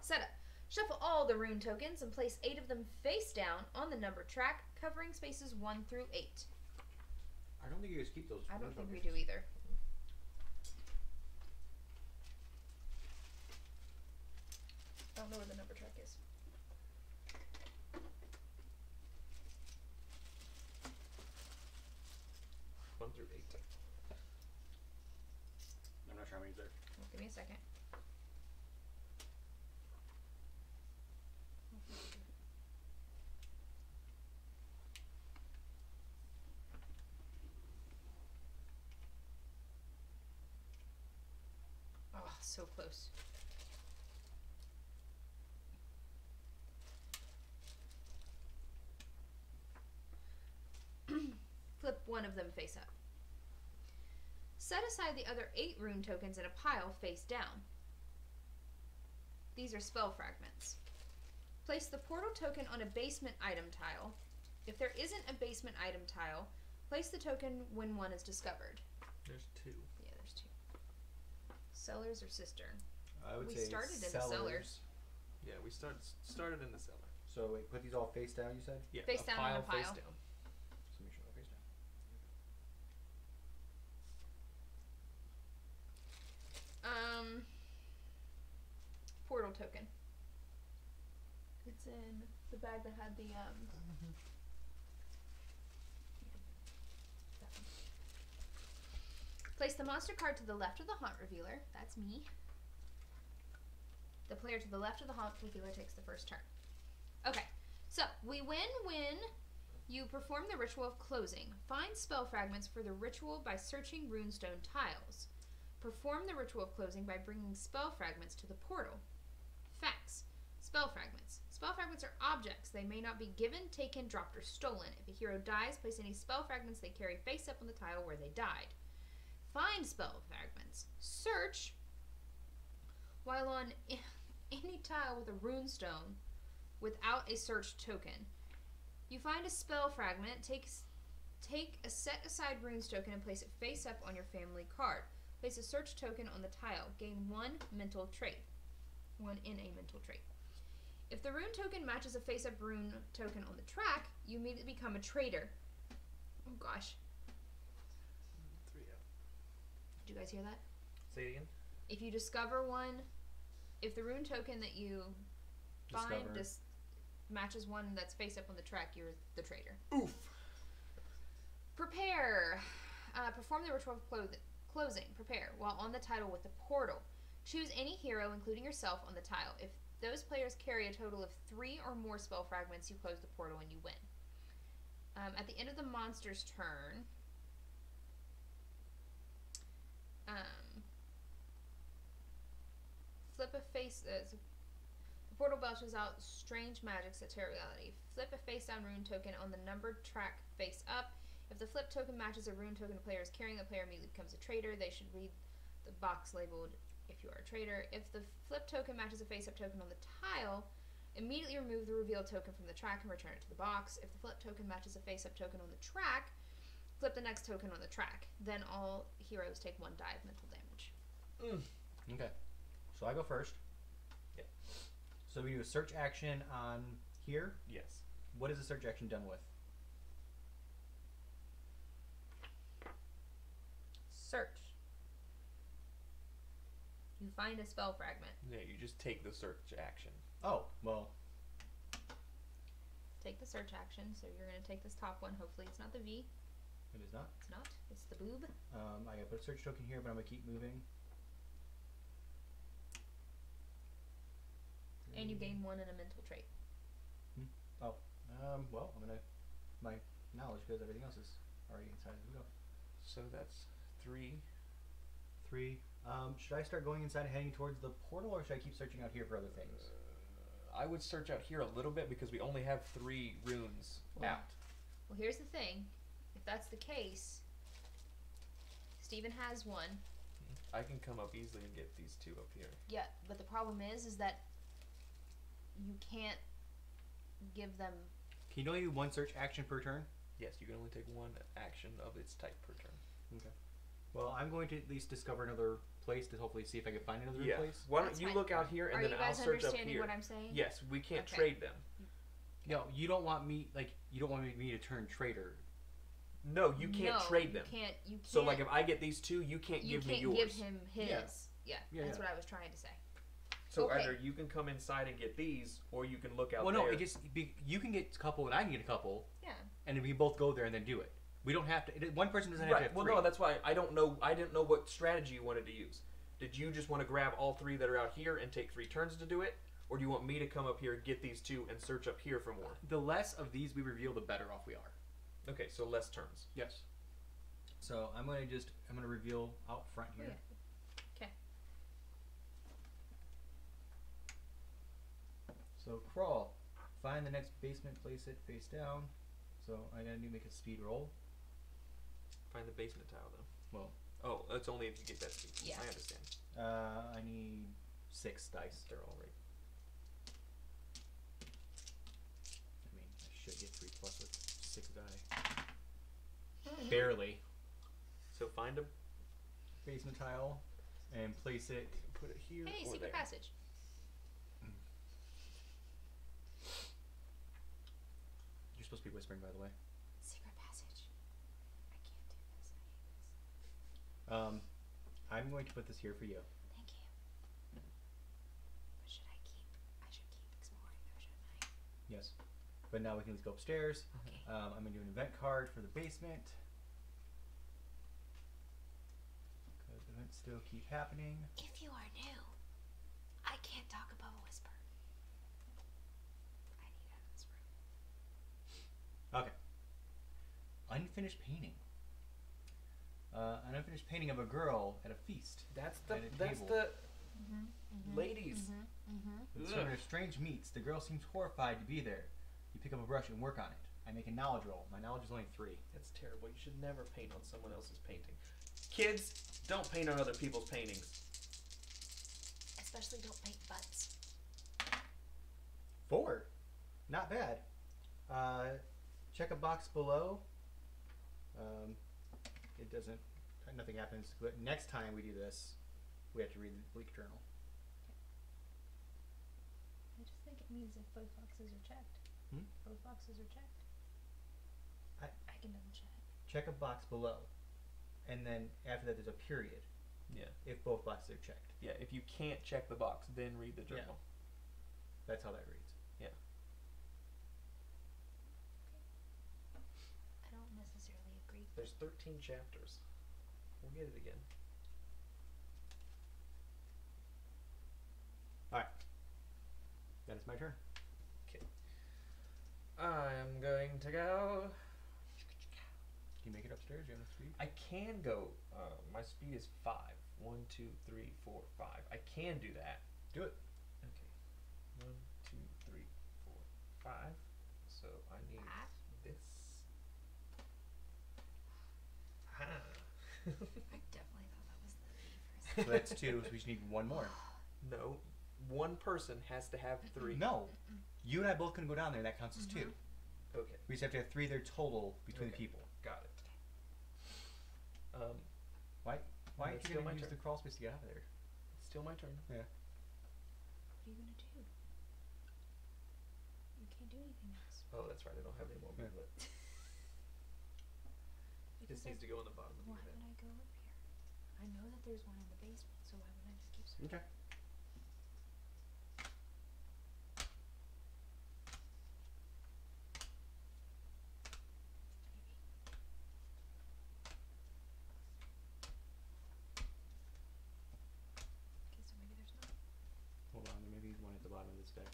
Setup. Shuffle all the rune tokens and place 8 of them face down on the number track, covering spaces 1 through 8. I don't think you guys keep those. I don't think we do either. I don't know where the number track is. One through 8. I'm not sure how many there. Well, give me a second. Oh, so close. Flip one of them face up. Set aside the other 8 rune tokens in a pile face down. These are spell fragments. Place the portal token on a basement item tile. If there isn't a basement item tile, place the token when one is discovered. There's 2. Yeah, there's 2. Cellars or cistern? I would We say started in the cellars. Yeah, we started in the cellar. So wait, put these all face down. You said. Yeah, Face down on a face pile. down. So make sure they're face down. Portal token. It's in the bag that had the that one. Place the monster card to the left of the haunt revealer. That's me. The player to the left of the haunt revealer takes the first turn. Okay, so we win when you perform the ritual of closing. Find spell fragments for the ritual by searching runestone tiles. Perform the ritual of closing by bringing spell fragments to the portal. Facts. Spell fragments. Spell fragments are objects. They may not be given, taken, dropped, or stolen. If a hero dies, place any spell fragments they carry face up on the tile where they died. Find spell fragments. Search while on any tile with a runestone without a search token. You find a spell fragment, take a set aside runes token and place it face up on your family card. Place a search token on the tile. Gain 1 mental trait. 1 in a mental trait. If the rune token matches a face up rune token on the track, you immediately become a traitor. Oh gosh. 3 out. Did you guys hear that? Say it again. If you discover one, if the rune token that you find matches one that's face up on the track, you're the traitor. Oof. Prepare. Perform the ritual of closing. Prepare while on the tile with the portal. Choose any hero, including yourself, on the tile. If those players carry a total of 3 or more spell fragments, you close the portal and you win. At the end of the monster's turn, flip a face. The portal belches out strange magic materiality. Flip a face down rune token on the numbered track face up. If the flip token matches a rune token the player is carrying, the player immediately becomes a traitor. They should read the box labeled if you are a traitor. If the flip token matches a face up token on the tile, immediately remove the reveal token from the track and return it to the box. If the flip token matches a face up token on the track, flip the next token on the track. Then all heroes take 1 die of mental damage. Okay. So I go first. Yeah. So we do a search action on here. Yes. What is the search action done with? Search. You find a spell fragment. Yeah, you just take the search action. Oh, well. Take the search action. So you're going to take this top one. Hopefully it's not the V. It is not. It's not. It's the boob. I gotta put a search token here, but I'm gonna keep moving. And you gain 1 in a mental trait. Oh. My knowledge, because everything else is already inside as we go. So that's 3. 3. Should I start going inside and heading towards the portal, or should I keep searching out here for other things? I would search out here a little bit because we only have 3 runes out. Well, here's the thing. If that's the case, Steven has one. I can come up easily and get these 2 up here. Yeah, but the problem is that you can't give them. Can you only do 1 search action per turn? Yes, you can only take 1 action of its type per turn. Okay. Well, I'm going to at least discover another place to hopefully see if I can find another place. Why don't That's you fine. look out here and Are then you I'll guys search up understanding here. what I'm saying? Yes, we can't Okay. trade them. No, you don't want me to turn traitor. No, you can't trade them. You can't. So like if I get these 2, you can't give me yours. give him his. Yeah. Yeah, that's what I was trying to say. So Okay. either you can come inside and get these, or you can look out Well, there. no, you can get a couple and I can get a couple, Yeah. and then we both go there and then do it. We don't have to. One person doesn't have to Right. have Well, 3. no, that's why I don't know. I didn't know what strategy you wanted to use. Did you just want to grab all 3 that are out here and take 3 turns to do it, or do you want me to come up here, get these 2, and search up here for more? The less of these we reveal, the better off we are. Okay, so less turns. Yes. So I'm gonna reveal out front here. Okay. So crawl, find the next basement, place it face down. So I gotta make a speed roll. Find the basement tile though. Well, Oh, that's only if you get that speed. Yeah. I understand. I need 6 dice. They're all right. I mean, I should get 3 plus with 6 die. Barely. So find a Basement tile, and place it. put it here Hey, or secret there. passage. You're supposed to be whispering, by the way. Secret passage. I can't do this. I hate this. I'm going to put this here for you. Thank you. But should I keep? I should keep exploring, though, shouldn't I? Yes. But now we can just go upstairs. Okay. I'm gonna do an event card for the basement. Because events still keep happening. If you are new, I can't talk above a whisper. I need out of this room. Okay. Unfinished painting. An unfinished painting of a girl at a feast. That's At a table. Ladies. With some of strange meats. The girl seems horrified to be there. You pick up a brush and work on it. I make a knowledge roll. My knowledge is only 3. That's terrible. You should never paint on someone else's painting. Kids, don't paint on other people's paintings. Especially don't paint butts. 4. Not bad. Check a box below. It doesn't. Nothing happens. But next time we do this, we have to read the bleak journal. I just think it means if both boxes are checked. Hmm? Both boxes are checked. I can double check. check a box below, and then after that there's a period. Yeah. If both boxes are checked, Yeah, if you can't check the box, then read the journal. that's how that reads. I don't necessarily agree. There's 13 chapters. We'll get it again. All right. That is my turn. I'm going to go. Can you make it upstairs? You have enough speed? I can go. My speed is 5. 1, 2, 3, 4, 5. I can do that. Do it. Okay. 1, 2, 3, 4, 5. So I need this. I definitely thought that was the E So that's 2. So we just need 1 more. No, one person has to have 3. No, you and I both can go down there. That counts as 2. Okay, We just have to have 3 there total between the Okay. people. got it. Why It's aren't you still going my to use turn. the crawl space to get out of there? It's still my turn. What are you gonna do? You can't do anything else. Oh, that's right. I don't have any more Yeah. movement. Because This needs to go in the bottom of the why would event. I go up here? I know that there's one in the basement, so why would I just keep searching? Okay. Okay, so maybe there's not. Hold on. There may be one at the bottom of this deck.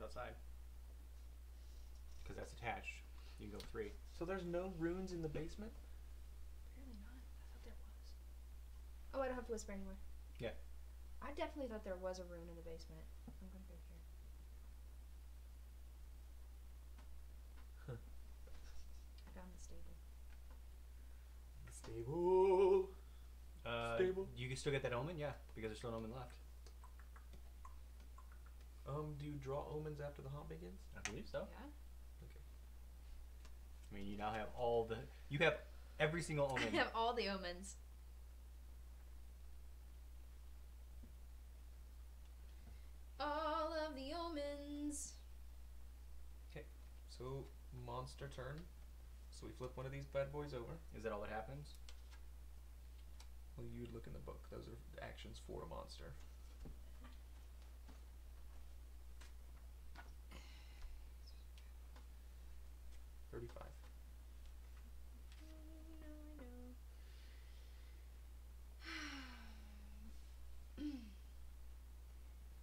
runes outside. Because that's attached. You can go 3. So there's no runes in the basement? Apparently not. I thought there was. Oh, I don't have to whisper anymore. Yeah. I definitely thought there was a rune in the basement. I'm gonna go here. Huh. I found the stable. Stable. Stable. You can still get that omen, yeah, because there's still an omen left. Do you draw omens after the haunt begins? I believe so. Yeah. Okay. I mean, you now have all the. You have every single omen. I have all the omens. All of the omens. Okay. So monster turn. So we flip one of these bad boys over. Is that all that happens? Well, you'd look in the book. Those are actions for a monster. $35.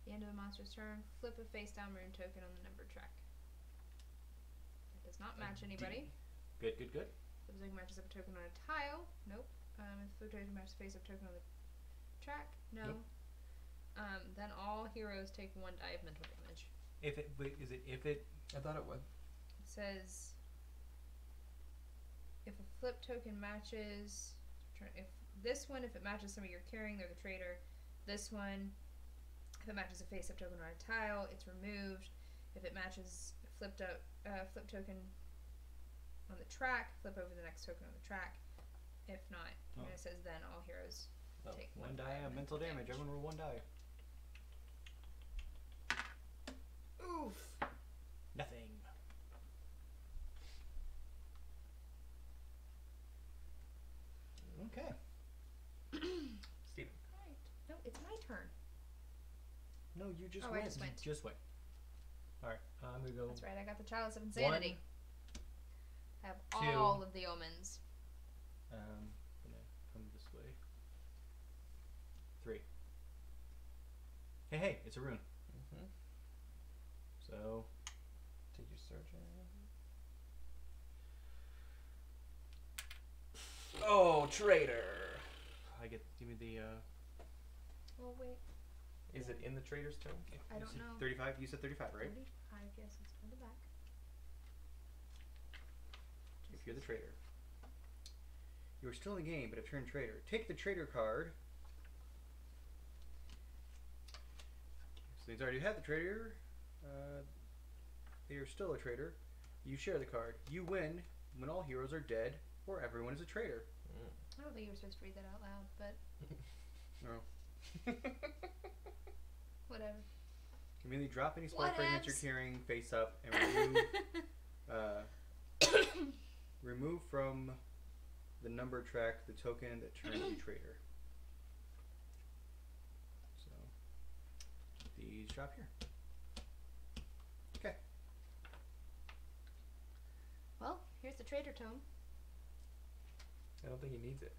The end of the monster's turn, flip a face down rune token on the number track. It does not match anybody. Good, good, good. Flip a token matches up a token on a tile. Nope. If flip token matches face up token on the track. No. Nope. Then all heroes take 1 die of mental damage. If it, wait, is it if it? I thought it would. It says if a flip token matches, if this one, if it matches somebody you're carrying, they're the traitor. This one, if it matches a face-up token on a tile, it's removed. If it matches flip token on the track, flip over the next token on the track. If not, and it says then all heroes take 1 die of mental damage. Everyone roll 1 die. Oof. Nothing. Okay. Steven. Right. No, it's my turn. No, you just Oh, I went. just went. Just went. All right, I'm gonna go. That's right. I got the Chalice of Insanity. I have 2. all of the omens. Gonna come this way. 3. Hey, it's a rune. Mm-hmm. So Take your search. Oh, traitor! I get. Give me the. Well, wait. Is it in the traitor's tome? I you don't said know. 35. You said 35, right? 35, yes, it's on the back. If you're the traitor. You are still in the game, but have turned traitor. Take the traitor card. Since I already had the traitor, they are still a traitor. You share the card. You win when all heroes are dead or everyone is a traitor. I don't think you were supposed to read that out loud, but No. whatever. Immediately drop any spell Whatevs. fragments you're carrying face up and remove from the number track the token that turns you traitor. So these drop here. Okay. Well, here's the traitor tome. I don't think he needs it.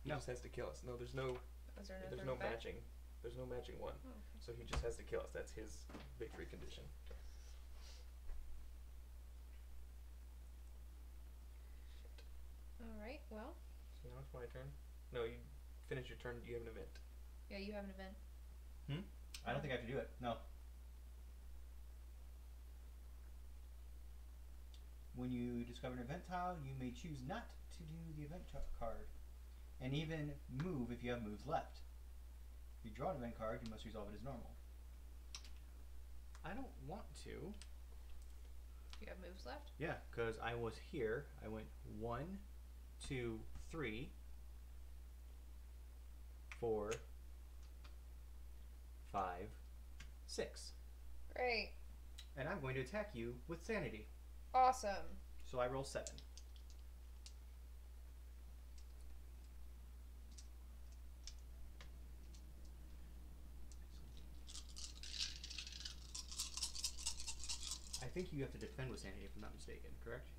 He No. just has to kill us. No, there's no Was there there's another no back? matching. There's no matching one. Oh, okay. So he just has to kill us. That's his victory condition. Alright, well, So now it's my turn. No, you finish your turn. You have an event. yeah, you have an event. I don't think I have to do it. No. When you discover an event tile, you may choose not to do the event card, and even move if you have moves left. If you draw an event card, you must resolve it as normal. I don't want to. You have moves left? Yeah, because I was here. I went 1, 2, 3, 4, 5, 6. Great. And I'm going to attack you with sanity. Awesome. So I roll 7. I think you have to defend with sanity if I'm not mistaken, correct?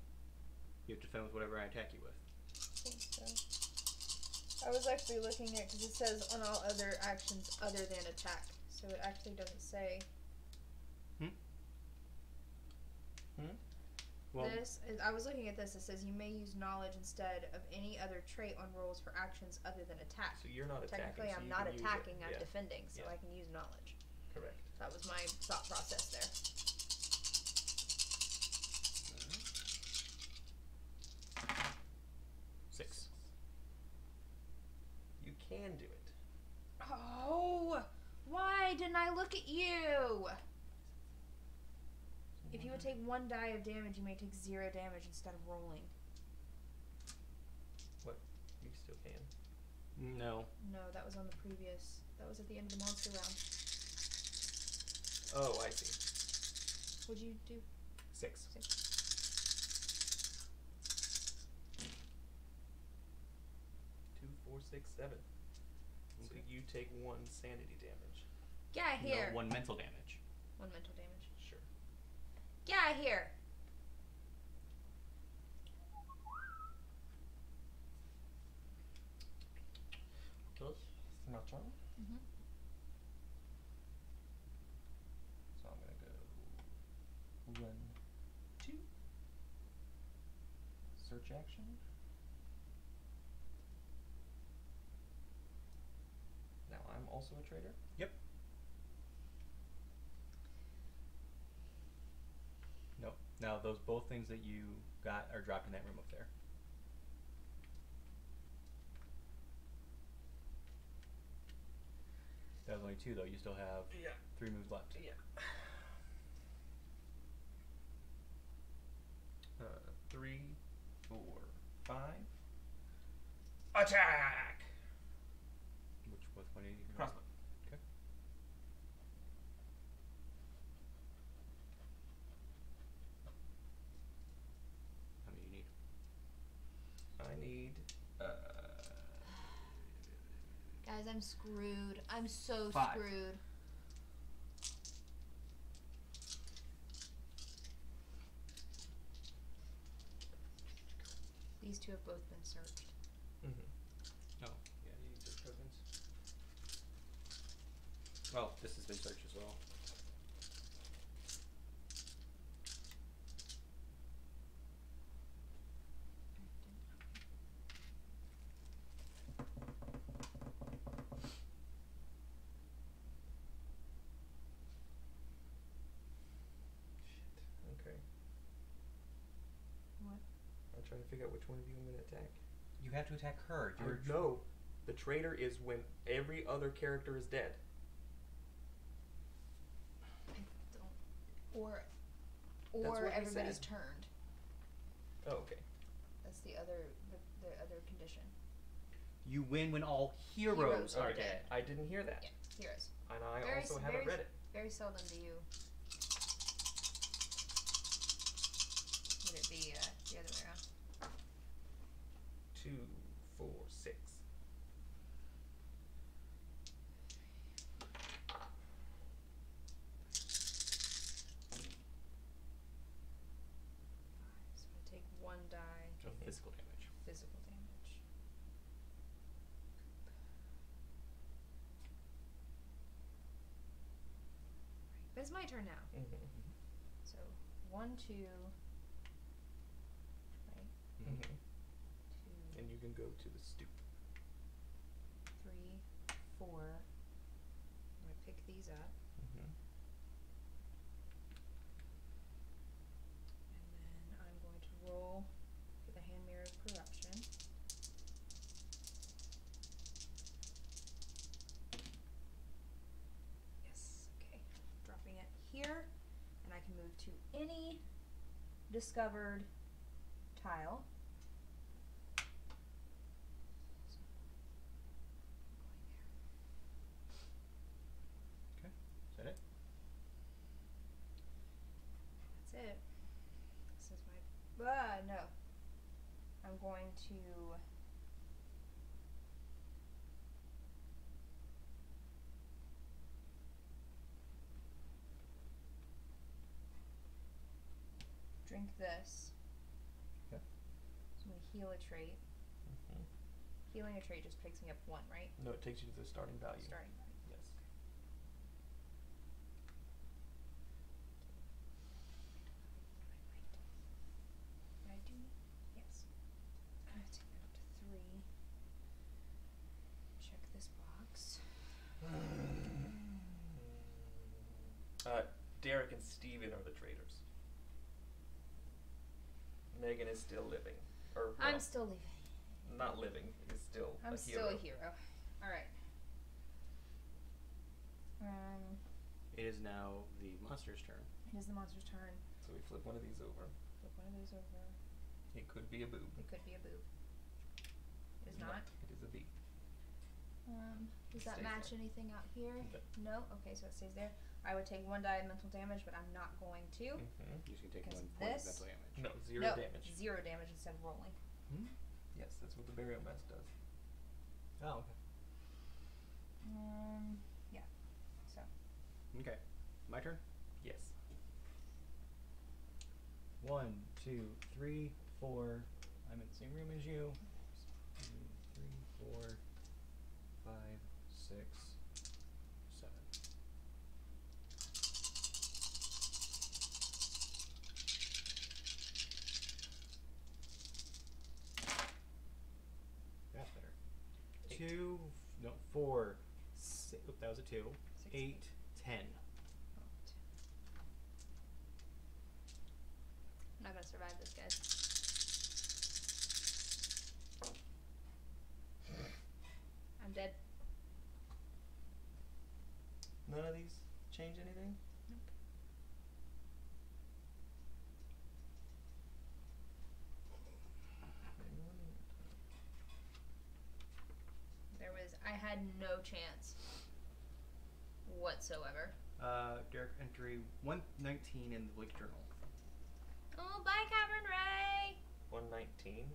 You have to defend with whatever I attack you with. I think so. I was actually looking at it because it says on all other actions other than attack. So it actually doesn't say. Well, I was looking at this. It says you may use knowledge instead of any other trait on rolls for actions other than attack. so you're not attacking. Technically, so I'm you not can use it. attacking. I'm Yeah, defending, so Yeah. I can use knowledge. correct. That was my thought process there. 6. You can do it. Oh, why didn't I look at you? If you would take 1 die of damage, you may take 0 damage instead of rolling. You still can. No. No, that was on the previous. That was at the end of the monster round. Oh, I see. What'd you do? 6. 2, 4, 6, 7. So Okay. you take 1 sanity damage. Get out of here. No, 1 mental damage. 1 mental damage. Sure. Get out of here. Okay. It's my turn. Mhm. So I'm gonna go 1, 2. Search action. Now I'm also a trader. Yep. Nope. Now those both things that you got are dropped in that room up there. That was only 2 though. You still have Yeah. 3 moves left. Yeah. 3, 4, 5. Attack! Which was what you Crossbow. Okay. How many do you need? I need. Guys, I'm screwed. I'm so 5. screwed. These 2 have both been searched. Mm-hmm. Oh, yeah, you need search tokens. Well, this has been searched as well. Okay. What? I'm trying to figure out which one of you I'm going to attack. You have to attack her. You're No. The traitor is when every other character is dead. I don't. Or what he everybody's said. turned. Oh, okay. That's the other condition. You win when all heroes are dead. I didn't hear that. Yeah, heroes. And I Very also s- haven't very read it. Very seldom do you. Would it be the other way around? 2, 4, 6. So I take 1 die Of physical damage. physical damage. But it's my turn now. Mm-hmm. So 1, 2. Right? Mm-hmm. 2, And you can go to the stoop. 3, 4. I'm gonna pick these up, Mm-hmm. and then I'm going to roll for the hand mirror of corruption. Yes. Okay. Dropping it here, and I can move to any discovered tile. So, going there. Is that it? That's it. This is my. No. I'm going to. Drink this. Okay. So I'm going to heal a trait. Mm-hmm. Healing a trait just picks me up 1, right? No, it takes you to the starting value. Starting value. Yes. Derek and Steven are the traitors. Megan is still living. Or, well, I'm still leaving. not living. Is still I'm a still hero. a hero. Alright. It is now the monster's turn. It is the monster's turn. So we flip one of these over. Flip one of those over. It could be a boob. It could be a boob. It is No, not. It is a bee. Does It that stays match there. anything out here? No. No? Okay, so it stays there. I would take 1 die of mental damage, but I'm not going to. Mm-hmm. You can take Because 1 point of this- mental damage. No, 0 No, damage. 0 damage instead of rolling. Yes, that's what the burial mask does. Oh, okay. Yeah. So. Okay. My turn? Yes. 1, 2, 3, 4. I'm in the same room as you. 2, 3, 4, 5, 6, 7. That's better. 2, no, 4, 6, that was a 2. 8, 10. I'm not gonna survive this, guys. I'm dead. None of these change anything? Nope. I had no chance whatsoever. Derek entry 119 in the Blake Journal. Oh, bye, Cavern Ray! 119.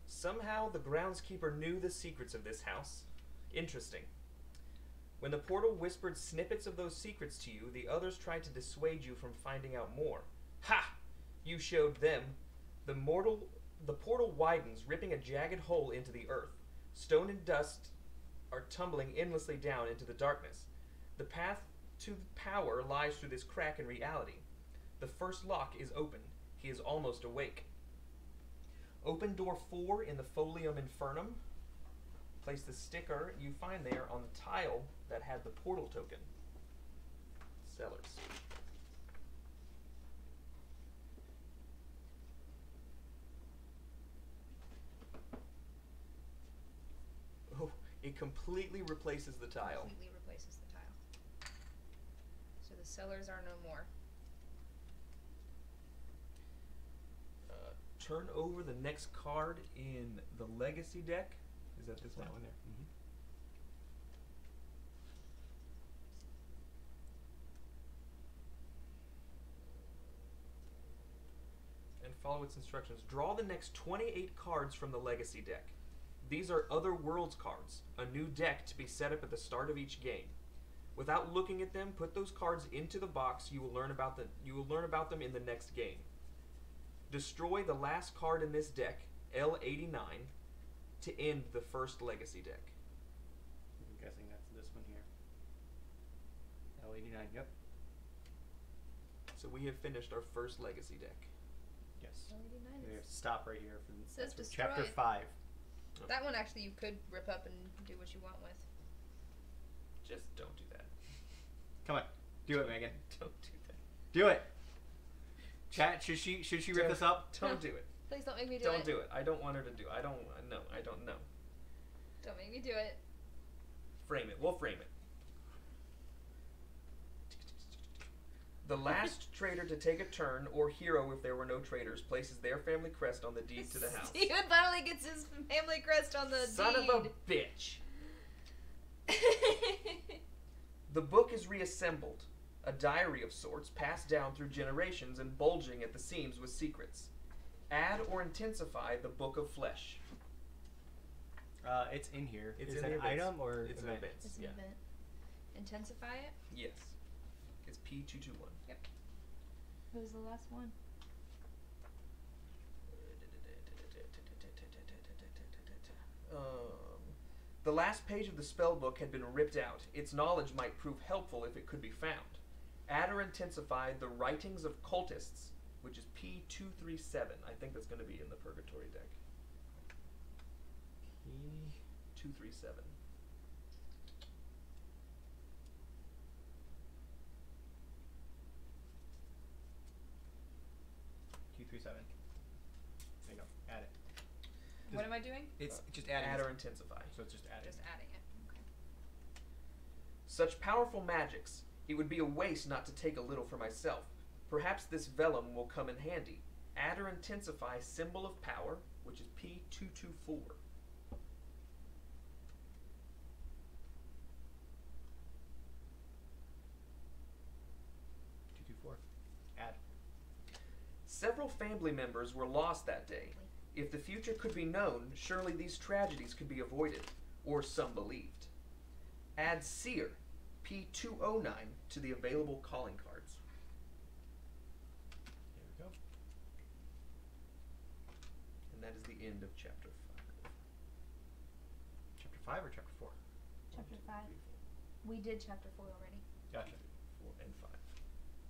Somehow the groundskeeper knew the secrets of this house. Interesting. When the portal whispered snippets of those secrets to you, the others tried to dissuade you from finding out more. Ha! You showed them. The portal widens, ripping a jagged hole into the earth. Stone and dust are tumbling endlessly down into the darkness. The path to power lies through this crack in reality. The first lock is open. He is almost awake. Open door 4 in the Folium Infernum. Place the sticker you find there on the tile that had the portal token. Cellars. Oh, it completely replaces the tile. Completely replaces the tile. So the cellars are no more. Turn over the next card in the Legacy deck. Is that this one? That one there. Mm-hmm. And follow its instructions. Draw the next 28 cards from the Legacy deck. These are Other Worlds cards, a new deck to be set up at the start of each game. Without looking at them, put those cards into the box. You will learn about them in the next game. Destroy the last card in this deck, L89, to end the first Legacy deck. I'm guessing that's this one here. L89, yep. So we have finished our first Legacy deck. Yes. L89 We is- have to stop right here for says for destroy chapter it. 5. That one actually you could rip up and do what you want with. Just don't do that. Come on, do it, Megan. Don't do that. Do it. Chat, should she rip Don't- this up? Don't do it. Please don't make me do Don't it. do it. I don't want her to do it. I don't know. Don't make me do it. Frame it. We'll frame it. The last traitor to take a turn, or hero if there were no traitors, places their family crest on the deed to the house. Steven finally gets his family crest on the Son deed. of a bitch. The book is reassembled, a diary of sorts passed down through generations and bulging at the seams with secrets. Add or intensify the Book of Flesh. It's in here. It's Is in that the an events. item or It's an event? event. It's an Yeah. event. Intensify it. Yes. It's P221. Who's the last one? The last page of the spell book had been ripped out. Its knowledge might prove helpful if it could be found. Add or intensify the writings of cultists, which is P237. I think that's going to be in the Purgatory deck. P237. doing? It's just adding. Add or intensify. So it's just adding. Just adding it. Okay. Such powerful magics, it would be a waste not to take a little for myself. Perhaps this vellum will come in handy. Add or intensify symbol of power, which is P224. 224. Add. Several family members were lost that day. If the future could be known, surely these tragedies could be avoided, or some believed. Add Seer, P209, to the available calling cards. Here we go. And that is the end of chapter 5. Chapter 5 or chapter 4? Chapter 5. We did chapter 4 already. Gotcha. 4 and 5.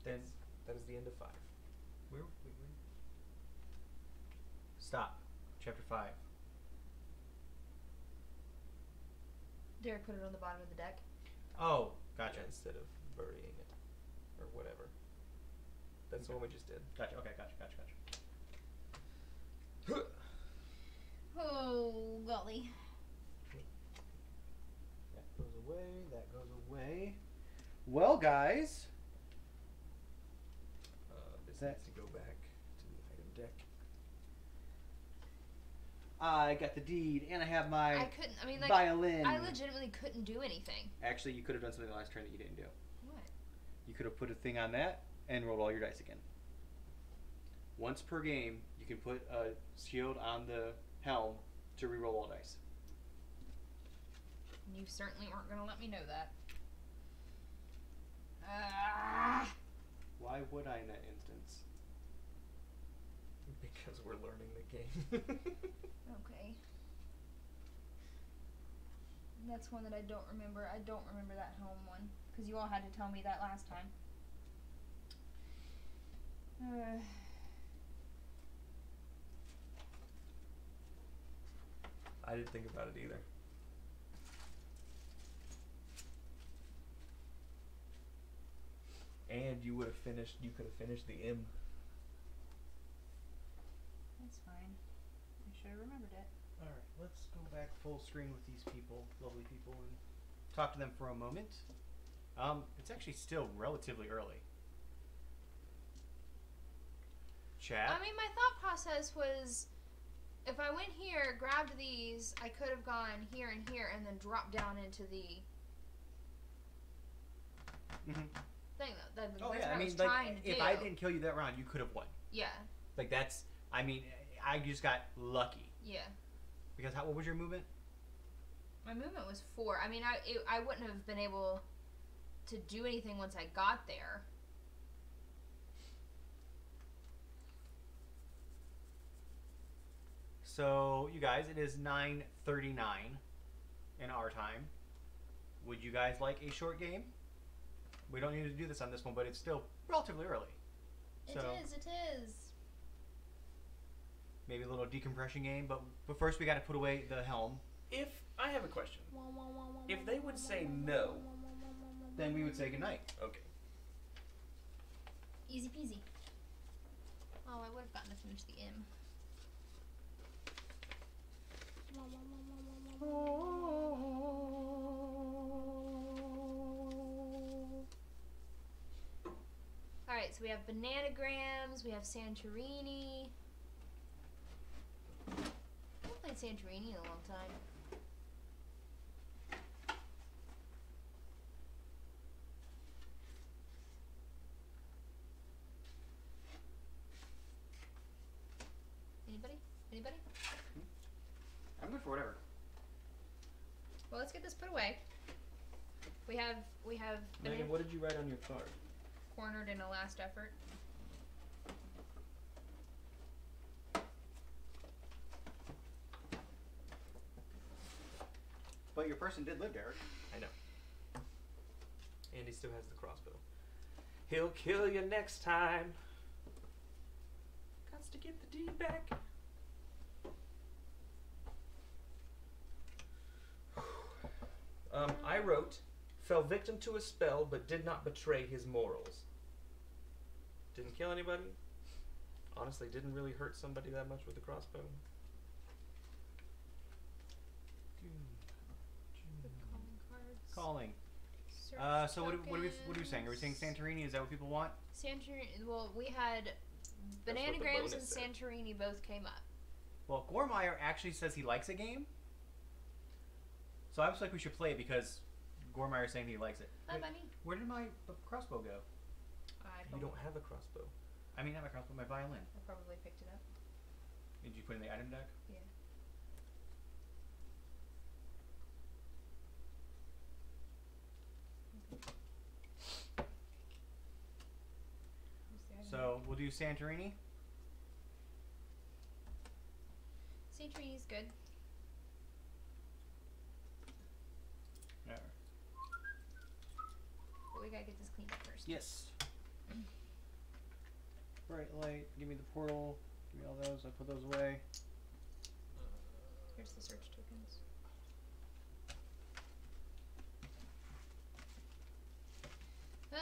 Then That is the end of 5. where? Stop. Chapter 5. Derek put it on the bottom of the deck. Oh, gotcha. Instead of burying it. Or whatever. That's the one we just did. Gotcha. Okay, gotcha. Oh, golly. That goes away. That goes away. Well, guys. This That- needs to go back to the item deck. I got the deed, and I have my I couldn't. I mean, like, violin. I legitimately couldn't do anything. Actually, you could have done something the last turn that you didn't do. What? You could have put a thing on that and rolled all your dice again. Once per game, you can put a shield on the helm to reroll all dice. You certainly aren't going to let me know that. Ah! Why would I in that instance? Because we're learning the game. Okay. That's one that I don't remember. I don't remember that home one. Because you all had to tell me that last time. I didn't think about it either. And you would have finished. You could have finished the M. That's fine. I should have remembered it. Alright, let's go back full screen with these people, lovely people, and talk to them for a moment. It's actually still relatively early. Chat? I mean, my thought process was, if I went here, grabbed these, I could have gone here and here, and then dropped down into the Mhm. thing. That's Oh what yeah, I I was mean, trying like, to if do. I didn't kill you that round, you could have won. Yeah, Like, that's, I mean, I just got lucky. yeah. Because what was your movement? My movement was 4. I mean, I wouldn't have been able to do anything once I got there. So, you guys, it is 9:39 in our time. Would you guys like a short game? We don't need to do this on this one, but it's still relatively early. So, It is. maybe a little decompression game, but first we got to put away the helm. If I have a question, if they would say no, Then we would say goodnight. okay. Easy peasy. Oh, I would have gotten to finish the M. Alright, so we have Bananagrams, we have Santorini. I haven't played Santorini in a long time. Anybody? I'm good for whatever. Well, let's get this put away. We have Megan, what did you write on your card? cornered in a last effort. But your person did live, Derek. I know. And he still has the crossbow. He'll kill you next time. Gots to get the D back. I wrote, fell victim to a spell but did not betray his morals. Didn't kill anybody. Honestly, didn't really hurt somebody that much with the crossbow. So what are we saying? Are we saying Santorini? Is that what people want? Santorini. Well, we had Bananagrams and Santorini both came up. Well, Gormeyer actually says he likes a game. So I was like, we should play it because Gormeyer is saying he likes it. Bye, bunny. Where did my crossbow go? You don't have a crossbow. I mean, not my crossbow, my violin. I probably picked it up. Did you put it in the item deck? Yeah. So we'll do Santorini. Santorini's good. Alright. But we gotta get this cleaned up first. Yes. Bright light. Give me the portal. Give me all those. I put those away. Here's the search tokens. No.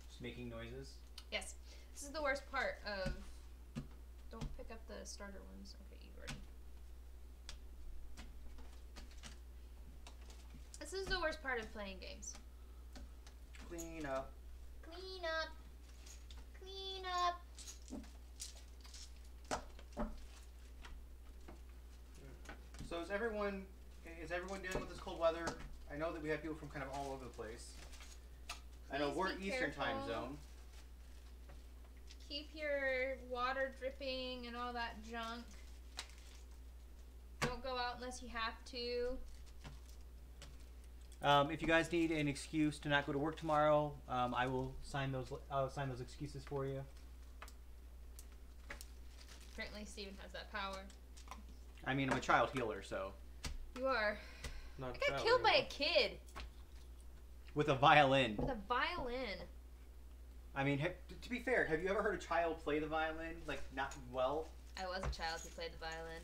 Just making noises. Yes. This is the worst part of... Don't pick up the starter ones. Okay, you've already... This is the worst part of playing games. Clean up. Clean up. Clean up. So is everyone dealing with this cold weather? I know that we have people from kind of all over the place. I know Please we're be Eastern time careful. zone. Keep your water dripping and all that junk. Don't go out unless you have to. If you guys need an excuse to not go to work tomorrow, I will sign those. I'll sign those excuses for you. Apparently Steven has that power. I mean, I'm a child healer, so You are. Not I got killed by a kid with a violin. with a violin. I mean, to be fair, have you ever heard a child play the violin like not well? I was a child who played the violin.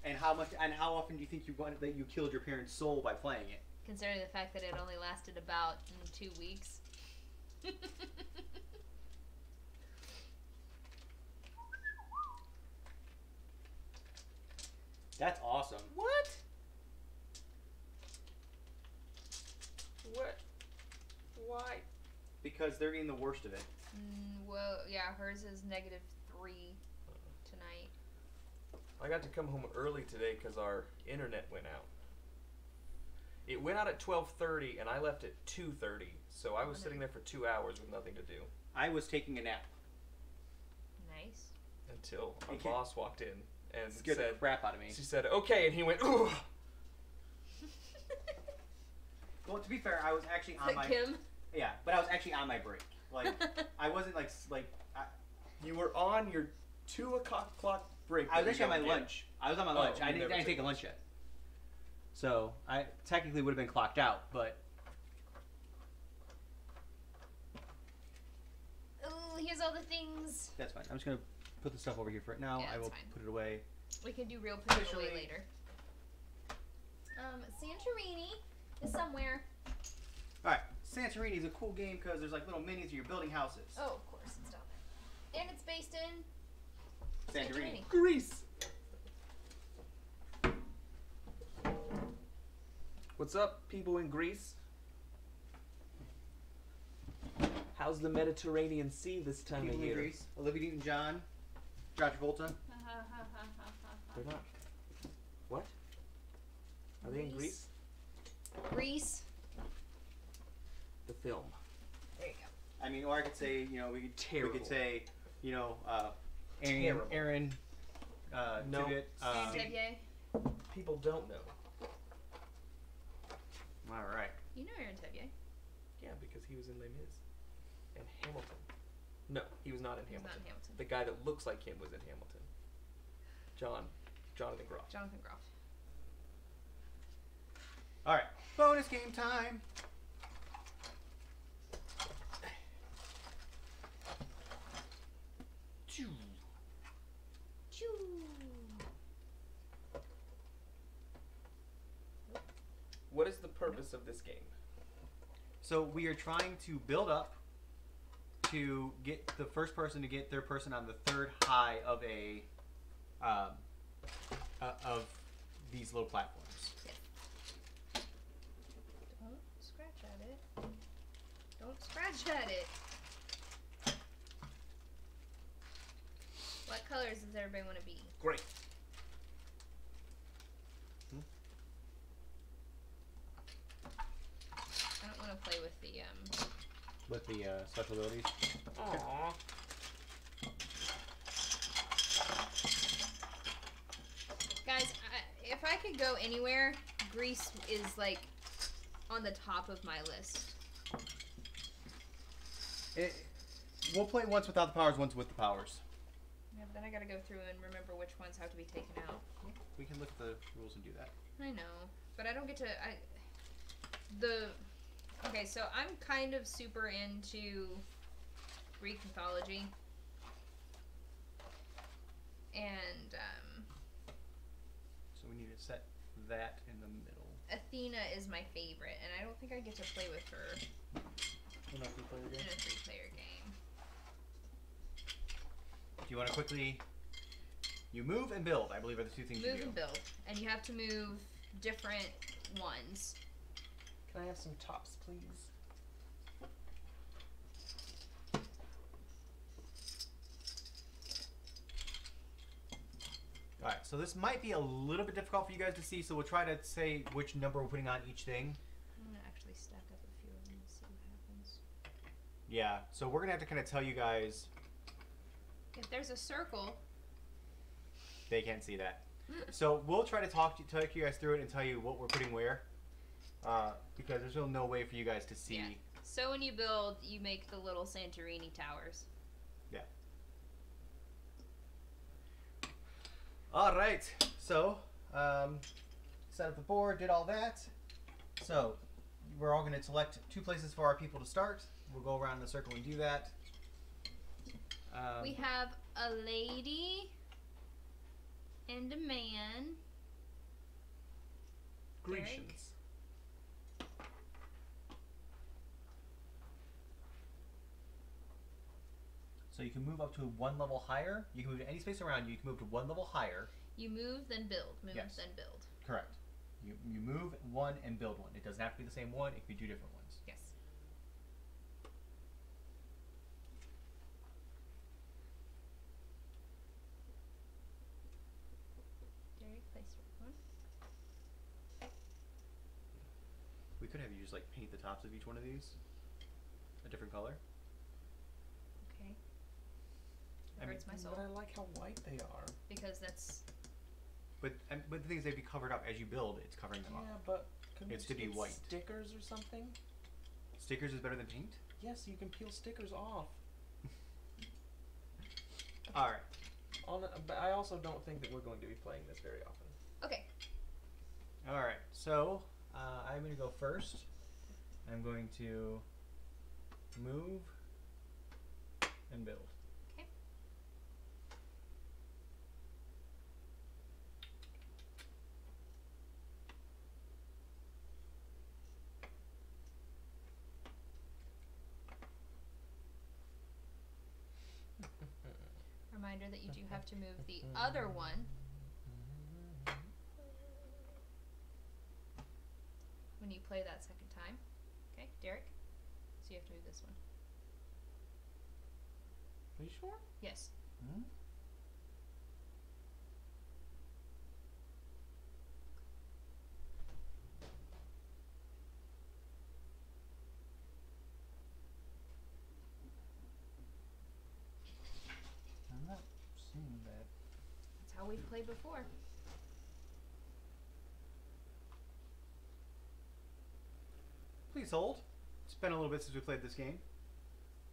And how often do you think you killed your parents' soul by playing it? Considering the fact that it only lasted about 2 weeks. That's awesome. What? What? Why? Because they're getting the worst of it. Well, yeah, hers is -3 tonight. I got to come home early today because our internet went out. It went out at 12:30 and I left at 2:30, so I was sitting there for 2 hours with nothing to do I was taking a nap. Nice. until our You can't- boss walked in and Scared the said, crap out of me. she said, "Okay," and he went, "Ooh." Well, to be fair, I was actually on Is my it Kim? yeah, but I was actually on my break. Like I wasn't like You were on your 2 o'clock break. I was that actually on you my don't get. lunch. I was on my Oh, lunch. you I didn't never take a lunch yet. So I technically would have been clocked out, but Ooh, here's all the things. that's fine. I'm just gonna put the stuff over here for it now. Yeah, I will that's fine. put it away. We can do real put it away Officially- later. Santorini is somewhere. All right, Santorini is a cool game because there's like little minis and you're building houses. Oh, of course, it's down there. And it's based in Santorini. Greece. What's up, people in Greece? How's the Mediterranean Sea this time People of in year? Greece. Olivia Newton-John, John Travolta. They're not. What? Are they in Greece? Greece. The film. There you go. I mean, or I could say, you know, we Terrible. could say, you know, Terrible. Aaron, No. Tibbet. Xavier. People don't know. All right. You know Aaron Tevier. Yeah, because he was in Les Mis. And Hamilton. No, he was not in He's not Hamilton. in Hamilton. The guy that looks like him was in Hamilton. Jonathan Groff. Jonathan Groff. All right. Bonus game time. Choo. What is the purpose of this game? So we are trying to build up to get the first person to get their person on the third high of of these little platforms. Yes. it. Don't scratch at it. What colors does everybody want to be? Great. I don't want to play with the With the special abilities. Aww. Guys, if I could go anywhere, Greece is like on the top of my list. We'll play once without the powers, once with the powers. Yeah, but then I gotta go through and remember which ones have to be taken out. We can look at the rules and do that. I know, but I don't get to. Okay, so I'm kind of super into Greek mythology, and So we need to set that in the middle. Athena is my favorite, and I don't think I get to play with her In a three-player in game. a 3-player game. Do you want to quickly? You move and build, I believe, are the two things you Move do. and build, and you have to move different ones. Can I have some tops, please? Alright, so this might be a little bit difficult for you guys to see, so we'll try to say which number we're putting on each thing. I'm gonna actually stack up a few of them and see what happens. Yeah, so we're going to have to kind of tell you guys. If there's a circle, They can't see that. So we'll try to talk you guys through it and tell you what we're putting where. Because there's really no way for you guys to see. yeah. So when you build, you make the little Santorini towers. Yeah. Alright, so set up the board, did all that. So we're all going to select 2 places for our people to start. We'll go around in the circle and do that. We have a lady and a man. Grecians. So you can move up to 1 level higher. You can move to any space around you. You can move to 1 level higher. You move, then build. Move, Yes. then build. Correct. You move 1 and build 1. It doesn't have to be the same one. It could be 2 different ones. Yes. Derek, place your one. We could have you just like paint the tops of each one of these a different color. Okay. I It mean, hurts my soul. But I like how white they are. Because that's. But the thing is, they'd be covered up as you build. It's covering them Yeah, up. but couldn't It's you to be get white. stickers or something? Stickers is better than paint. Yes, you can peel stickers off. All right. But I also don't think that we're going to be playing this very often. Okay. All right. So I'm going to go first. I'm going to move and build. Okay. Reminder that you do have to move the other one when you play that second time. Okay, Derek? So you have to move this one. Are you sure? Yes. Hmm? I'm not seeing that. That's how we've played before. Please hold. It's been a little bit since we played this game.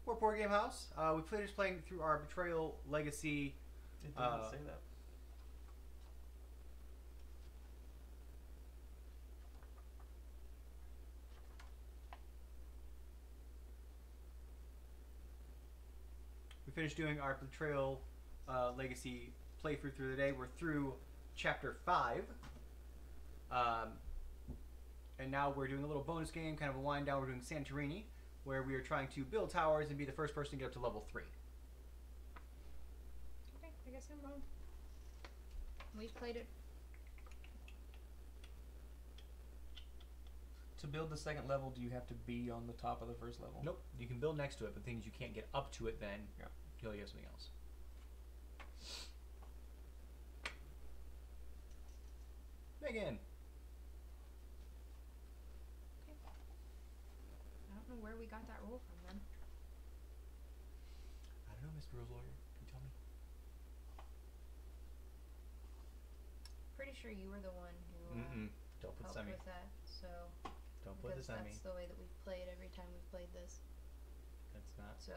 We're Board Game House. We played just playing through our Betrayal Legacy. It doesn't say that. We finished doing our Betrayal Legacy playthrough through the day. We're through Chapter 5. And now we're doing a little bonus game, kind of a wind down. We're doing Santorini, where we are trying to build towers and be the first person to get up to level 3. Okay, I guess I'm wrong. We've played it. to build the second level, do you have to be on the top of the first level? Nope. You can build next to it, but things you can't get up to it then Yeah. until you have something else. Megan. Okay. I don't know where we got that roll from then. I don't know, Mr. Rose Lawyer. Can you tell me? Pretty sure you were the one who Don't put this helped on me. with that. So Don't put because this on me. that's the way that we've played every time we've played this. That's not. So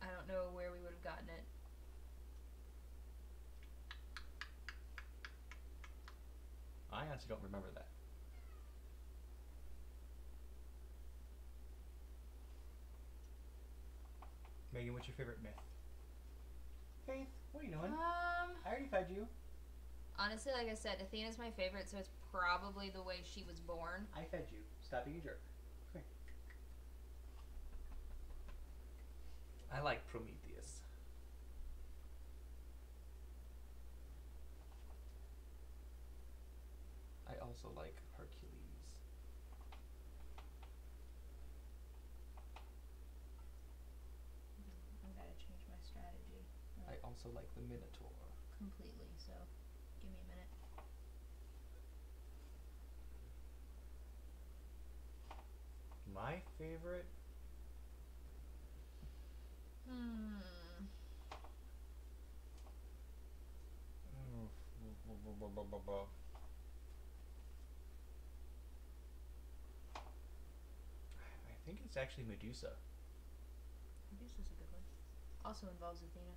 I don't know where we would have gotten it. I honestly don't remember that. Megan, what's your favorite myth? Faith, what are you doing? I already fed you. Honestly, like I said, Athena's my favorite, so it's probably the way she was born. I fed you. Stop being a jerk. Come here. I like Prometheus. I also like Hercules. I gotta change my strategy I also like the Minotaur. completely, so give me a minute. My favorite? I think it's actually Medusa. Medusa's a good one. Also involves Athena.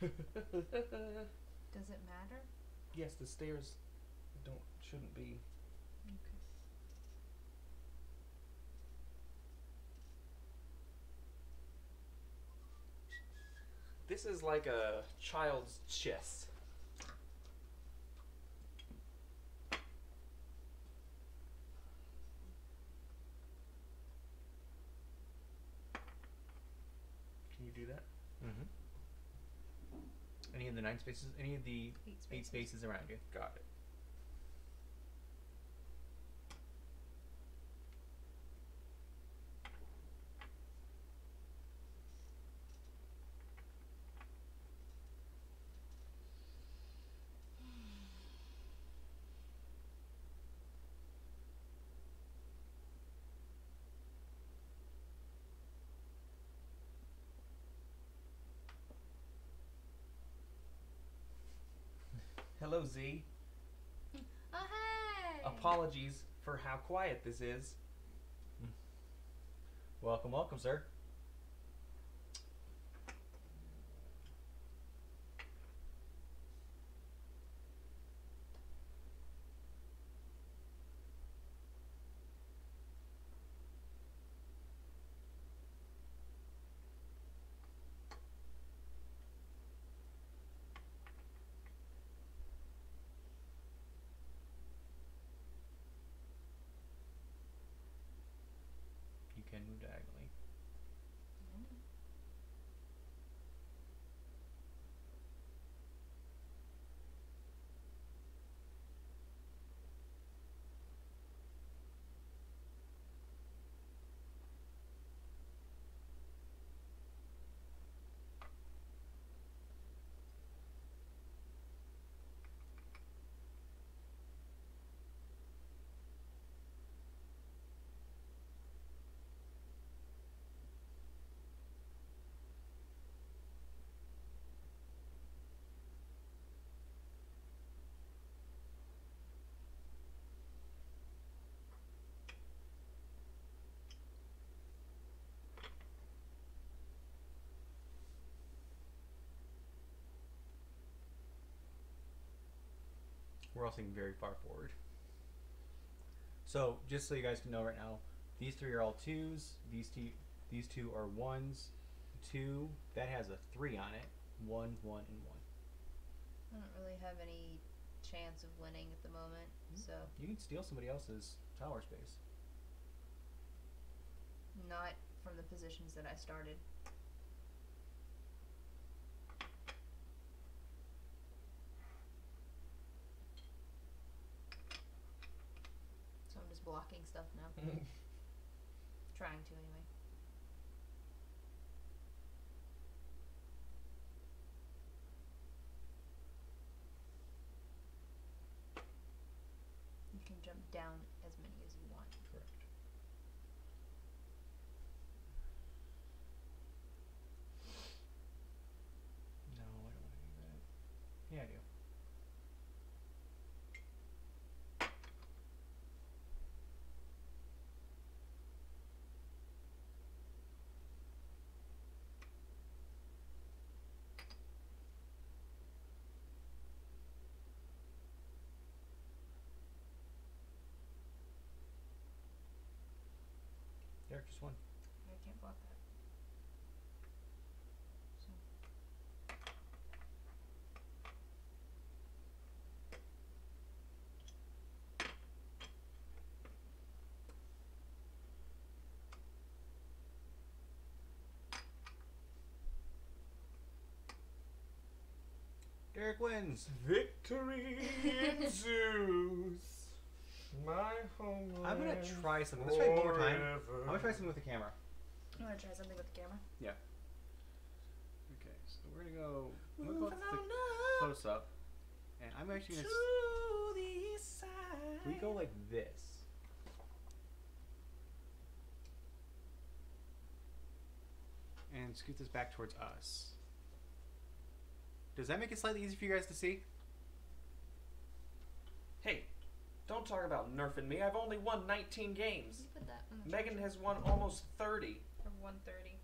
Does it matter? Yes, the stairs shouldn't be. Okay. This is like a child's chess. Can you do that? Mm-hmm. Any of the 9 spaces? Any of the 8 spaces around you? Got it. Hello, Z. Oh, hey! Apologies for how quiet this is. Welcome, welcome, sir. You can move diagonally. We're all seeing very far forward. So, just so you guys can know right now, These three are all 2s. These two are 1s. 2 that has a 3 on it. 1, 1, and 1. I don't really have any chance of winning at the moment, so You can steal somebody else's tower space. not from the positions that I started. So I'm just blocking stuff now. Trying to, anyway. You can jump down as many as you want. Correct. No, I don't want to do that. Yeah, I do. Derek just won. I can't block that. So. Derek wins. Victory ensues. My homeland. I'm gonna try something. Let's try it one more time. I'm gonna try something with the camera. You want to try something with the camera? Okay, so we're gonna go. I'm gonna go with the close up, and I'm actually gonna. To the side. We go like this. And scoot this back towards us. Does that make it slightly easier for you guys to see? Hey, don't talk about nerfing me. I've only won 19 games. You put that on the Megan has won almost 30. Or 130.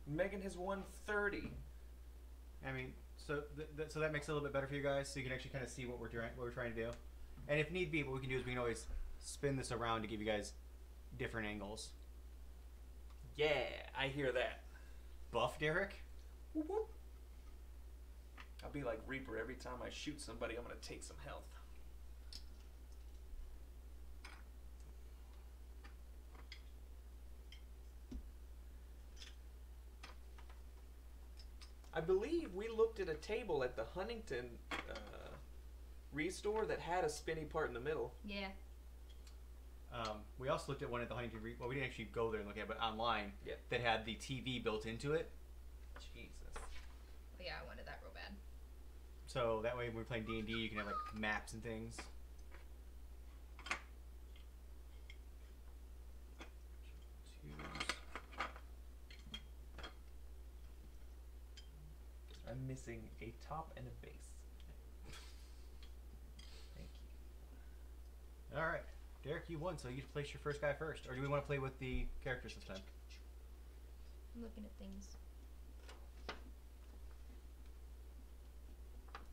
Megan has won 30. I mean, so so that makes it a little bit better for you guys, so you can actually kind of see what we're trying to do. And if need be, what we can do is we can always spin this around to give you guys different angles. Yeah, I hear that. Buff, Derek? Whoop, whoop. I'll be like Reaper every time I shoot somebody. I'm gonna take some health. I believe we looked at a table at the Huntington Restore that had a spinny part in the middle. Yeah. We also looked at one at the Huntington. Well, we didn't actually go there and look at it, but online Yeah. that had the TV built into it. Jesus. But yeah, I wanted that real bad. So that way, when we're playing D&D, you can have like maps and things. I'm missing a top and a base. Thank you. All right, Derek, you won, so you place your first guy first. Or do we want to play with the characters this time? I'm looking at things.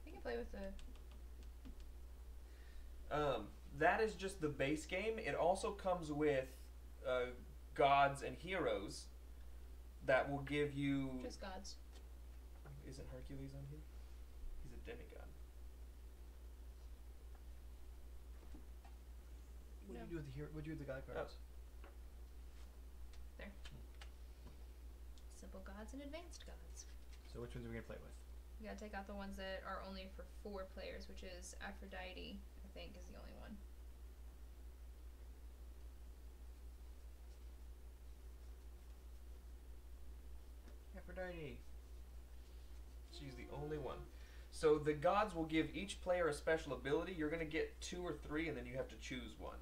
We can play with the. That is just the base game. It also comes with gods and heroes that will give you. Just gods. Isn't Hercules on here? He's a demigod. What No. do you do with the hero? What do you do with the god cards? There. Simple gods and advanced gods. So which ones are we gonna play with? You gotta take out the ones that are only for 4 players, which is Aphrodite, I think, is the only one. Aphrodite. She's the only one. So the gods will give each player a special ability. You're gonna get 2 or 3, and then you have to choose one.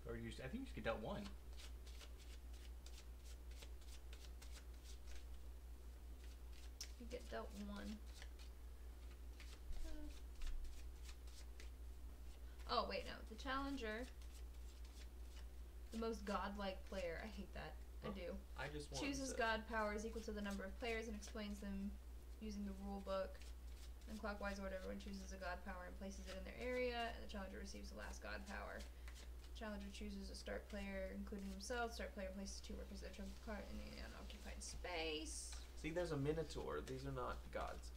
Or you just, I think you just get dealt one. You get dealt 1. Oh, wait, no. The challenger, the most godlike player, I hate that. I Oh. do. I just want Chooses to- god powers equal to the number of players and explains them using the rule book. In clockwise order, everyone chooses a god power and places it in their area, and the challenger receives the last god power. Challenger chooses a start player, including himself. Start player places 2 workers that trump card in the unoccupied space. See, there's a Minotaur. These are not gods.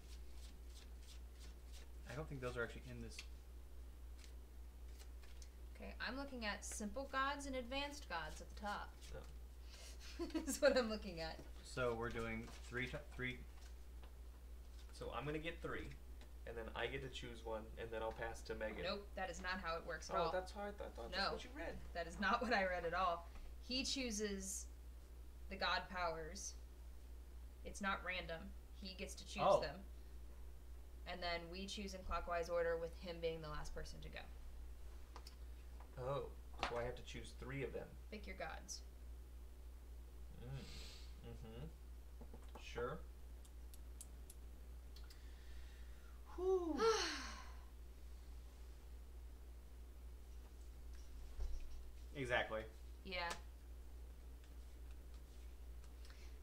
I don't think those are actually in this. Okay, I'm looking at simple gods and advanced gods at the top. Oh. That's what I'm looking at. So we're doing three. So I'm gonna get 3, and then I get to choose one, and then I'll pass to Megan. Nope, that is not how it works at Oh, all. that's how I thought that's No. what you read. That is not what I read at all. He chooses the god powers. It's not random. He gets to choose them. And then we choose in clockwise order with him being the last person to go. Oh, so I have to choose 3 of them. Pick your gods. Sure. Whew. Exactly. Yeah.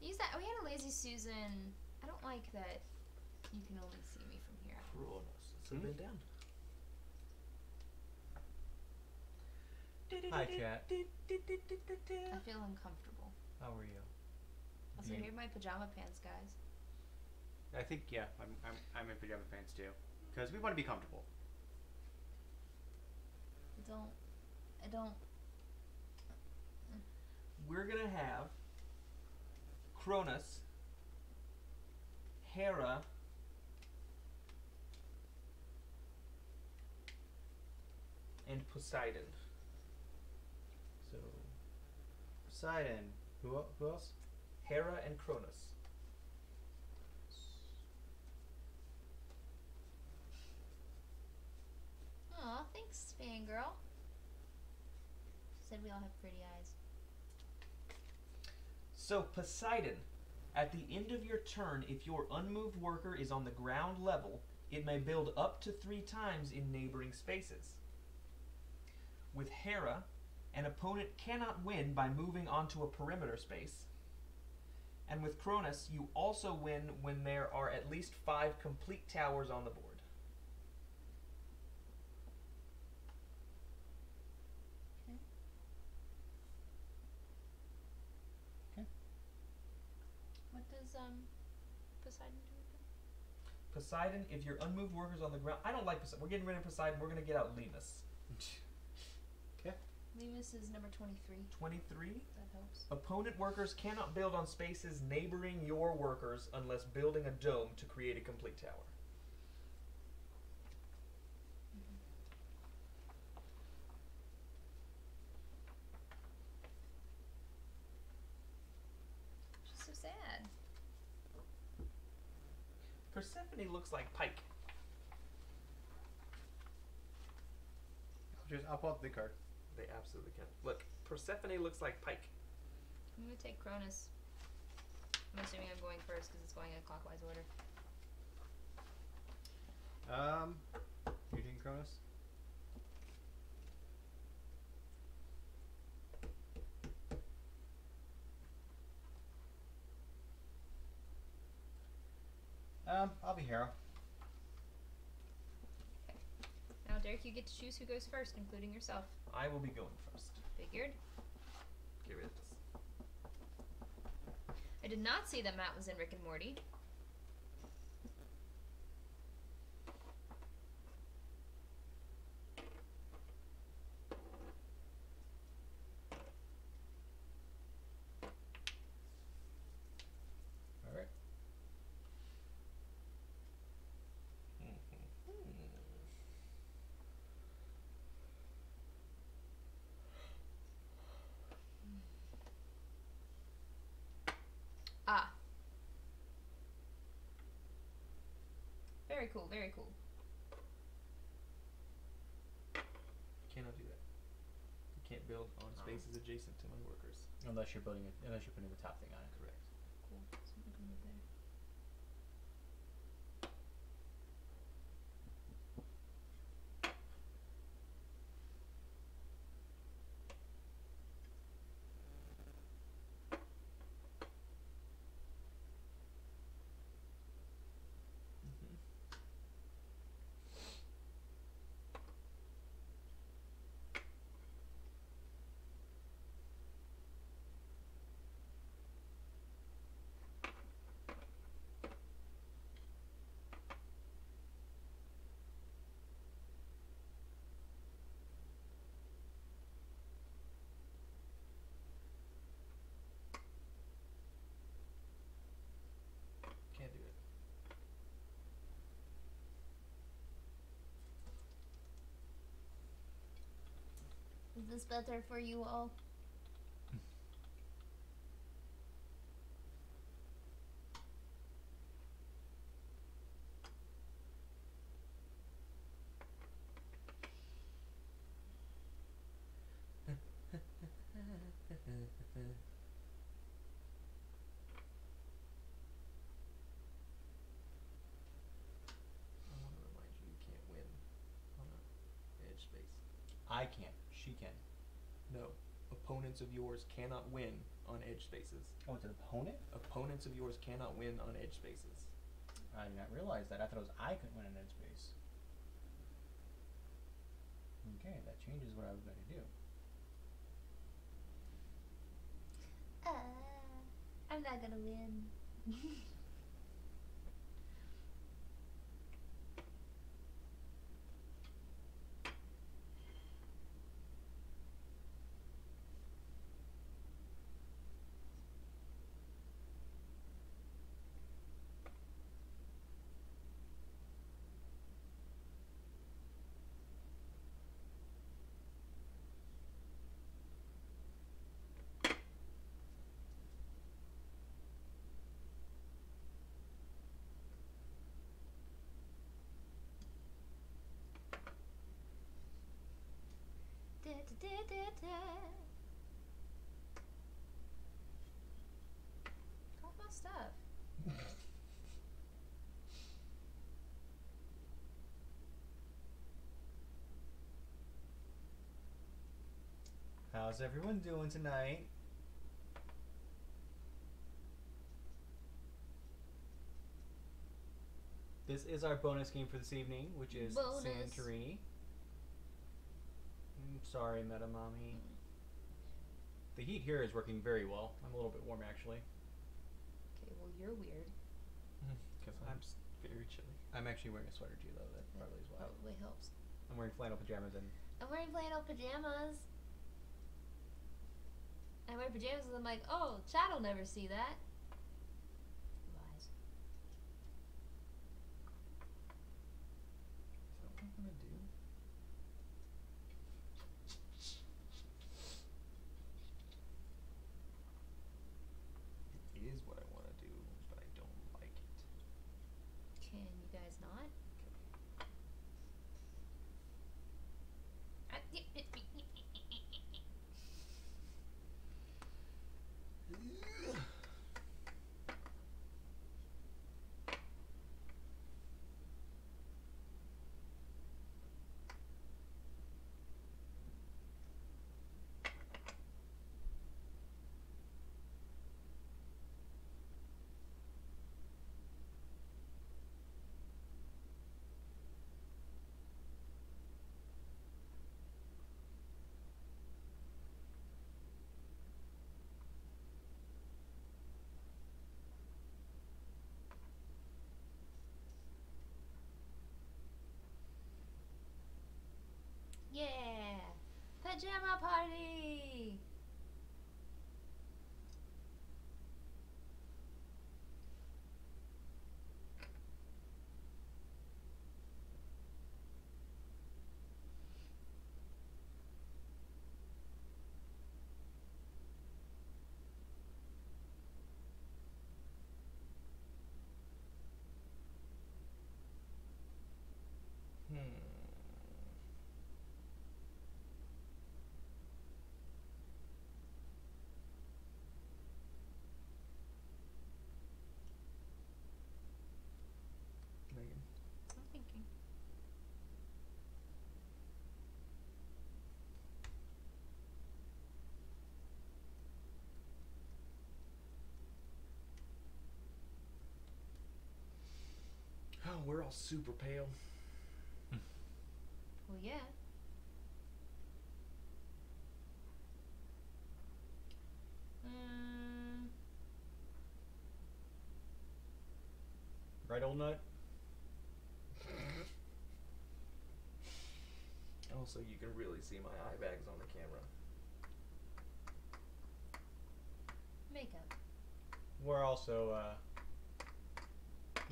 Use that. We had a lazy Susan. I don't like that you can only see me from here. Kronos. Sit been down. Hi, chat. I feel uncomfortable. How are you? Also, here are my pajama pants, guys. I think I'm in pajama pants too, because we want to be comfortable. I don't. We're gonna have Kronos, Hera, and Poseidon. So, Poseidon. Who else? Hera and Kronos. Aw, thanks, fangirl. She said we all have pretty eyes. So Poseidon, at the end of your turn, if your unmoved worker is on the ground level, it may build up to 3 times in neighboring spaces. With Hera, an opponent cannot win by moving onto a perimeter space. And with Kronos, you also win when there are at least 5 complete towers on the board. What does Poseidon do again? Poseidon, if your unmoved worker's on the ground... I don't like Poseidon. We're getting rid of Poseidon. We're going to get out Lemus. Okay. Lemus is number 23. 23. That helps. Opponent workers cannot build on spaces neighboring your workers unless building a dome to create a complete tower. She's so sad. Persephone looks like Pike. I'll pull out the big card. They absolutely can. Look, Persephone looks like Pike. I'm gonna take Cronus. I'm assuming I'm going first because it's going in clockwise order. You taking Cronus? I'll be Hera. Okay. Now, Derek, you get to choose who goes first, including yourself. I will be going first. Figured. Get rid of this. I did not see that Matt was in Rick and Morty. All right. Ah. Very cool, very cool. Cannot do that. You can't build on spaces adjacent to my workers. Unless you're putting the top thing on it. Correct. Cool. So I'm gonna move there. this better for you all? I want to remind you, you can't win on a edge space. I can't. She can. No, opponents of yours cannot win on edge spaces. Oh, it's an opponent? Opponents of yours cannot win on edge spaces. I did not realize that. I thought it was I couldn't win an edge space. Okay, that changes what I was going to do. I'm not gonna win. Got my stuff. How's everyone doing tonight? This is our bonus game for this evening, which is Bonus. Santorini. I'm sorry, Meta Mommy. The heat here is working very well. I'm a little bit warm, actually. Okay, well you're weird. Because I'm very chilly. I'm actually wearing a sweater too, though. That probably is why. Probably helps. I'm wearing flannel pajamas and I'm wearing flannel pajamas. I wear pajamas and I'm like, oh, Chad'll never see that. Lies. Is that what I'm gonna do? It is what I want to do, but I don't like it. Can you guys not? Yeah! Pajama party! Megan. I'm thinking. Oh, we're all super pale. Well, yeah. right, old nut. Also, you can really see my eye bags on the camera. Makeup. We're also,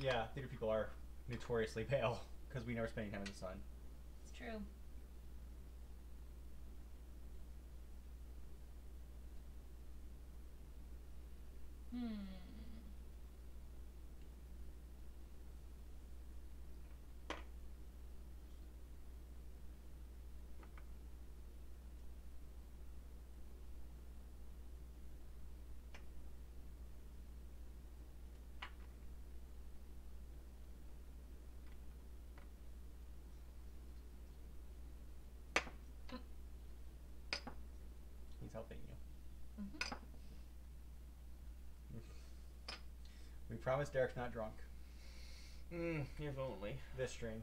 yeah, theater people are notoriously pale because we never spend any time in the sun. It's true. He's helping you. We promise Derek's not drunk If only. this stream.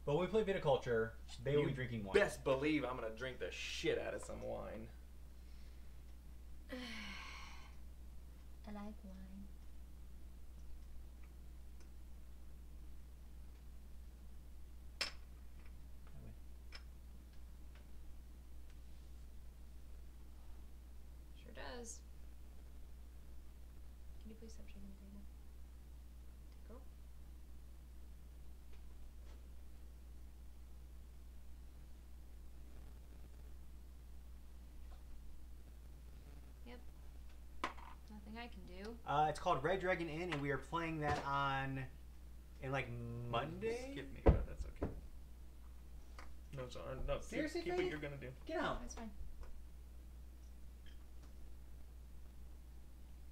But when we play Viticulture, they will be drinking wine. Best believe I'm gonna drink the shit out of some wine. I like wine. Sure does. Can you please stop shaking the table? Girl? Yep. Nothing I can do. It's called Red Dragon Inn, and we are playing that in like Monday. Skip me, but that's okay. No, sorry. No, Seriously, keep what you're gonna do. Get out. That's fine.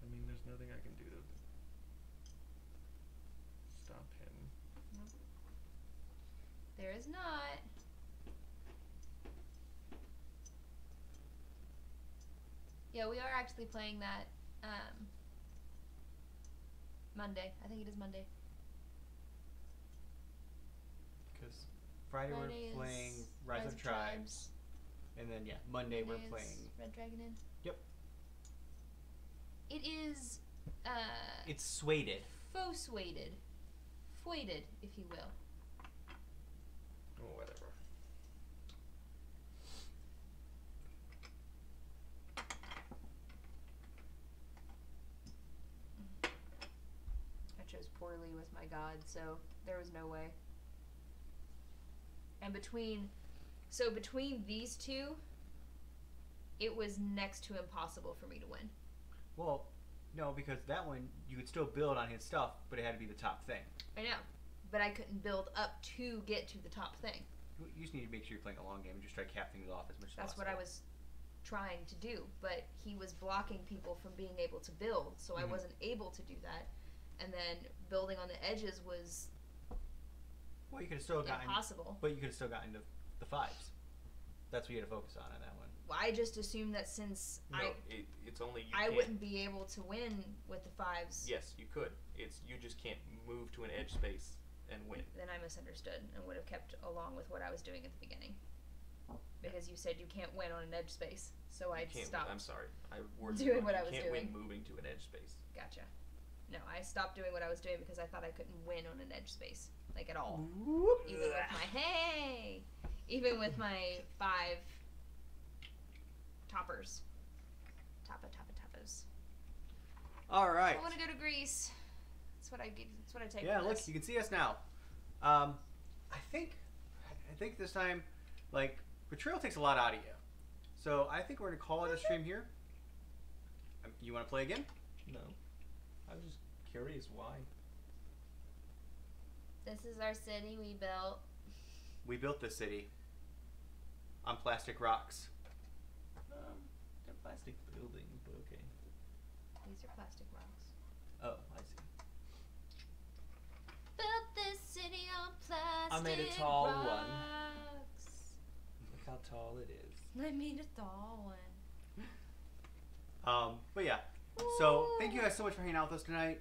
I mean, there's nothing I can do to stop him. There is not. Yeah, we are actually playing that Monday. I think it is Monday. Because Friday Friday we're playing is Rise of Tribes, and then Monday we're Monday is playing. Red Dragon Inn. Yep. It is It's swayed. faux weighted, foited, if you will. Oh, whatever. I chose poorly with my god, so there was no way. And between these two, it was next to impossible for me to win. Well, no, because that one you could still build on his stuff, but it had to be the top thing. I know, but I couldn't build up to get to the top thing. You just need to make sure you're playing a long game and just try to cap things off as much as That's possible. what I was trying to do, but he was blocking people from being able to build, so I wasn't able to do that. And then building on the edges was Well, you could have still gotten impossible. But you could have still gotten to the fives. That's what you had to focus on that one. Well, I just assumed that since No, it's only you I can't. wouldn't be able to win with the fives, Yes, you could. It's you just can't move to an edge space and win. then I misunderstood and would have kept along with what I was doing at the beginning. Because you said you can't win on an edge space, so I You can't. stopped. I'm sorry. I worded doing it wrong. what I You was can't doing. win moving to an edge space. Gotcha. No, I stopped doing what I was doing because I thought I couldn't win on an edge space, like at all. Even with my 5 toppers. Tappers. All right. I want to go to Greece. That's what I get. That's what I take. Yeah, from look, this. you can see us now. I think this time, like, Betrayal takes a lot out of you. So I think we're gonna call it a stream here. You want to play again? No, I was just curious why. This is our city we built. We built this city on plastic rocks. They're plastic buildings, but okay. These are plastic rocks. Oh, I see. Built this city on plastic I made a tall one. rocks. Look how tall it is. I made a tall one. But yeah. So thank you guys so much for hanging out with us tonight.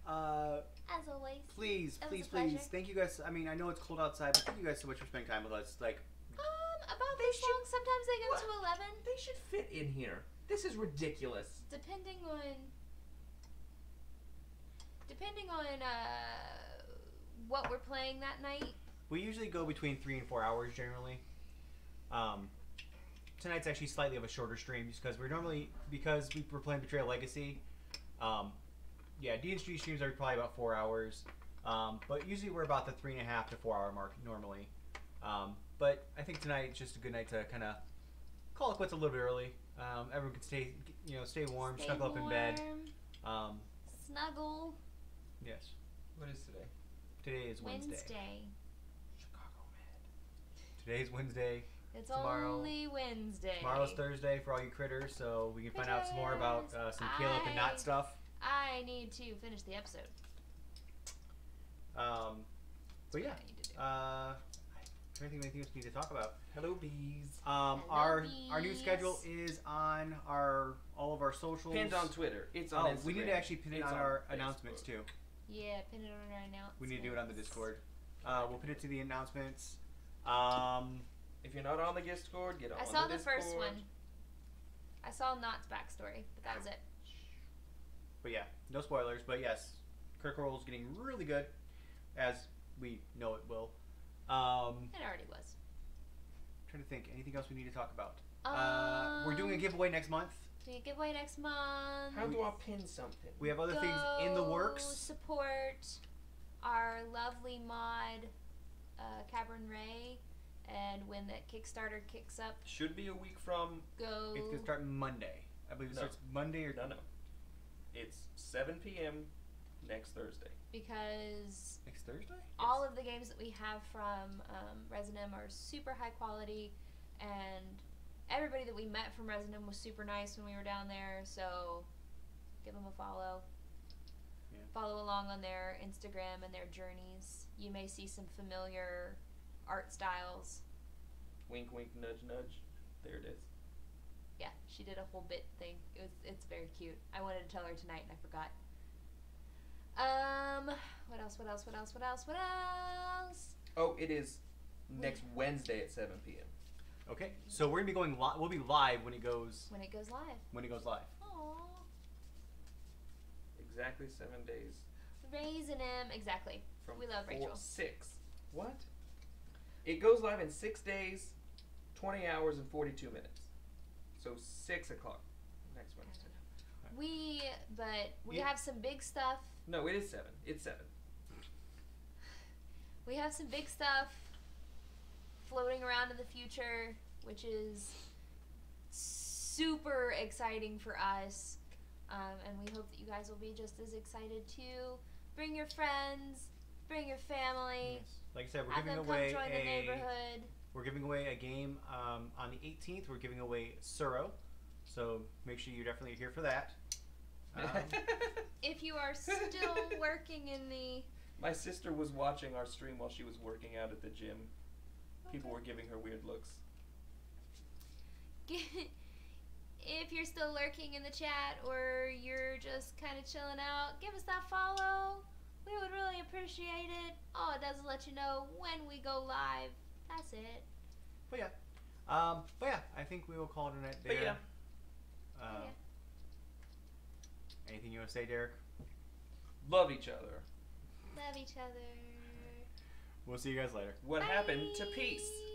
As always. Please, It was please, a pleasure. please. Thank you guys. I mean, I know it's cold outside, but thank you guys so much for spending time with us. Like, About this long. Sometimes they go to 11. They should fit in here. This is ridiculous. Depending on what we're playing that night. we usually go between 3 and 4 hours generally. Tonight's actually slightly of a shorter stream just because we're playing Betrayal Legacy. Yeah, D&D streams are probably about 4 hours. But usually we're about the 3.5 to 4 hour mark normally. But I think tonight's just a good night to kind of call it quits a little bit early. Everyone can stay warm, snuggle up in bed. Snuggle. Yes. What is today? Today is Wednesday. Chicago Med. Today's Wednesday. It's Tomorrow- only Wednesday. Tomorrow's Thursday for all you critters, so we can find out some more about some Caleb and Not stuff. I need to finish the episode. But yeah, That's what I need to do. I don't think anything else we need to talk about. Hello, bees. Our new bees. schedule is on all of our socials. Pinned on Twitter. It's on Instagram. We need to actually pin it It's on our Facebook. announcements too. Yeah, pin it on our announcements. We need to do it on the Discord. We'll pin it to the announcements. If you're not on the Discord, get on I saw the Discord. first one. I saw Knott's backstory, but that was it. But yeah, no spoilers. But yes, Critical Role is getting really good, as we know it will. It already was. Trying to think, anything else we need to talk about? Um, We're doing a giveaway next month. Doing a giveaway next month. How do I pin something? We have other things in the Go works. Support our lovely mod, Cabrin Ray, and when that Kickstarter kicks up, Should be a week from. go. It's gonna start Monday. I believe it No. starts Monday or No. It's 7 p.m. next Thursday. Because next Thursday. all of the games that we have from Resonum are super high quality, and everybody that we met from Resonum was super nice when we were down there, so give them a follow. Yeah. Follow along on their Instagram and their journeys. You may see some familiar art styles. Wink, wink, nudge, nudge. There it is. Yeah, she did a whole bit thing. It's very cute. I wanted to tell her tonight and I forgot. What else? Oh, it is next Wednesday at 7 p.m. Okay, so we're gonna be going live. We'll be live when it goes When it goes live. live. Aww. Exactly 7 days. Raising him. Exactly. From We love Rachel. 6. What? It goes live in 6 days, 20 hours, and 42 minutes. So 6 o'clock next Wednesday. We Yeah. have some big stuff. No, it is 7. It's 7. We have some big stuff floating around in the future, which is super exciting for us. And we hope that you guys will be just as excited too. Bring your friends, bring your family, Yes. Like I said, we're have giving them come away join the neighborhood. We're giving away a game on the 18th. We're giving away Suro, so make sure you're definitely here for that. If you are still working in the My sister was watching our stream while she was working out at the gym. People were giving her weird looks. if you're still lurking in the chat or you're just kind of chilling out, give us that follow. We would really appreciate it. All it does is let you know when we go live. That's it. But yeah, I think we will call it a night there. But yeah. Yeah. Anything you want to say, Derek? Love each other. Love each other. We'll see you guys later. What happened to peace? Bye.